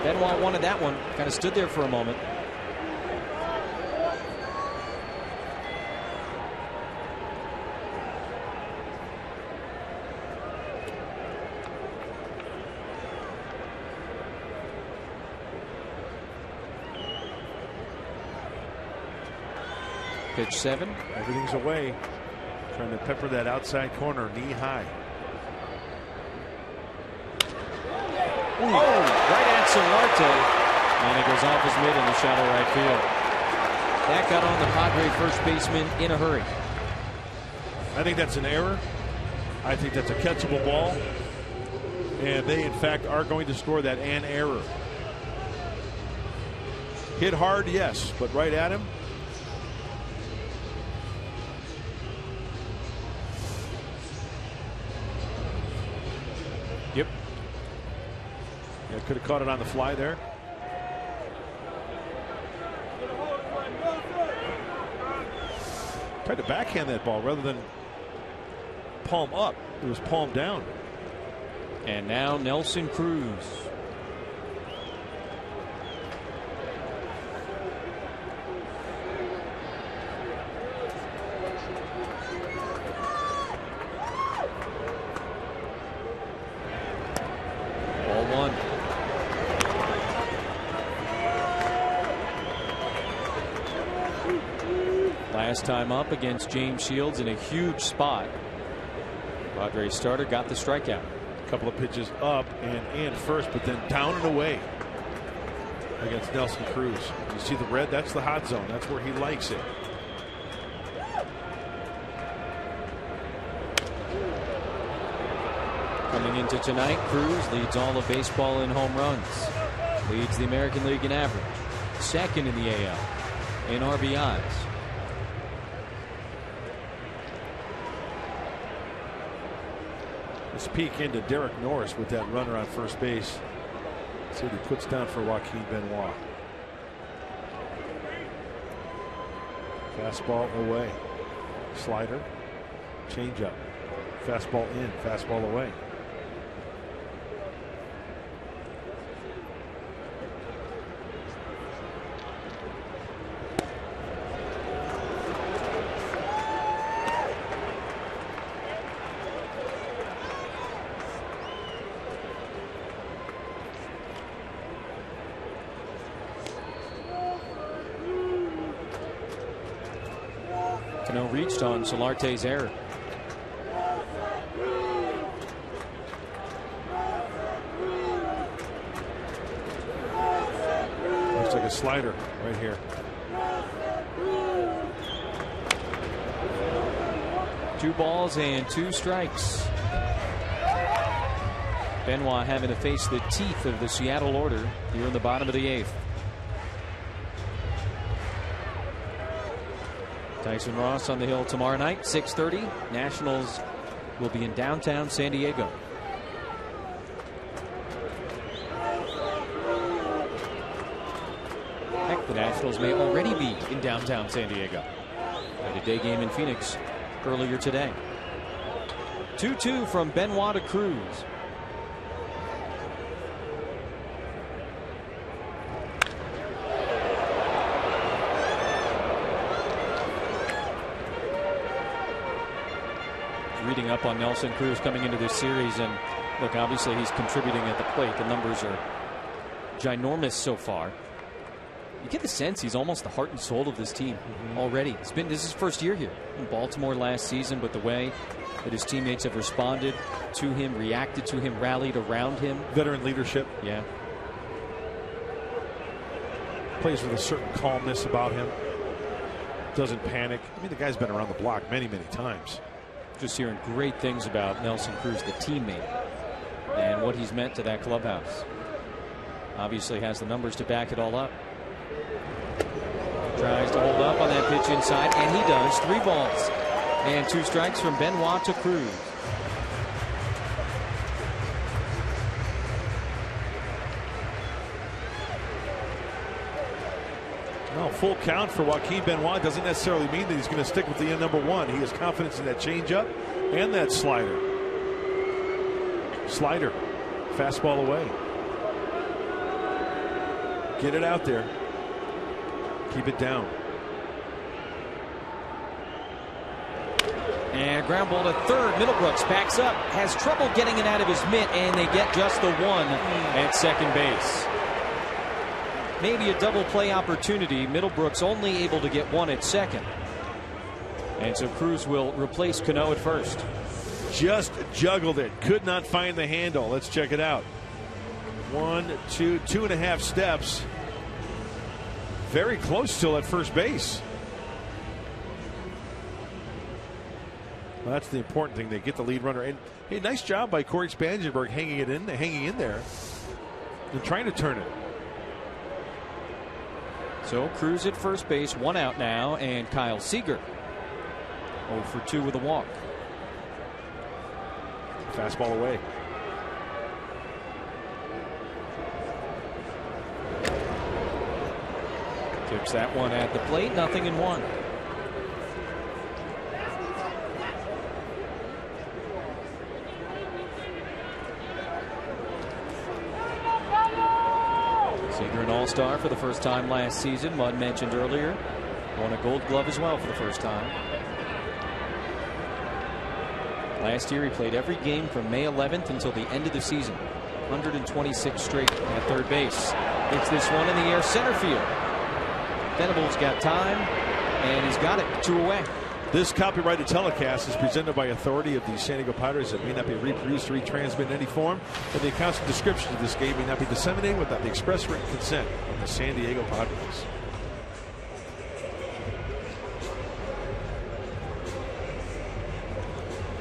Benoit wanted that one. Kind of stood there for a moment. Pitch 7. Everything's away. Trying to pepper that outside corner, knee high. Right at Solarte, and it goes off his mid in the shallow right field. That got on the Padre first baseman in a hurry. I think that's an error. I think that's a catchable ball, and they in fact are going to score that an error. Hit hard, yes, but right at him. Yep. Yeah, could have caught it on the fly there. Tried to backhand that ball rather than palm up. It was palm down. And now Nelson Cruz. Last time up against James Shields in a huge spot. Padres starter got the strikeout. A couple of pitches up and first, but then down and away against Nelson Cruz. You see the red? That's the hot zone. That's where he likes it. Coming into tonight, Cruz leads all of baseball in home runs. Leads the American League in average. Second in the AL in RBIs. Let's peek into Derek Norris with that runner on first base. See what he puts down for Joaquin Benoit. Fastball away. Slider. Changeup. Fastball in. Fastball away. Cano reached on Solarte's error. Looks like a slider right here. Two balls and two strikes. Benoit having to face the teeth of the Seattle order here in the bottom of the 8th. Tyson Ross on the hill tomorrow night, 6:30. Nationals will be in downtown San Diego. Heck, the Nationals may already be in downtown San Diego. Had a day game in Phoenix earlier today. 2-2 from Benoit to Cruz. Reading up on Nelson Cruz coming into this series, and look, obviously he's contributing at the plate. The numbers are ginormous so far. You get the sense he's almost the heart and soul of this team already. This is his first year here in Baltimore last season, but the way that his teammates have responded to him, reacted to him, rallied around him. Veteran leadership. Yeah. Plays with a certain calmness about him. Doesn't panic. I mean, the guy's been around the block many, many times. Just hearing great things about Nelson Cruz, the teammate, and what he's meant to that clubhouse. Obviously has the numbers to back it all up. Tries to hold up on that pitch inside, and he does. 3 balls and 2 strikes from Benoit to Cruz. Well, full count for Joaquin Benoit doesn't necessarily mean that he's going to stick with the number 1. He has confidence in that changeup and that slider. Slider. Fastball away. Get it out there. Keep it down. And ground ball to third. Middlebrooks backs up. Has trouble getting it out of his mitt, and they get just the 1 at second base. Maybe a double play opportunity. Middlebrooks only able to get 1 at second. And so Cruz will replace Cano at first. Just juggled it. Could not find the handle. Let's check it out. 1, 2, 2.5 steps. Very close still at first base. Well, that's the important thing. They get the lead runner. And hey, nice job by Corey Spangenberg hanging in there and trying to turn it. So Cruz at first base, 1 out now, and Kyle Seager 0 for 2 with a walk. Fastball away. Tips that one at the plate, 0-1. Seager an all-star for the first time last season. Mudd mentioned earlier. Won a Gold Glove as well for the first time. Last year he played every game from May 11th until the end of the season. 126 straight at third base. It's this one in the air center field. Venable's got time. and he's got it 2 away. This copyrighted telecast is presented by authority of the San Diego Padres and may not be reproduced or retransmitted in any form, and the accounts and descriptions of this game may not be disseminated without the express written consent of the San Diego Padres.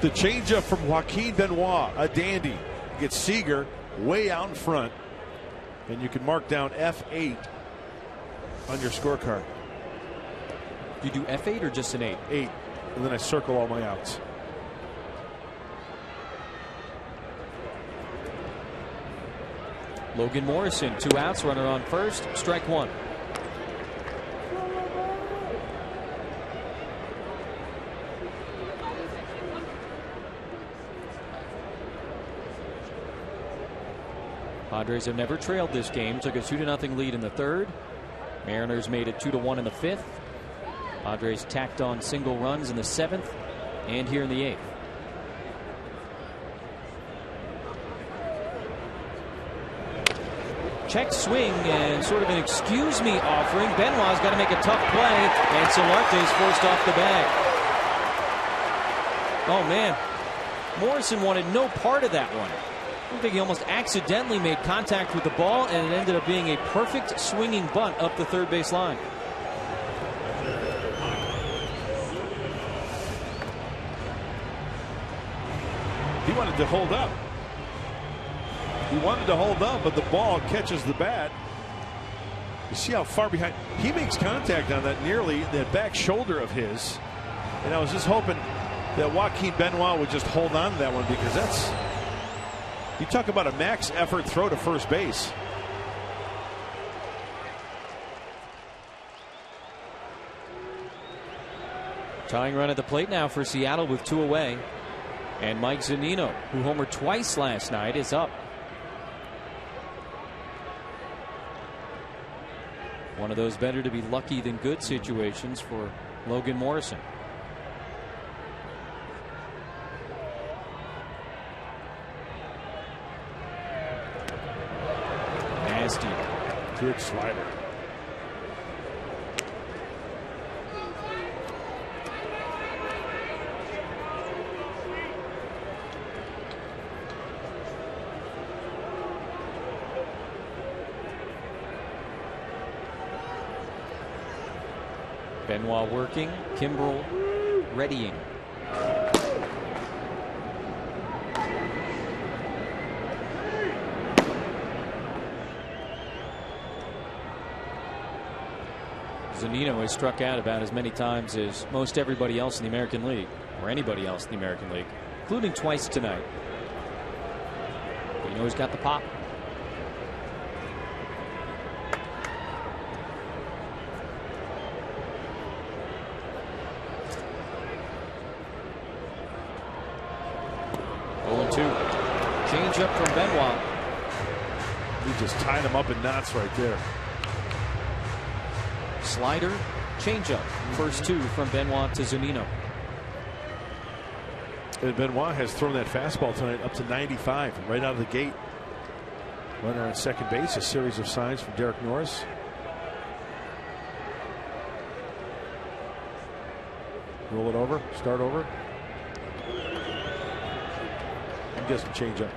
The changeup from Joaquin Benoit, a dandy, gets Seager way out in front, and you can mark down F8 on your scorecard. Do you do F8 or just an 8? 8, and then I circle all my outs. Logan Morrison, 2 outs, runner on first, strike 1. Padres have never trailed this game. Took a 2-0 lead in the 3rd. Mariners made it 2-1 in the 5th. Padres tacked on single runs in the 7th and here in the 8th. Check swing and sort of an excuse me offering. Benoit's got to make a tough play, and Solarte's forced off the bag. Oh man, Morrison wanted no part of that one. I think he almost accidentally made contact with the ball, and it ended up being a perfect swinging bunt up the third base line. He wanted to hold up. He wanted to hold up, but the ball catches the bat. You see how far behind he makes contact on that, nearly that back shoulder of his. And I was just hoping that Joaquin Benoit would just hold on to that one, because that's, you talk about a max effort throw to first base. Tying run at the plate now for Seattle with 2 away. And Mike Zunino, who homered twice last night, is up. One of those better to be lucky than good situations for Logan Morrison. Nasty. Good slider. Benoit working, Kimbrel readying. Zunino has struck out about as many times as most everybody else in the American League, or anybody else in the American League, including twice tonight. But you know he's got the pop. Change up from Benoit. He just tied him up in knots right there. Slider, change up. First 2 from Benoit to Zunino. And Benoit has thrown that fastball tonight up to 95 right out of the gate. Runner on second base, a series of signs from Derek Norris. Roll it over, start over. And get some change up.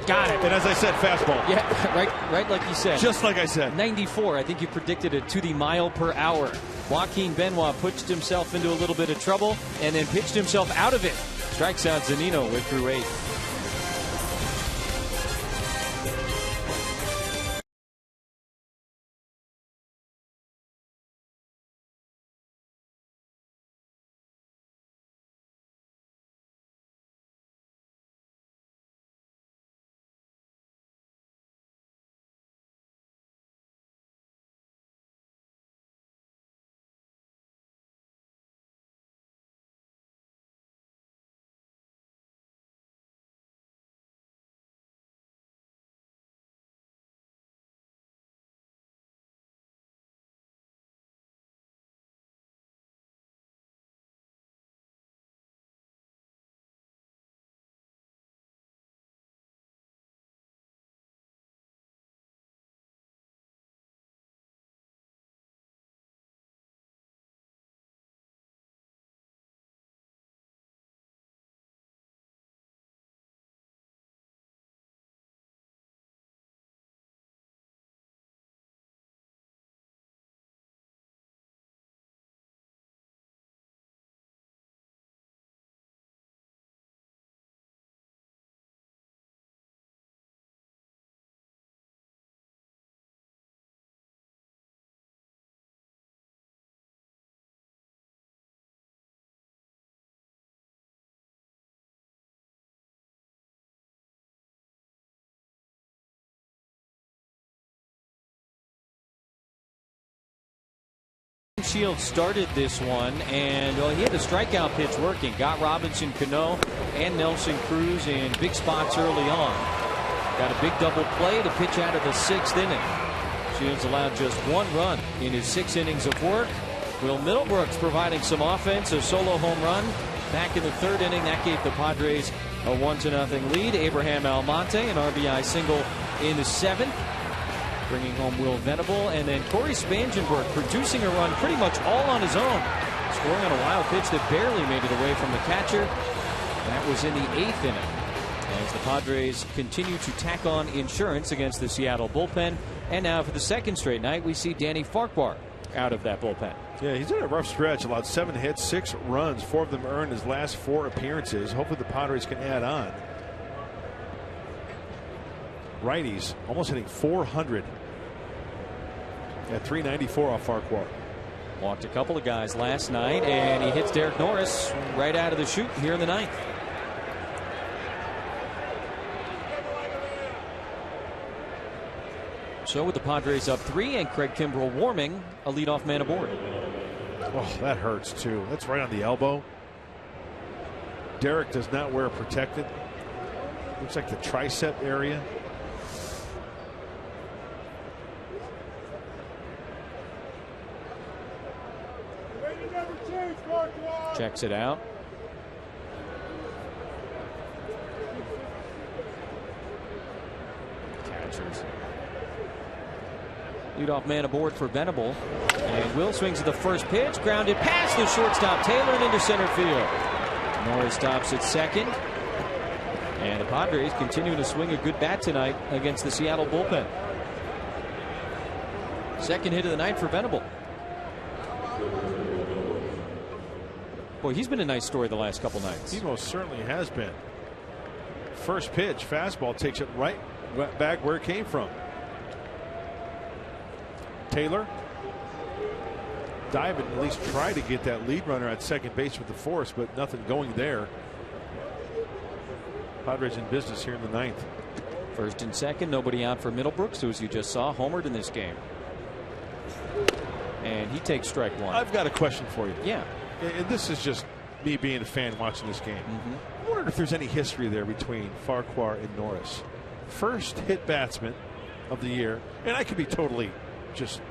Got it. And as I said, fastball. Yeah, right like you said. Just like I said. 94. I think you predicted it to the mile per hour. Joaquin Benoit pushed himself into a little bit of trouble and then pitched himself out of it. Strikes out Zunino with through 8. Shields started this one, and he had the strikeout pitch working. Got Robinson Cano and Nelson Cruz in big spots early on. Got a big double play to pitch out of the 6th inning. Shields allowed just 1 run in his 6 innings of work. Will Middlebrooks providing some offense, a solo home run back in the 3rd inning. That gave the Padres a 1-0 lead. Abraham Almonte, an RBI single in the 7th. Bringing home Will Venable, and then Corey Spangenberg producing a run pretty much all on his own, scoring on a wild pitch that barely made it away from the catcher. That was in the 8th inning, as the Padres continue to tack on insurance against the Seattle bullpen. And now for the 2nd straight night, we see Danny Farquhar out of that bullpen. Yeah, he's in a rough stretch. Allowed 7 hits, 6 runs, 4 of them earned his last 4 appearances. Hopefully the Padres can add on. Righties almost hitting 400 at 394 off Farquhar. Walked a couple of guys last night, and he hits Derek Norris right out of the chute here in the 9th. So with the Padres up 3 and Craig Kimbrell warming, a leadoff man aboard. Oh, that hurts too. That's right on the elbow. Derek does not wear protected. Looks like the tricep area. Checks it out. Catchers. Leadoff man aboard for Venable. And Will swings at the first pitch. Grounded past the shortstop Taylor and into center field. Norris stops at 2nd. And the Padres continuing to swing a good bat tonight against the Seattle bullpen. 2nd hit of the night for Venable. Boy, he's been a nice story the last couple nights. He most certainly has been. First pitch, fastball, takes it right back where it came from. Taylor diving, at least try to get that lead runner at second base with the force, but nothing going there. Padres in business here in the 9th. 1st and 2nd, nobody out for Middlebrooks, who, as you just saw, homered in this game. And he takes strike 1. I've got a question for you. Yeah. And this is just me being a fan watching this game. I wonder if there's any history there between Farquhar and Norris. First hit batsman of the year, and I could be totally just.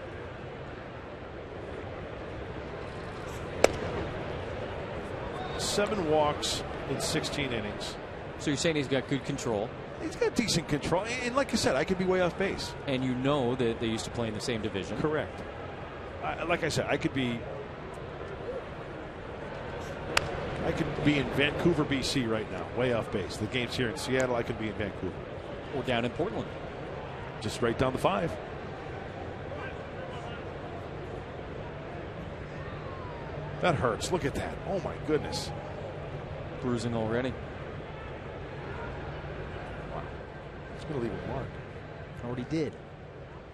Seven walks in 16 innings. So you're saying he's got good control? He's got decent control, and like I said, I could be way off base. And you know that they used to play in the same division. Correct. Like I said, I could be in Vancouver, BC right now, way off base. The game's here in Seattle. I could be in Vancouver. Or down in Portland. Just right down the 5. That hurts. Look at that. Oh, my goodness. Bruising already. Wow. It's going to leave a mark. Already did.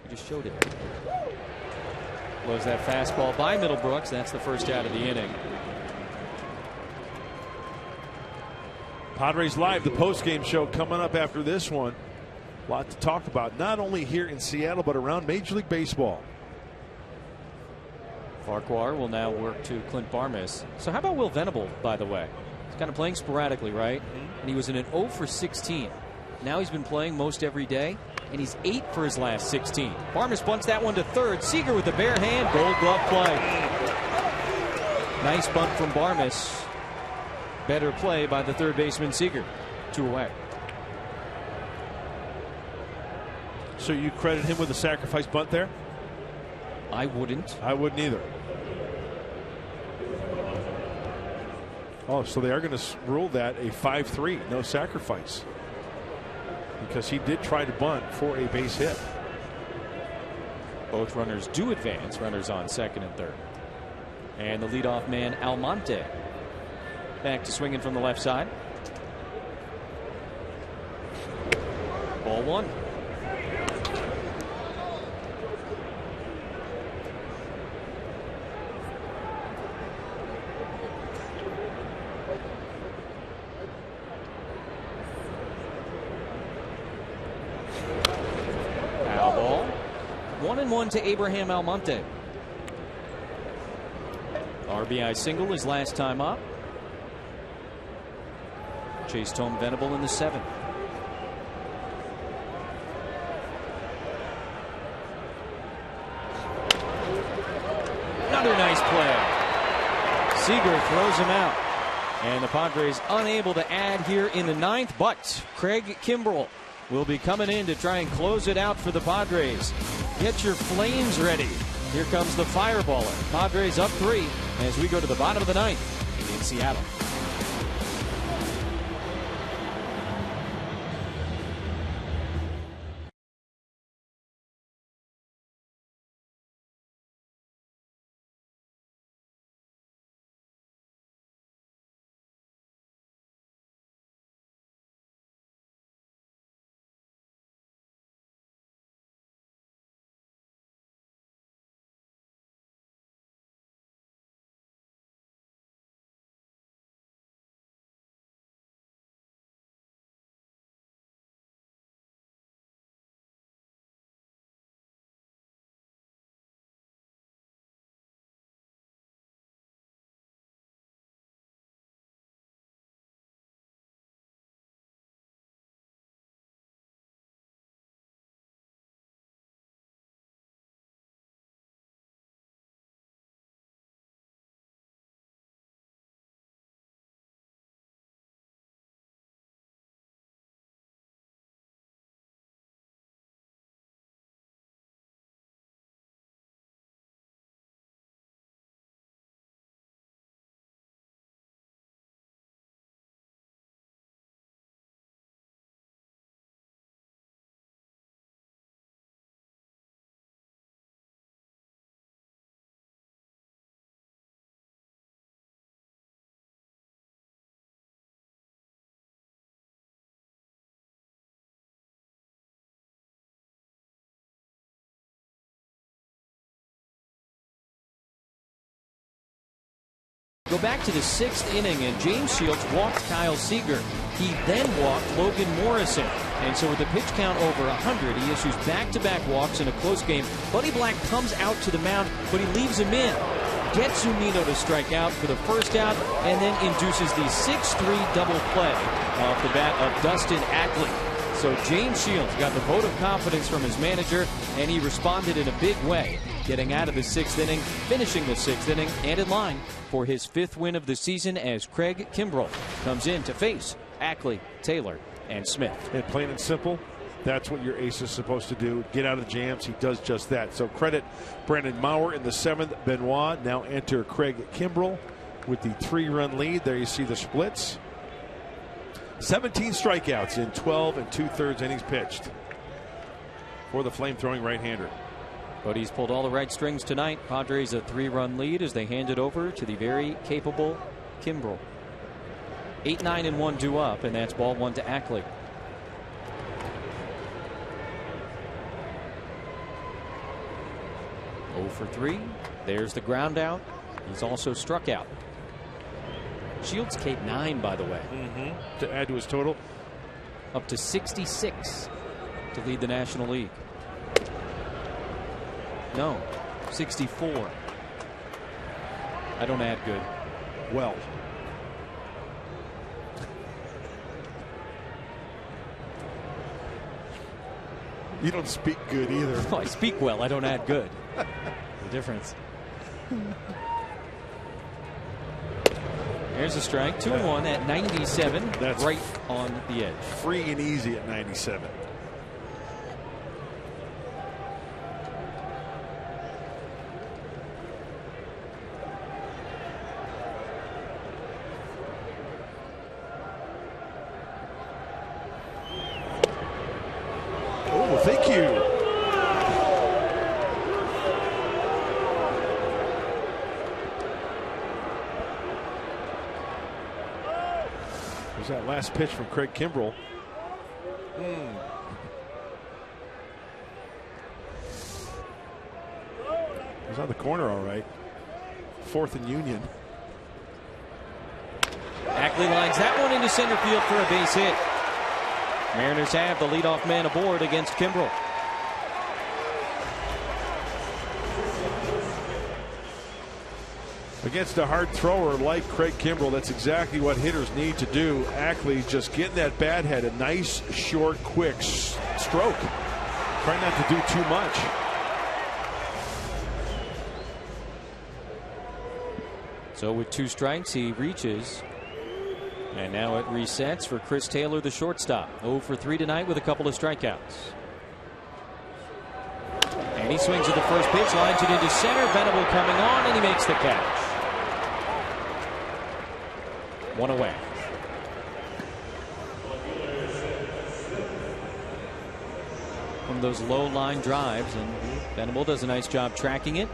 You just showed it. Blows that fastball by Middlebrooks. That's the first out of the inning. Padres Live, the post-game show coming up after this one. A lot to talk about, not only here in Seattle, but around Major League Baseball. Farquhar will now work to Clint Barmes. So how about Will Venable, by the way? He's kind of playing sporadically, right? And he was in an 0 for 16. Now he's been playing most every day, and he's 8 for his last 16. Barmes bunts that one to 3rd. Seager with the bare hand. Gold glove play. Nice bunt from Barmes. Better play by the 3rd baseman Seager. 2 away. So you credit him with a sacrifice bunt there? I wouldn't. I wouldn't either. Oh, so they are going to rule that a 5-3, no sacrifice. Because he did try to bunt for a base hit. Both runners do advance. Runners on 2nd and 3rd. And the leadoff man, Almonte, back to swinging from the left side. Ball 1. Foul ball. 1-1 to Abraham Almonte. RBI single his last time up. Chased home Venable in the 7th. Another nice play. Seager throws him out. And the Padres unable to add here in the 9th, but Craig Kimbrell will be coming in to try and close it out for the Padres. Get your flames ready. Here comes the fireballer. Padres up 3 as we go to the bottom of the 9th in Seattle. Go back to the 6th inning, and James Shields walked Kyle Seager. He then walked Logan Morrison. And so with the pitch count over 100, he issues back-to-back walks in a close game. Buddy Black comes out to the mound, but he leaves him in. Gets Zunino to strike out for the first out, and then induces the 6-3 double play off the bat of Dustin Ackley. So James Shields got the vote of confidence from his manager, and he responded in a big way, getting out of the 6th inning, finishing the 6th inning, and in line for his 5th win of the season as Craig Kimbrell comes in to face Ackley, Taylor, and Smith. And plain and simple, that's what your ace is supposed to do. Get out of the jams. He does just that. So credit Brandon Maurer in the 7th. Benoit now enter Craig Kimbrell with the 3-run lead. There you see the splits. 17 strikeouts in 12 2/3 innings pitched for the flame-throwing right-hander. But he's pulled all the right strings tonight. Padres a 3-run lead as they hand it over to the very capable Kimbrell. 8-9-1 due up, and that's ball 1 to Ackley. Oh for 3. There's the ground out. He's also struck out. Shields K9, by the way. To add to his total. Up to 66 to lead the National League. No, 64. I don't add good. Well. You don't speak good either. No, I speak well. I don't add good. The difference. There's a strike. 2-1 at 97. That's right on the edge. Free and easy at 97. Oh, thank you. There's that last pitch from Craig Kimbrell. He's on the corner all right. 4th and Union. Ackley lines that one into center field for a base hit. Mariners have the leadoff man aboard against Kimbrell. Against a hard thrower like Craig Kimbrell, that's exactly what hitters need to do. Ackley just getting that bat head, a nice, short, quick stroke. Trying not to do too much. So with 2 strikes, he reaches. And now it resets for Chris Taylor, the shortstop. 0 for 3 tonight with a couple of strikeouts. And he swings at the first pitch, lines it into center. Venable coming on, and he makes the catch. 1 away. One of those low line drives, and Venable does a nice job tracking it.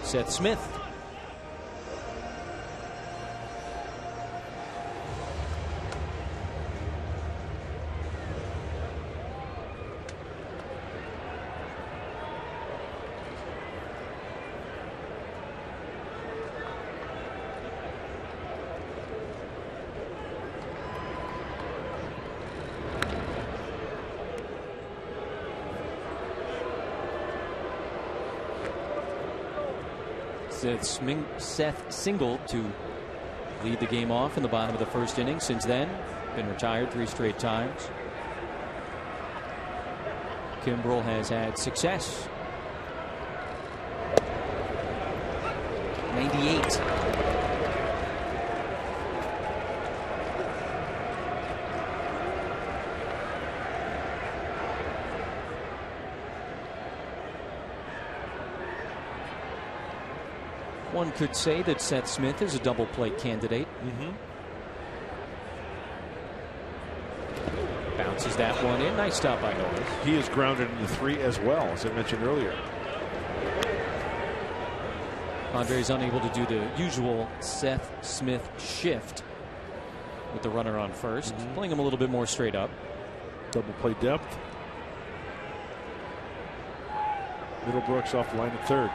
Seth Smith. Seth singled to lead the game off in the bottom of the first inning. Since then, been retired 3 straight times. Kimbrell has had success. 98. One could say that Seth Smith is a double play candidate. Bounces that one in. Nice stop by Norris. He is grounded into 3 as well, as I mentioned earlier. Padres unable to do the usual Seth Smith shift with the runner on first. Playing him a little bit more straight up. Double play depth. Middlebrooks off the line at third.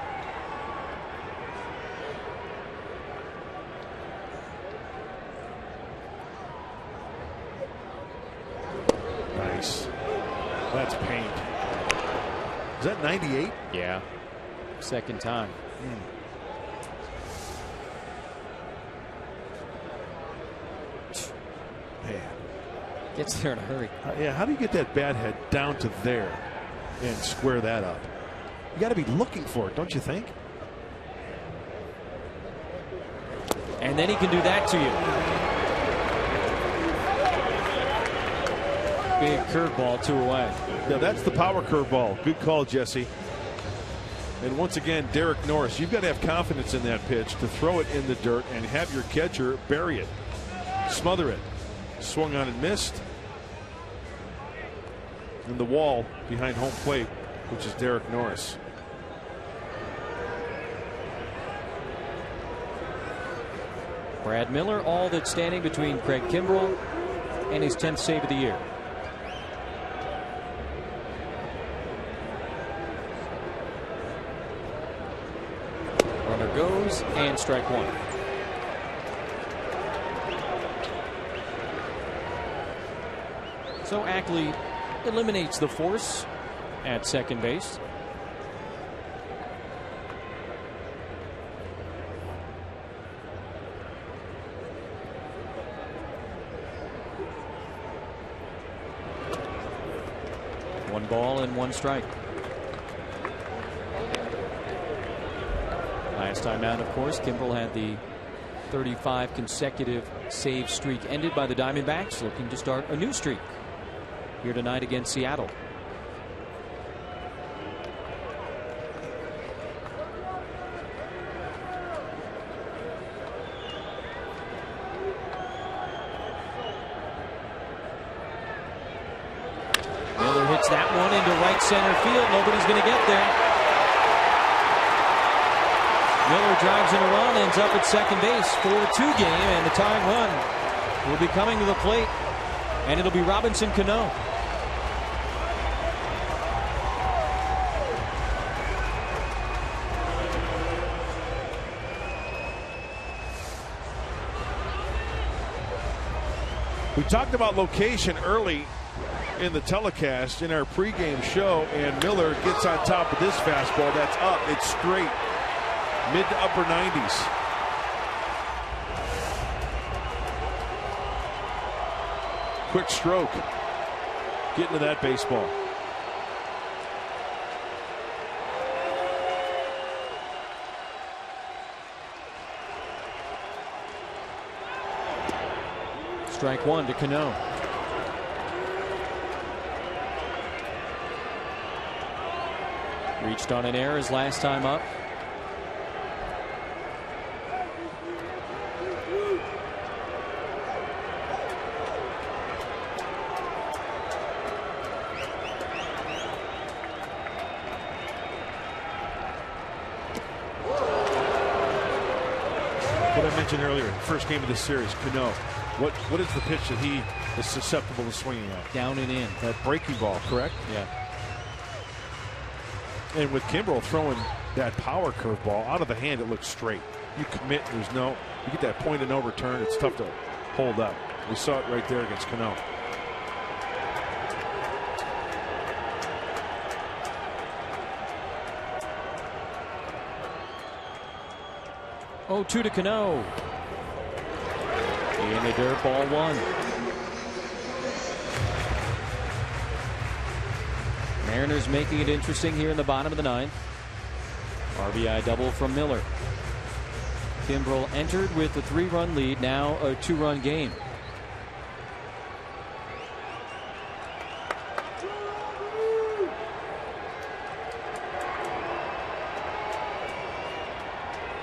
That's paint. Is that 98? Yeah. Second time. Man. Gets there in a hurry. Yeah, how do you get that bat head down to there and square that up? You got to be looking for it, don't you think? And then he can do that to you. Big curveball, 2 away. Yeah, that's the power curveball. Good call, Jesse. And once again, Derek Norris, you've got to have confidence in that pitch to throw it in the dirt and have your catcher bury it, smother it. Swung on and missed. And the wall behind home plate, which is Derek Norris. Brad Miller, all that's standing between Craig Kimbrell and his 10th save of the year. Runner goes, and strike 1. So Ackley eliminates the force at second base. One ball and 1 strike. Last time out, of course, Kimbrell had the 35 consecutive save streak ended by the Diamondbacks, looking to start a new streak here tonight against Seattle. Miller hits that one into right center field. Nobody's going to get there. Miller drives in a run, ends up at second base. 4-2 game, and the tying run will be coming to the plate, and it'll be Robinson Cano. We talked about location early in the telecast in our pregame show, and Miller gets on top of this fastball that's up. It's straight, mid to upper 90s. Quick stroke. Getting to that baseball. Strike one to Cano. Reached on an error his last time up. What I mentioned earlier, first game of this series, Cano. What is the pitch that he is susceptible to swinging at? Down and in. That breaking ball, correct? Yeah. And with Kimbrel throwing that power curveball out of the hand, it looks straight. You commit, you get that point of no return. It's tough to hold up. We saw it right there against Cano. Oh, 2 to Cano. In the dirt, ball one. Mariners making it interesting here in the bottom of the ninth. RBI double from Miller. Kimbrel entered with a 3-run lead, now a 2-run game.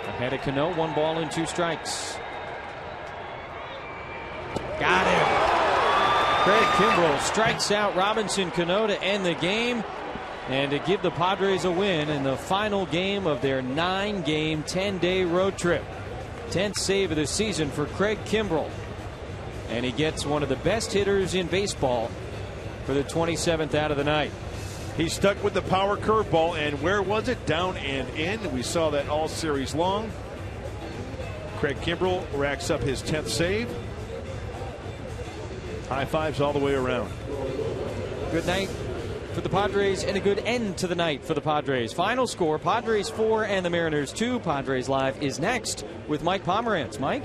Ahead of Cano, 1 ball and 2 strikes. Got him. Craig Kimbrel strikes out Robinson Cano to end the game and to give the Padres a win in the final game of their 9-game, 10-day road trip. 10th save of the season for Craig Kimbrel. And he gets one of the best hitters in baseball for the 27th out of the night. He stuck with the power curveball, and where was it? Down and in. We saw that all series long. Craig Kimbrel racks up his 10th save. High fives all the way around. Good night for the Padres and a good end to the night for the Padres. Final score, Padres 4 and the Mariners 2. Padres Live is next with Mike Pomerantz. Mike?